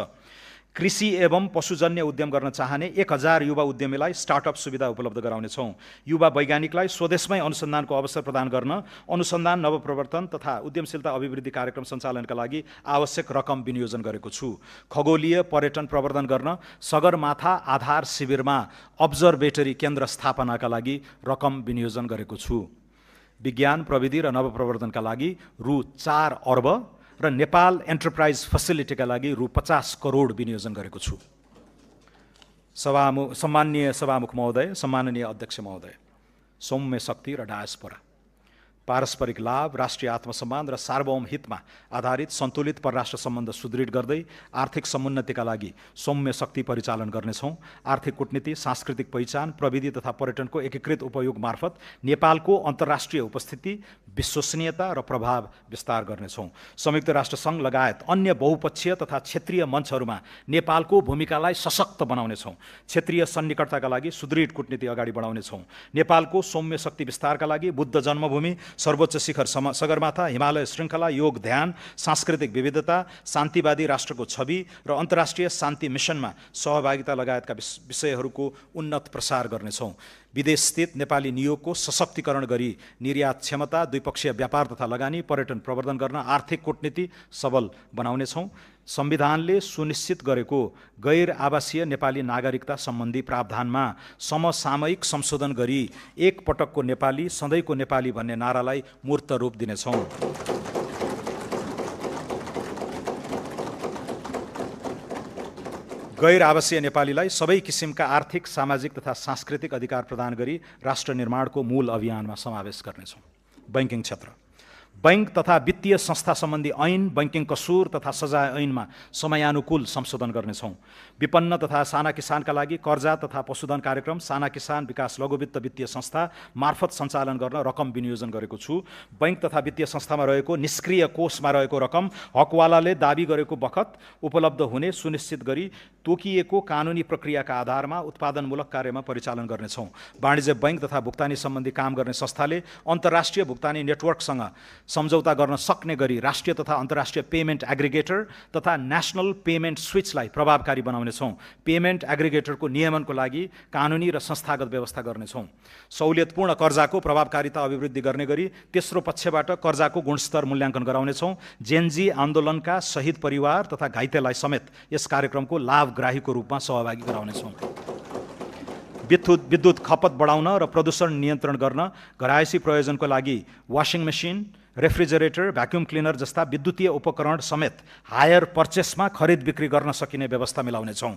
कृषि एवं पशुजन्य उद्यम गर्न चाहने 1000 युवा उद्यमीलाई स्टार्टअप सुविधा उपलब्ध गराउनेछौँ। युवा वैज्ञानिकलाई स्वदेशमै अनुसन्धानको अवसर प्रदान गर्न अनुसन्धान, नवप्रवर्तन तथा उद्यमशीलता अभिवृद्धि कार्यक्रम सञ्चालनका लागि आवश्यक रकम विनियोजन गरेको छु। खगोलीय पर्यटन प्रवर्धन गर्न सगरमाथा आधार शिविरमा अब्जर्भेटरी केन्द्र स्थापनाका लागि रकम विनियोजन गरेको छु। विज्ञान, प्रविधि र नवप्रवर्धनका लागि रु 4 अर्ब र नेपाल एन्टरप्राइज फेसिलिटीका लागि रु 50 करोड विनियोजन गरेको छु। सम्माननीय सभामुख महोदय, सम्माननीय अध्यक्ष महोदय, सौम्य शक्ति र डायस्पोरा, पारस्परिक लाभ, राष्ट्रिय आत्मसम्मान र सार्वभौम हितमा आधारित सन्तुलित परराष्ट्र सम्बन्ध सुदृढ गर्दै आर्थिक समुन्नतिका लागि सौम्य शक्ति परिचालन गर्नेछौँ। आर्थिक कूटनीति, सांस्कृतिक पहिचान, प्रविधि तथा पर्यटनको एकीकृत उपयोग मार्फत नेपालको अन्तर्राष्ट्रिय उपस्थिति, विश्वसनीयता र प्रभाव विस्तार गर्नेछौँ। संयुक्त राष्ट्र सङ्घ लगायत अन्य बहुपक्षीय तथा क्षेत्रीय मञ्चहरूमा नेपालको भूमिकालाई सशक्त बनाउनेछौँ। क्षेत्रीय सन्निकटताका लागि सुदृढ कूटनीति अगाडि बढाउनेछौँ। नेपालको सौम्य शक्ति विस्तारका लागि बुद्ध जन्मभूमि सर्वोच्च शिखर सगरमाथा, हिमालय श्रृङ्खला, योग ध्यान, सांस्कृतिक विविधता, शान्तिवादी राष्ट्रको छवि र अन्तर्राष्ट्रिय शान्ति मिसनमा सहभागिता लगायतका विषयहरूको उन्नत प्रसार गर्नेछौँ। विदेशस्थित नेपाली नियोगको सशक्तिकरण गरी निर्यात क्षमता, द्विपक्षीय व्यापार तथा लगानी, पर्यटन प्रवर्धन गर्न आर्थिक कूटनीति सबल बनाउनेछौँ। संविधानले सुनिश्चित गरेको गैर आवासीय नेपाली नागरिकता सम्बन्धी प्रावधानमा समसामयिक संशोधन गरी एक पटकको नेपाली सधैँको नेपाली भन्ने नारालाई मूर्त रूप दिनेछौँ। गैर आवासीय नेपालीलाई सबै किसिमका आर्थिक, सामाजिक तथा सांस्कृतिक अधिकार प्रदान गरी राष्ट्र निर्माणको मूल अभियानमा समावेश गर्नेछौँ। बैंकिङ क्षेत्र, बैंक तथा वित्तीय संस्था सम्बन्धी ऐन, बैंकिङ कसुर तथा सजाय ऐनमा समयानुकूल संशोधन गर्नेछौँ। विपन्न तथा साना किसानका लागि कर्जा तथा पशुधन कार्यक्रम साना किसान विकास लघुवित्त वित्तीय संस्था मार्फत सञ्चालन गर्न रकम विनियोजन गरेको छु। बैंक तथा वित्तीय संस्थामा रहेको निष्क्रिय कोषमा रहेको रकम हकवालाले दाबी गरेको बखत उपलब्ध हुने सुनिश्चित गरी तोकिएको कानुनी प्रक्रियाका आधारमा उत्पादनमूलक कार्यमा परिचालन गर्नेछौँ। वाणिज्य बैंक तथा भुक्तानी सम्बन्धी काम गर्ने संस्थाले अन्तर्राष्ट्रिय भुक्तानी नेटवर्कसँग सम्झौता गर्न सक्ने गरी राष्ट्रिय तथा अन्तर्राष्ट्रिय पेमेन्ट एग्रिगेटर तथा नेसनल पेमेन्ट स्विचलाई प्रभावकारी बनाउनेछौँ। पेमेन्ट एग्रिगेटरको नियमनको लागि कानुनी र संस्थागत व्यवस्था गर्नेछौँ। सहुलियतपूर्ण कर्जाको प्रभावकारिता अभिवृद्धि गर्ने गरी तेस्रो पक्षबाट कर्जाको गुणस्तर मूल्याङ्कन गराउनेछौँ। जेनजी आन्दोलनका शहीद परिवार तथा घाइतेलाई समेत यस कार्यक्रमको लाभग्राहीको रूपमा सहभागी गराउनेछौँ। विद्युत खपत बढाउन र प्रदूषण नियन्त्रण गर्न घरायसी प्रयोजनको लागि washing machine, refrigerator, vacuum cleaner जस्ता विद्युतीय उपकरण समेत हायर पर्चेसमा खरिद बिक्री गर्न सकिने व्यवस्था मिलाउनेछौँ।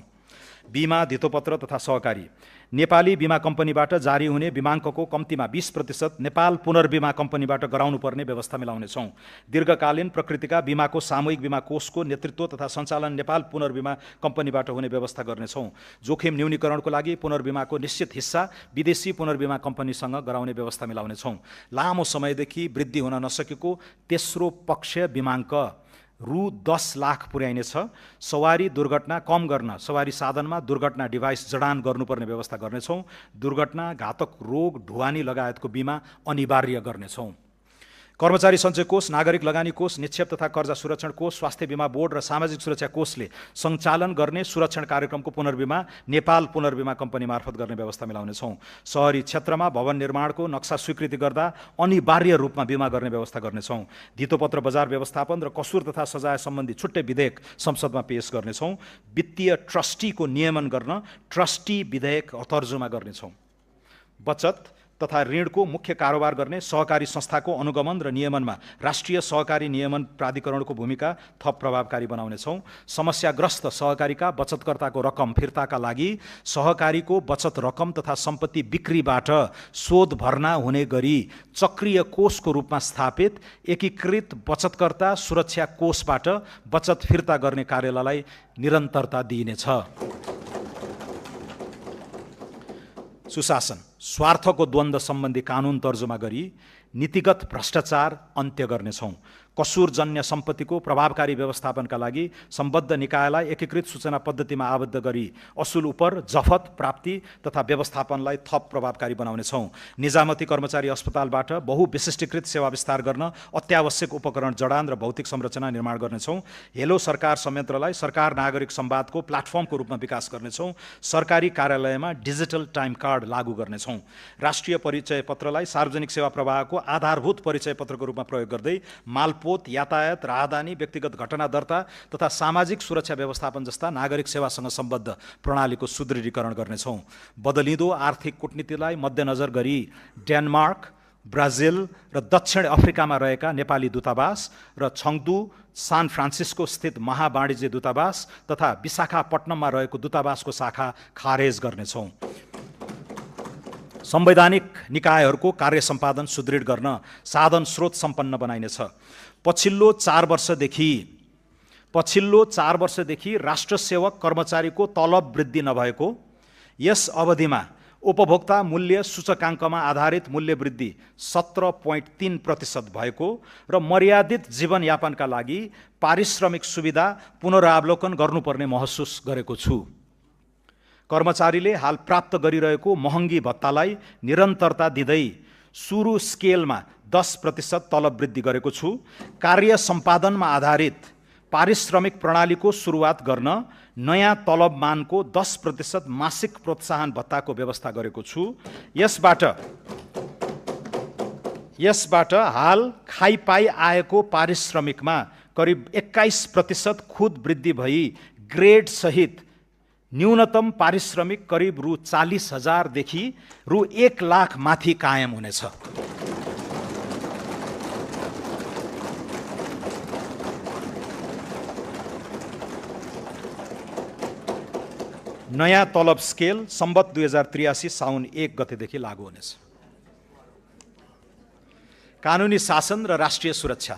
बीमा, धितोपत्र तथा सहकारी, नेपाली बीमा कम्पनीबाट जारी हुने बीमाङ्कको कम्तीमा 20% नेपाल पुनर्बीमा कम्पनीबाट गराउनुपर्ने व्यवस्था मिलाउनेछौँ। दीर्घकालीन प्रकृतिका बीमाको सामूहिक बीमा कोषको नेतृत्व तथा सञ्चालन नेपाल पुनर्बीमा कम्पनीबाट हुने व्यवस्था गर्नेछौँ। जोखिम न्यूनीकरणको लागि पुनर्बीमाको निश्चित हिस्सा विदेशी पुनर्बीमा कम्पनीसँग गराउने व्यवस्था मिलाउनेछौँ। लामो समयदेखि वृद्धि हुन नसकेको तेस्रो पक्ष बीमाङ्क रु 10 लाख पुर्याइनेछ। सवारी दुर्घटना कम गर्न सवारी साधनमा दुर्घटना डिभाइस जडान गर्नुपर्ने व्यवस्था गर्नेछौँ। दुर्घटना, घातक रोग, ढुवानी लगायतको बिमा अनिवार्य गर्नेछौँ। कर्मचारी सञ्चय कोष, नागरिक लगानी कोष, निक्षेप तथा कर्जा सुरक्षण कोष, स्वास्थ्य बीमा बोर्ड र सामाजिक सुरक्षा कोषले सञ्चालन गर्ने सुरक्षण कार्यक्रमको पुनर्बीमा नेपाल पुनर्बीमा कम्पनी मार्फत गर्ने व्यवस्था मिलाउनेछौँ। शहरी क्षेत्रमा भवन निर्माणको नक्सा स्वीकृति गर्दा अनिवार्य रूपमा बीमा गर्ने व्यवस्था गर्नेछौँ। धितोपत्र बजार व्यवस्थापन र कसुर तथा सजाय सम्बन्धी छुट्टै विधेयक संसदमा पेश गर्नेछौँ। वित्तीय ट्रस्टीको नियमन गर्न ट्रस्टी विधेयक तर्जुमा गर्नेछौँ। बचत तथा ऋणको मुख्य कारोबार गर्ने सहकारी संस्थाको अनुगमन र नियमनमा राष्ट्रिय सहकारी नियमन प्राधिकरणको भूमिका थप प्रभावकारी बनाउनेछौँ। समस्याग्रस्त सहकारीका बचतकर्ताको रकम फिर्ताका लागि सहकारीको बचत रकम तथा सम्पत्ति बिक्रीबाट शोध भर्ना हुने गरी चक्रीय कोषको रूपमा स्थापित एकीकृत बचतकर्ता सुरक्षा कोषबाट बचत फिर्ता गर्ने कार्यालयलाई निरन्तरता दिइनेछ। सुशासन, स्वार्थको द्वन्द्व सम्बन्धी कानुन तर्जुमा गरी नीतिगत भ्रष्टाचार अन्त्य गर्नेछौँ। कसुरजन्य सम्पत्तिको प्रभावकारी व्यवस्थापनका लागि सम्बद्ध निकायलाई एकीकृत सूचना पद्धतिमा आबद्ध गरी असुल उपर जफत प्राप्ति तथा व्यवस्थापनलाई थप प्रभावकारी बनाउनेछौँ। निजामती कर्मचारी अस्पतालबाट बहुविशिष्टीकृत सेवा विस्तार गर्न अत्यावश्यक उपकरण जडान र भौतिक संरचना निर्माण गर्नेछौँ। हेलो सरकार संयन्त्रलाई सरकार नागरिक संवादको प्लाटफर्मको रूपमा विकास गर्नेछौँ। सरकारी कार्यालयमा डिजिटल टाइम कार्ड लागू गर्नेछौँ। राष्ट्रिय परिचय पत्रलाई सार्वजनिक सेवा प्रवाहको आधारभूत परिचय पत्रको रूपमा प्रयोग गर्दै मालपोत, यातायात, राहदानी, व्यक्तिगत घटना दर्ता तथा सामाजिक सुरक्षा व्यवस्थापन जस्ता नागरिक सेवासँग सम्बद्ध प्रणालीको सुदृढीकरण गर्नेछौँ। बदलिँदो आर्थिक कूटनीतिलाई मध्यनजर गरी डेनमार्क, ब्राजिल र दक्षिण अफ्रिकामा रहेका नेपाली दूतावास र छङ्दू, सान फ्रान्सिस्को स्थित महावाणिज्य दूतावास तथा विशाखापट्टनममा रहेको दूतावासको शाखा खारेज गर्नेछौँ। संवैधानिक निकायहरूको कार्य सम्पादन सुदृढ गर्न साधन स्रोत सम्पन्न बनाइनेछ। पछिल्लो 4 वर्षदेखि राष्ट्र सेवक कर्मचारीको तलब वृद्धि नभएको, यस अवधिमा उपभोक्ता मूल्य सूचकाङ्कमा आधारित मूल्य वृद्धि 17.3% भएको र मर्यादित जीवनयापनका लागि पारिश्रमिक सुविधा पुनरावलोकन गर्नुपर्ने महसुस गरेको छु। कर्मचारीले हाल प्राप्त गरिरहेको महँगी भत्तालाई निरन्तरता दिँदै सुरु स्केलमा 10% तलब वृद्धि गरेको छु। कार्य सम्पादनमा आधारित पारिश्रमिक प्रणालीको सुरुवात गर्न नयाँ तलबमानको 10% मासिक प्रोत्साहन भत्ताको व्यवस्था गरेको छु। यसबाट हाल खाइपाई आएको पारिश्रमिकमा करिब 21% खुद वृद्धि भई ग्रेड सहित न्यूनतम पारिश्रमिक करिब रु 40,000 देखि रु 1 लाख माथि कायम हुनेछ। नयाँ तलब स्केल सम्बत 2083 साउन 1 गतेदेखि लागू हुनेछ। कानुनी शासन र राष्ट्रिय सुरक्षा।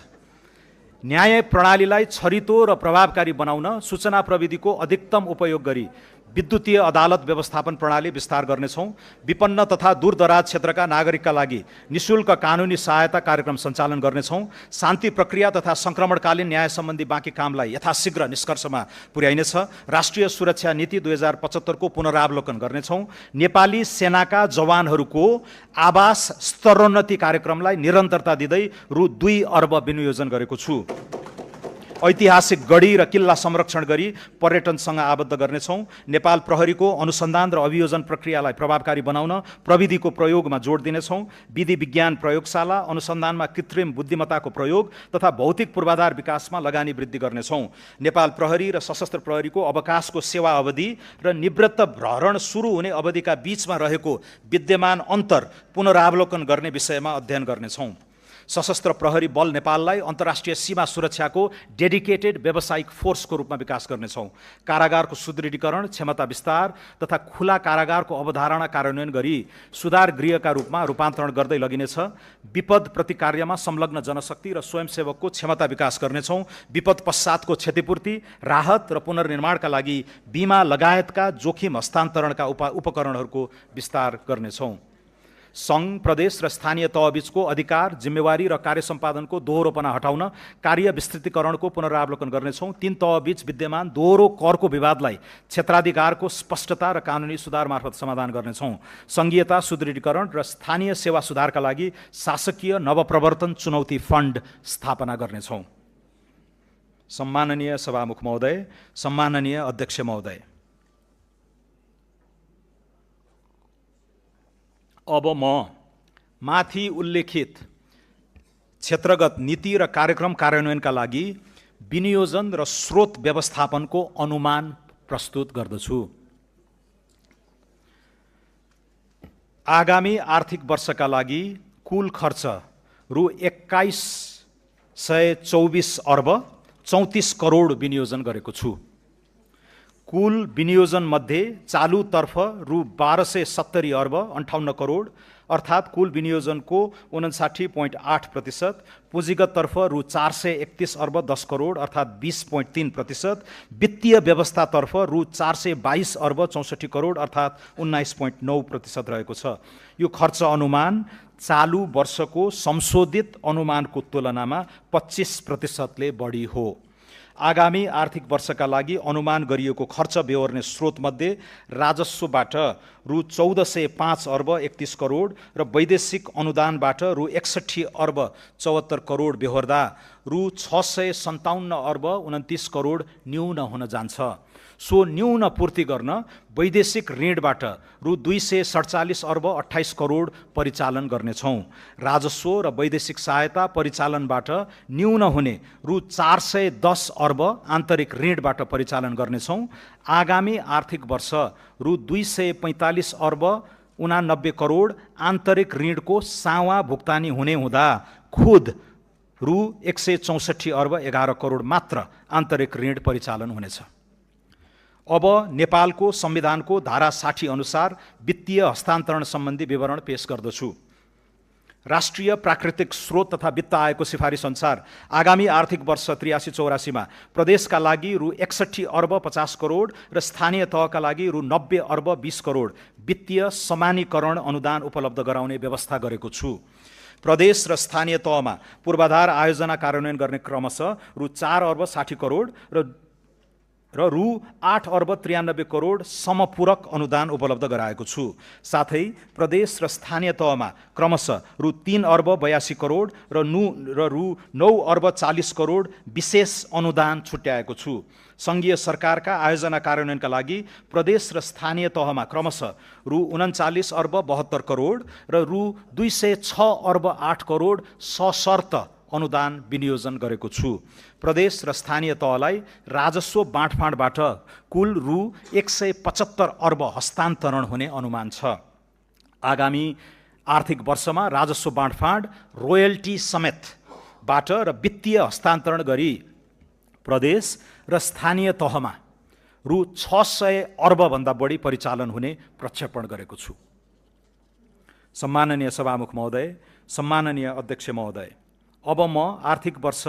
न्याय प्रणालीलाई छरितो र प्रभावकारी बनाउन सूचना प्रविधिको अधिकतम उपयोग गरी विद्युतीय अदालत व्यवस्थापन प्रणाली विस्तार गर्नेछौँ। विपन्न तथा दूरदराज क्षेत्रका नागरिकका लागि निशुल्क कानुनी सहायता कार्यक्रम सञ्चालन गर्नेछौँ। शान्ति प्रक्रिया तथा सङ्क्रमणकालीन न्याय सम्बन्धी बाँकी कामलाई यथाशीघ्र निष्कर्षमा पुर्याइनेछ। राष्ट्रिय सुरक्षा नीति 2075 को पुनरावलोकन गर्नेछौँ। नेपाली सेनाका जवानहरूको आवास स्तरोन्नति कार्यक्रमलाई निरन्तरता दिँदै रु 2 अर्ब विनियोजन गरेको छु। ऐतिहासिक गढी र किल्ला संरक्षण गरी पर्यटनसँग आबद्ध गर्नेछौँ। नेपाल प्रहरीको अनुसन्धान र अभियोजन प्रक्रियालाई प्रभावकारी बनाउन प्रविधिको प्रयोगमा जोड दिनेछौँ। विधि विज्ञान प्रयोगशाला अनुसन्धानमा कृत्रिम बुद्धिमत्ताको प्रयोग तथा भौतिक पूर्वाधार विकासमा लगानी वृद्धि गर्नेछौँ। नेपाल प्रहरी र सशस्त्र प्रहरीको अवकाशको सेवा अवधि र निवृत्त भरण सुरु हुने अवधिका बीचमा रहेको विद्यमान अन्तर पुनरावलोकन गर्ने विषयमा अध्ययन गर्नेछौँ। सशस्त्र प्रहरी बल नेपाललाई अन्तर्राष्ट्रिय सीमा सुरक्षाको डेडिकेटेड व्यावसायिक फोर्सको रूपमा विकास गर्नेछौँ। कारागारको सुदृढीकरण, क्षमता विस्तार तथा खुला कारागारको अवधारणा कार्यान्वयन गरी सुधार गृहका रूपमा रूपान्तरण गर्दै लगिनेछ। विपद प्रतिकार्यमा संलग्न जनशक्ति र स्वयंसेवकको क्षमता विकास गर्नेछौँ। विपद पश्चातको क्षतिपूर्ति, राहत र पुनर्निर्माणका लागि बिमा लगायतका जोखिम हस्तान्तरणका उपकरणहरूको विस्तार गर्नेछौँ। सङ्घ, प्रदेश र स्थानीय तहबीचको अधिकार, जिम्मेवारी र कार्य सम्पादनको दोहोरोपना हटाउन कार्य विस्तृतीकरणको पुनरावलोकन गर्नेछौँ। 3 तहबीच विद्यमान दोहोरो करको विवादलाई क्षेत्राधिकारको स्पष्टता र कानुनी सुधार मार्फत समाधान गर्नेछौँ। सङ्घीयता सुदृढीकरण र स्थानीय सेवा सुधारका लागि शासकीय नवप्रवर्तन चुनौती फन्ड स्थापना गर्नेछौँ। सम्माननीय सभामुख महोदय, सम्माननीय अध्यक्ष महोदय, अब म माथि उल्लेखित क्षेत्रगत नीति र कार्यक्रम कार्यान्वयनका लागि विनियोजन र स्रोत व्यवस्थापनको अनुमान प्रस्तुत गर्दछु। आगामी आर्थिक वर्षका लागि कुल खर्च रु 2124 अर्ब 34 करोड विनियोजन गरेको छु। कुल विनियोजन मध्ये चालुतर्फ रु 1270 अर्ब 58 करोड अर्थात् कुल विनियोजनको 59.8%, पुँजीगततर्फ रु 431 अर्ब 10 करोड अर्थात् 20.3%, वित्तीय व्यवस्थातर्फ रु 422 अर्ब 64 करोड अर्थात् 19.9% रहेको छ। यो खर्च अनुमान चालु वर्षको संशोधित अनुमानको तुलनामा 25%ले बढी हो। आगामी आर्थिक वर्षका लागि अनुमान गरिएको खर्च बेहोर्ने स्रोतमध्ये राजस्वबाट रु 1405 अर्ब 31 करोड र वैदेशिक अनुदानबाट रु 61 अर्ब 74 करोड बेहोर्दा रु 657 अर्ब 29 करोड न्यून हुन जान्छ। सो न्यून पूर्ति गर्न वैदेशिक ऋणबाट रु 247 अर्ब 28 करोड परिचालन गर्नेछौँ। राजस्व र वैदेशिक सहायता परिचालनबाट न्यून हुने रु 410 अर्ब आन्तरिक ऋणबाट परिचालन गर्नेछौँ। आगामी आर्थिक वर्ष रु 245 अर्ब 89 करोड आन्तरिक ऋणको सावा भुक्तानी हुने हुँदा खुद रु 164 अर्ब 11 करोड मात्र आन्तरिक ऋण परिचालन हुनेछ। अब नेपालको संविधानको धारा 60 अनुसार वित्तीय हस्तान्तरण सम्बन्धी विवरण पेश गर्दछु। राष्ट्रिय प्राकृतिक स्रोत तथा वित्त आयोगको सिफारिस अनुसार आगामी आर्थिक वर्ष 83-84 मा प्रदेशका लागि रु 61 अर्ब 50 करोड र स्थानीय तहका लागि रु 90 अर्ब 20 करोड वित्तीय समानीकरण अनुदान उपलब्ध गराउने व्यवस्था गरेको छु। प्रदेश र स्थानीय तहमा पूर्वाधार आयोजना कार्यान्वयन गर्ने क्रमशः रु 4 अर्ब 60 करोड र र रु 8 अर्ब 93 करोड समपूरक अनुदान उपलब्ध गराएको छु। साथै प्रदेश र स्थानीय तहमा क्रमशः रु 3 अर्ब 82 करोड र रु 9 अर्ब 40 करोड विशेष अनुदान छुट्याएको छु। सङ्घीय सरकारका आयोजना कार्यान्वयनका लागि प्रदेश र स्थानीय तहमा क्रमशः रु 39 अर्ब 72 करोड र रु 206 अर्ब 8 करोड सशर्त अनुदान विनियोजन गरेको छु। प्रदेश र स्थानीय तहलाई राजस्व बाँडफाँडबाट कुल रु 175 अर्ब हस्तान्तरण हुने अनुमान छ। आगामी आर्थिक वर्षमा राजस्व बाँडफाँड रोयल्टी समेतबाट र वित्तीय हस्तान्तरण गरी प्रदेश र स्थानीय तहमा रु 600 अर्बभन्दा बढी परिचालन हुने प्रक्षेपण गरेको छु। सम्माननीय सभामुख महोदय, सम्माननीय अध्यक्ष महोदय, अब म आर्थिक वर्ष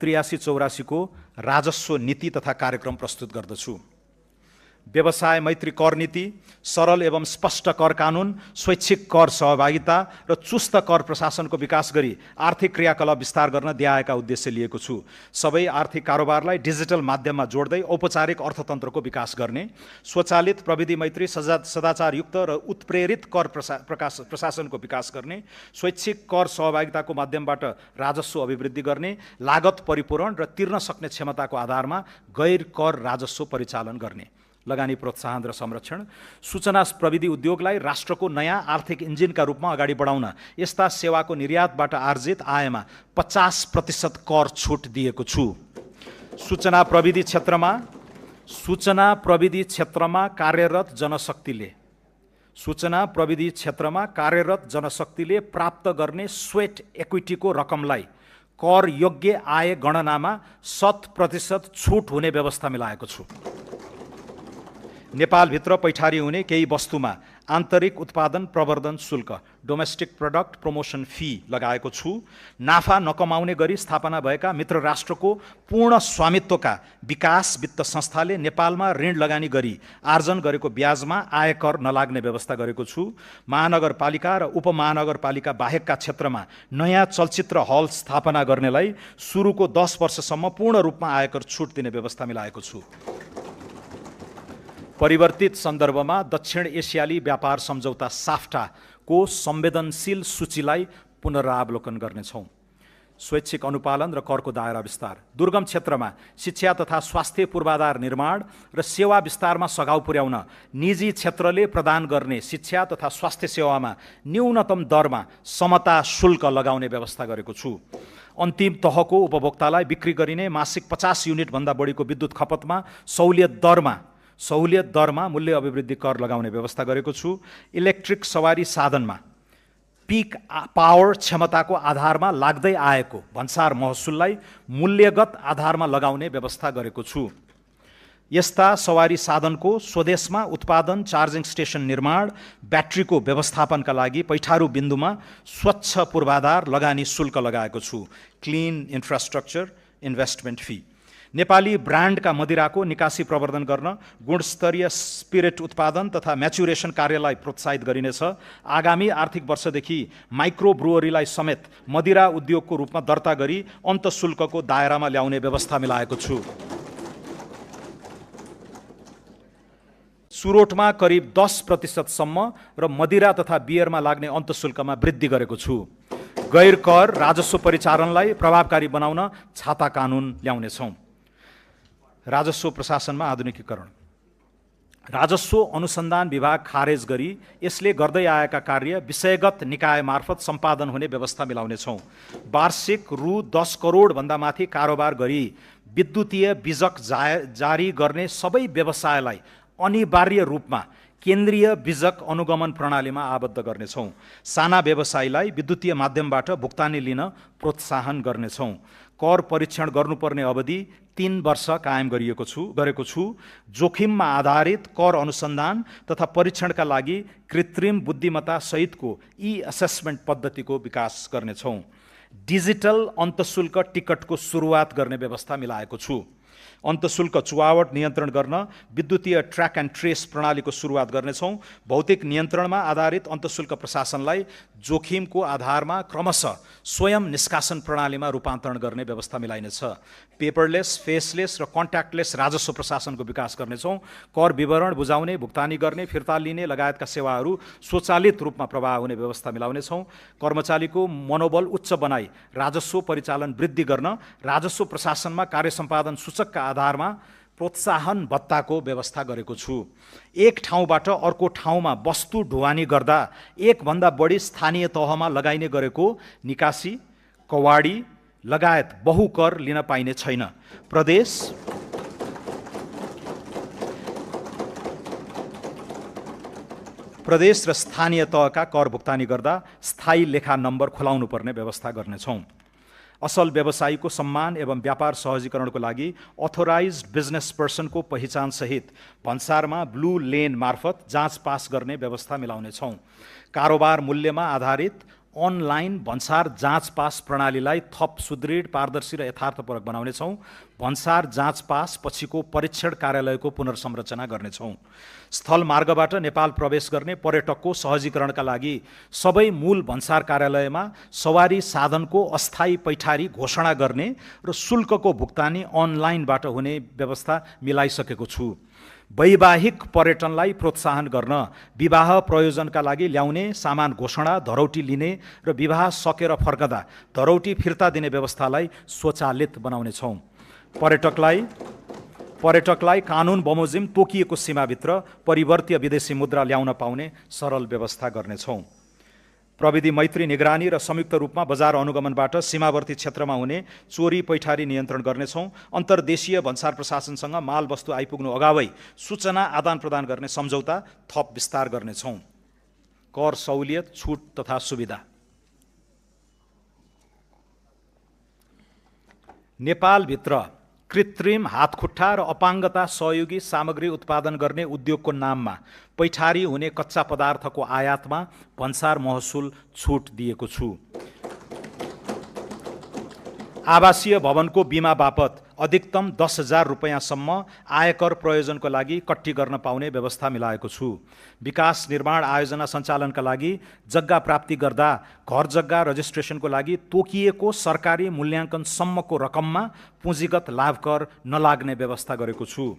83-84 को राजस्व नीति तथा कार्यक्रम प्रस्तुत गर्दछु। व्यवसाय मैत्री कर नीति, सरल एवं स्पष्ट कर कानुन, स्वैच्छिक कर सहभागिता र चुस्त कर प्रशासनको विकास गरी आर्थिक क्रियाकलाप विस्तार गर्न दिएका उद्देश्य लिएको छु। सबै आर्थिक कारोबारलाई डिजिटल माध्यममा जोड्दै औपचारिक अर्थतन्त्रको विकास गर्ने, स्वचालित प्रविधि मैत्री सदाचारयुक्त र उत्प्रेरित कर प्रशासनको विकास गर्ने, स्वैच्छिक कर सहभागिताको माध्यमबाट राजस्व अभिवृद्धि गर्ने, लागत परिपूरण र तिर्न सक्ने क्षमताको आधारमा गैर कर राजस्व परिचालन गर्ने, लगानी प्रोत्साहन र संरक्षण, सूचना प्रविधि उद्योगलाई राष्ट्रको नयाँ आर्थिक इन्जिनका रूपमा अगाडि बढाउन यस्ता सेवाको निर्यातबाट आर्जित आयमा 50% कर छुट दिएको छु। सूचना प्रविधि क्षेत्रमा कार्यरत जनशक्तिले प्राप्त गर्ने स्वेट इक्विटीको रकमलाई कर योग्य आय गणनामा 100% छुट हुने व्यवस्था मिलाएको छु। नेपालभित्र पैठारी हुने केही वस्तुमा आन्तरिक उत्पादन प्रवर्धन शुल्क डोमेस्टिक प्रोडक्ट प्रमोसन फी लगाएको छु। नाफा नकमाउने गरी स्थापना भएका मित्र राष्ट्रको पूर्ण स्वामित्वका विकास वित्त संस्थाले नेपालमा ऋण लगानी गरी आर्जन गरेको ब्याजमा आयकर नलाग्ने व्यवस्था गरेको छु। महानगरपालिका र उपमहानगरपालिका बाहेकका क्षेत्रमा नयाँ चलचित्र हल स्थापना गर्नेलाई सुरुको 10 वर्षसम्म पूर्ण रूपमा आयकर छुट दिने व्यवस्था मिलाएको छु। परिवर्तित सन्दर्भमा दक्षिण एसियाली व्यापार सम्झौता साफ्टाको संवेदनशील सूचीलाई पुनरावलोकन गर्नेछौँ। स्वैच्छिक अनुपालन र करको दायरा विस्तार, दुर्गम क्षेत्रमा शिक्षा तथा स्वास्थ्य पूर्वाधार निर्माण र सेवा विस्तारमा सघाउ पुर्याउन निजी क्षेत्रले प्रदान गर्ने शिक्षा तथा स्वास्थ्य सेवामा न्यूनतम दरमा समता शुल्क लगाउने व्यवस्था गरेको छु। अन्तिम तहको उपभोक्तालाई बिक्री गरिने मासिक 50 युनिटभन्दा बढीको विद्युत खपतमा सहुलियत दरमा मूल्य अभिवृद्धि कर लगाउने व्यवस्था गरेको छु। इलेक्ट्रिक सवारी साधनमा पिक पावर क्षमताको आधारमा लाग्दै आएको भन्सार महसुललाई मूल्यगत आधारमा लगाउने व्यवस्था गरेको छु। यस्ता सवारी साधनको स्वदेशमा उत्पादन, चार्जिङ स्टेसन निर्माण, ब्याट्रीको व्यवस्थापनका लागि पैठारू बिन्दुमा स्वच्छ पूर्वाधार लगानी शुल्क लगाएको छु। Clean infrastructure investment fee, Nepali ब्रान्डका मदिराको निकासी प्रवर्धन गर्न गुणस्तरीय स्पिरिट उत्पादन तथा म्याचुरेसन कार्यलाई प्रोत्साहित गरिनेछ। आगामी आर्थिक वर्षदेखि माइक्रो ब्रुवरीलाई समेत मदिरा उद्योगको रूपमा दर्ता गरी अन्तशुल्कको दायरामा ल्याउने व्यवस्था मिलाएको छु। सुरोटमा करिब 10% सम्म र मदिरा तथा बियरमा लाग्ने अन्तशुल्कमा वृद्धि गरेको छु। गैर कर राजस्व परिचालनलाई प्रभावकारी बनाउन छाता कानुन ल्याउनेछौँ। राजस्व प्रशासनमा आधुनिकीकरण, राजस्व अनुसन्धान विभाग खारेज गरी यसले गर्दै आएका कार्य विषयगत निकाय मार्फत सम्पादन हुने व्यवस्था मिलाउनेछौँ। वार्षिक रु 10 करोड भन्दा माथि कारोबार गरी विद्युतीय बिजक जारी गर्ने सबै व्यवसायलाई अनिवार्य रूपमा केन्द्रीय बिजक अनुगमन प्रणालीमा आबद्ध गर्नेछौँ। साना व्यवसायीलाई विद्युतीय माध्यमबाट भुक्तानी लिन प्रोत्साहन गर्नेछौँ। कर परीक्षण गर्नुपर्ने अवधि 3 वर्ष कायम गरेको छु। जोखिममा आधारित कर अनुसन्धान तथा परीक्षणका लागि कृत्रिम बुद्धिमत्ता सहितको असेसमेन्ट पद्धतिको विकास गर्नेछौँ। डिजिटल अन्तशुल्क टिकटको सुरुवात गर्ने व्यवस्था मिलाएको छु। अन्तशुल्क चुहावट नियन्त्रण गर्न विद्युतीय ट्र्याक एन्ड ट्रेस प्रणालीको सुरुवात गर्नेछौँ। भौतिक नियन्त्रणमा आधारित अन्तशुल्क प्रशासनलाई जोखिमको आधारमा क्रमशः स्वयं निष्कासन प्रणालीमा रूपान्तरण गर्ने व्यवस्था मिलाइनेछ। पेपरलेस, फेसलेस र कन्ट्याक्टलेस राजस्व प्रशासनको विकास गर्नेछौँ। कर विवरण बुझाउने, भुक्तानी गर्ने, फिर्ता लिने लगायतका सेवाहरू स्वचालित रूपमा प्रवाह हुने व्यवस्था मिलाउनेछौँ। कर्मचारीको मनोबल उच्च बनाई राजस्व परिचालन वृद्धि गर्न राजस्व प्रशासनमा कार्य सम्पादन सूचकका आधारमा प्रोत्साहन भत्ताको व्यवस्था गरेको छु। एक ठाउँबाट अर्को ठाउँमा वस्तु ढुवानी गर्दा एकभन्दा बढी स्थानीय तहमा लगाइने गरेको निकासी, कवाडी लगायत बहुकर लिन पाइने छैन। प्रदेश र स्थानीय तहका कर भुक्तानी गर्दा स्थायी लेखा नम्बर खुलाउनु पर्ने व्यवस्था गर्नेछौँ। असल व्यवसायीको सम्मान एवं व्यापार सहजीकरणको लागि अथोराइज्ड बिजनेस पर्सनको पहिचानसहित भन्सारमा ब्लू लेन मार्फत जाँच पास गर्ने व्यवस्था मिलाउनेछौँ। कारोबार मूल्यमा आधारित अनलाइन भन्सार जाँच पास प्रणालीलाई थप सुदृढ, पारदर्शी र यथार्थपरक बनाउनेछौँ। भन्सार जाँच पास पछिको परीक्षण कार्यालयको पुनर्संरचना गर्नेछौँ। स्थल मार्गबाट नेपाल प्रवेश गर्ने पर्यटकको सहजीकरणका लागि सबै मूल भन्सार कार्यालयमा सवारी साधनको अस्थायी पैठारी घोषणा गर्ने र शुल्कको भुक्तानी अनलाइनबाट हुने व्यवस्था मिलाइसकेको छु। वैवाहिक पर्यटनलाई प्रोत्साहन गर्न विवाह प्रयोजनका लागि ल्याउने सामान घोषणा, धरौटी लिने र विवाह सकेर फर्कदा धरौटी फिर्ता दिने व्यवस्थालाई स्वचालित बनाउनेछौँ। पर्यटकलाई कानुन बमोजिम तोकिएको सीमाभित्र परिवर्तीय विदेशी मुद्रा ल्याउन पाउने सरल व्यवस्था गर्नेछौँ। प्रविधि मैत्री निगरानी र संयुक्त रूपमा बजार अनुगमनबाट सीमावर्ती क्षेत्रमा हुने चोरी पैठारी नियन्त्रण गर्नेछौँ। अन्तर्देशीय भन्सार प्रशासनसँग माल वस्तु आइपुग्नु अगावै सूचना आदान प्रदान गर्ने सम्झौता थप विस्तार गर्नेछौँ। कर सहुलियत, छुट तथा सुविधा। नेपालभित्र कृत्रिम हातखुट्टा र अपाङ्गता सहयोगी सामग्री उत्पादन गर्ने उद्योगको नाममा पैठारी हुने कच्चा पदार्थको आयातमा भन्सार महसुल छुट दिएको छु। आवासीय भवनको बिमा बापत अधिकतम 10,000 रुपैयाँसम्म आयकर प्रयोजनको लागि कट्टी गर्न पाउने व्यवस्था मिलाएको छु। विकास निर्माण आयोजना सञ्चालनका लागि जग्गा प्राप्ति गर्दा घर जग्गा रजिस्ट्रेसनको लागि तोकिएको सरकारी मूल्याङ्कनसम्मको रकममा पुँजीगत लाभ कर नलाग्ने व्यवस्था गरेको छु।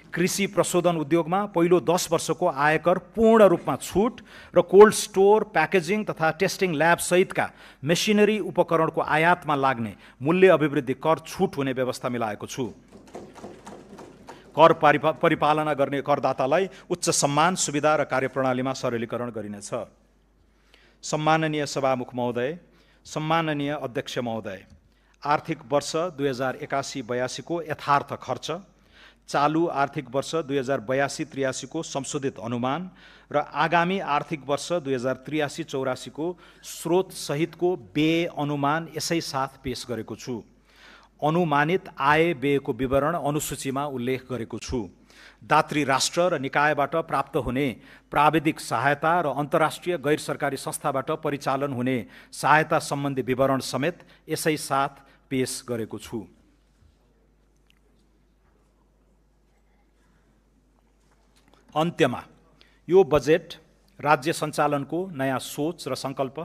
कृषि प्रशोधन उद्योगमा पहिलो 10 वर्षको आयकर पूर्ण रूपमा छुट र कोल्ड स्टोर, प्याकेजिङ तथा टेस्टिङ ल्याब सहितका मेसिनरी उपकरणको आयातमा लाग्ने मूल्य अभिवृद्धि कर छुट हुने व्यवस्था मिलाएको छु। कर परिपालना गर्ने करदातालाई उच्च सम्मान, सुविधा र कार्यप्रणालीमा सरलीकरण गरिनेछ। सम्माननीय सभामुख महोदय, सम्माननीय अध्यक्ष महोदय, आर्थिक वर्ष 2081-82 को यथार्थ खर्च, चालू आर्थिक वर्ष 2082-83 को संशोधित अनुमान र आगामी आर्थिक वर्ष 2083-84 को स्रोत सहितको व्यय अनुमान यसै साथ पेश गरेको छु। अनुमानित आय व्ययको विवरण अनुसूचीमा उल्लेख गरेको छु। दात्री राष्ट्र र निकायबाट प्राप्त हुने प्राविधिक सहायता र अन्तर्राष्ट्रिय गैर सरकारी संस्थाबाट परिचालन हुने सहायता सम्बन्धी विवरण समेत यसै साथ पेश गरेको छु। अन्त्यमा यो बजेट राज्य सञ्चालनको नयाँ सोच र सङ्कल्प,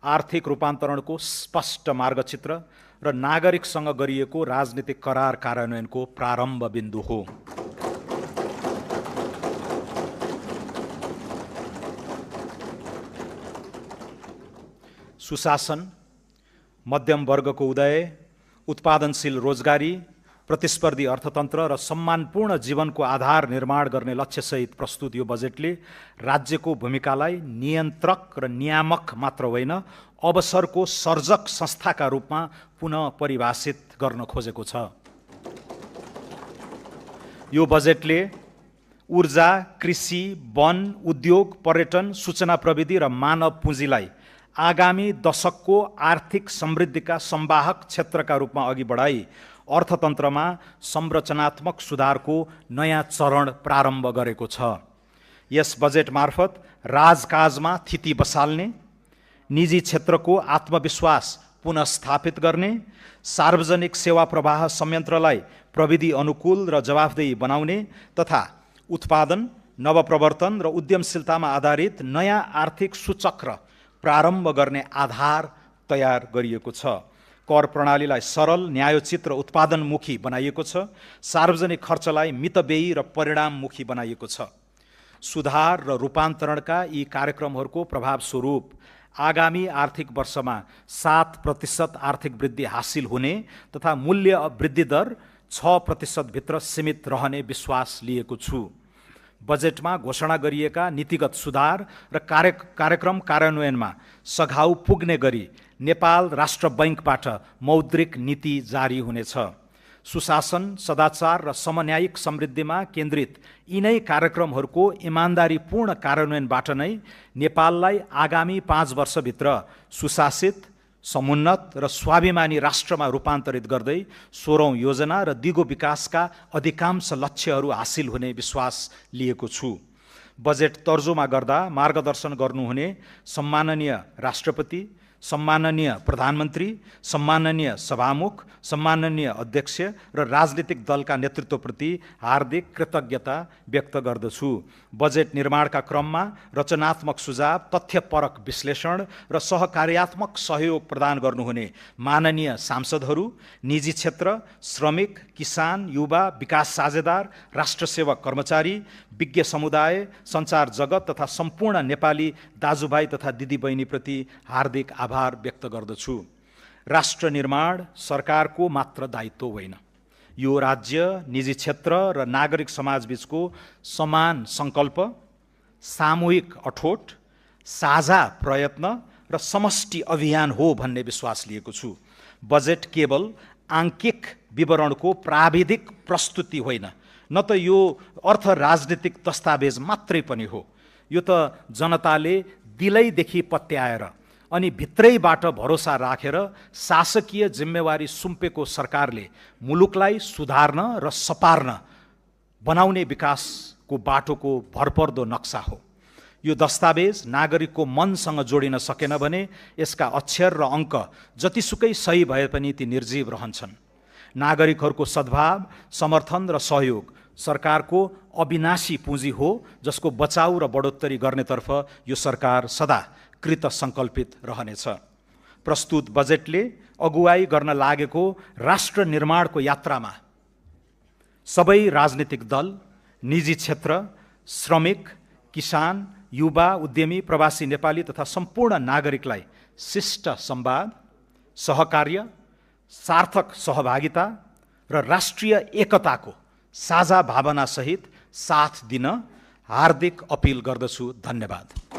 आर्थिक रूपान्तरणको स्पष्ट मार्गचित्र र नागरिकसँग गरिएको राजनीतिक करार कार्यान्वयनको प्रारम्भ बिन्दु हो। सुशासन, मध्यम वर्गको उदय, उत्पादनशील रोजगारी, प्रतिस्पर्धी अर्थतन्त्र र सम्मानपूर्ण जीवनको आधार निर्माण गर्ने लक्ष्यसहित प्रस्तुत यो बजेटले राज्यको भूमिकालाई नियन्त्रक र नियामक मात्र होइन, अवसरको सर्जक संस्थाका रूपमा पुनः परिभाषित गर्न खोजेको छ। यो बजेटले ऊर्जा, कृषि, वन, उद्योग, पर्यटन, सूचना प्रविधि र मानव पुँजीलाई आगामी दशकको आर्थिक समृद्धिका संवाहक क्षेत्रका रूपमा अघि बढाई अर्थतन्त्रमा संरचनात्मक सुधारको नयाँ चरण प्रारम्भ गरेको छ। यस बजेट मार्फत राजकाजमा थिति बसाल्ने, निजी क्षेत्रको आत्मविश्वास पुनःस्थापित गर्ने, सार्वजनिक सेवा प्रवाह संयन्त्रलाई प्रविधि अनुकूल र जवाफदेही बनाउने तथा उत्पादन, नवप्रवर्तन र उद्यमशीलतामा आधारित नयाँ आर्थिक सूचक्र प्रारम्भ गर्ने आधार तयार गरिएको छ। कर प्रणालीलाई सरल, न्यायोचित र उत्पादनमुखी बनाइएको छ। सार्वजनिक खर्चलाई मितव्ययी र परिणाममुखी बनाइएको छ। सुधार र रूपान्तरणका यी कार्यक्रमहरूको प्रभावस्वरूप आगामी आर्थिक वर्षमा 7% आर्थिक वृद्धि हासिल हुने तथा मूल्य वृद्धि दर 6% भित्र सीमित रहने विश्वास लिएको छु। बजेटमा घोषणा गरिएका नीतिगत सुधार र कार्यक्रम कार्यान्वयनमा सघाउ पुग्ने गरी नेपाल राष्ट्र बैंकबाट मौद्रिक नीति जारी हुनेछ। सुशासन, सदाचार र समन्यायिक समृद्धिमा केन्द्रित यिनै कार्यक्रमहरूको इमान्दारीपूर्ण कार्यान्वयनबाट नै नेपाललाई आगामी 5 वर्षभित्र सुशासित, समुन्नत र स्वाभिमानी राष्ट्रमा रूपान्तरित गर्दै 16औं योजना र दिगो विकासका अधिकांश लक्ष्यहरू हासिल हुने विश्वास लिएको छु। बजेट तर्जुमा गर्दा मार्गदर्शन गर्नुहुने सम्माननीय राष्ट्रपति, सम्माननीय प्रधानमन्त्री, सम्माननीय सभामुख, सम्माननीय अध्यक्ष र राजनीतिक दलका नेतृत्वप्रति हार्दिक कृतज्ञता व्यक्त गर्दछु। बजेट निर्माणका क्रममा रचनात्मक सुझाव, तथ्यपरक विश्लेषण र सहकार्यात्मक सहयोग प्रदान गर्नुहुने माननीय सांसदहरू, निजी क्षेत्र, श्रमिक, किसान, युवा, विकास साझेदार, राष्ट्रसेवक कर्मचारी, विज्ञ समुदाय, सञ्चार जगत तथा सम्पूर्ण नेपाली दाजुभाइ तथा दिदीबहिनीप्रति हार्दिक आभार व्यक्त गर्दछु। राष्ट्र निर्माण सरकारको मात्र दायित्व होइन, यो राज्य, निजी क्षेत्र र नागरिक समाजबीचको समान सङ्कल्प, सामूहिक अठोट, साझा प्रयत्न र समष्टि अभियान हो भन्ने विश्वास लिएको छु। बजेट केवल आङ्किक विवरणको प्राविधिक प्रस्तुति होइन, न त यो अर्थ राजनीतिक दस्तावेज मात्रै पनि हो। यो त जनताले दिलैदेखि पत्याएर अनि भित्रैबाट भरोसा राखेर शासकीय जिम्मेवारी सुम्पेको सरकारले मुलुकलाई सुधार्न र सपार्न बनाउने विकासको बाटोको भरपर्दो नक्सा हो। यो दस्तावेज नागरिकको मनसँग जोडिन सकेन भने यसका अक्षर र अङ्क जतिसुकै सही भए पनि ती निर्जीव रहन्छन्। नागरिकहरूको सद्भाव, समर्थन र सहयोग सरकारको अविनाशी पुँजी हो, जसको बचाउ र बढोत्तरी गर्नेतर्फ यो सरकार सदा कृत सङ्कल्पित रहनेछ। प्रस्तुत बजेटले अगुवाई गर्न लागेको राष्ट्र निर्माणको यात्रामा सबै राजनीतिक दल, निजी क्षेत्र, श्रमिक, किसान, युवा, उद्यमी, प्रवासी नेपाली तथा सम्पूर्ण नागरिकलाई शिष्ट संवाद, सहकार्य, सार्थक सहभागिता र राष्ट्रिय एकताको साझा भावनासहित साथ दिन हार्दिक अपिल गर्दछु। धन्यवाद।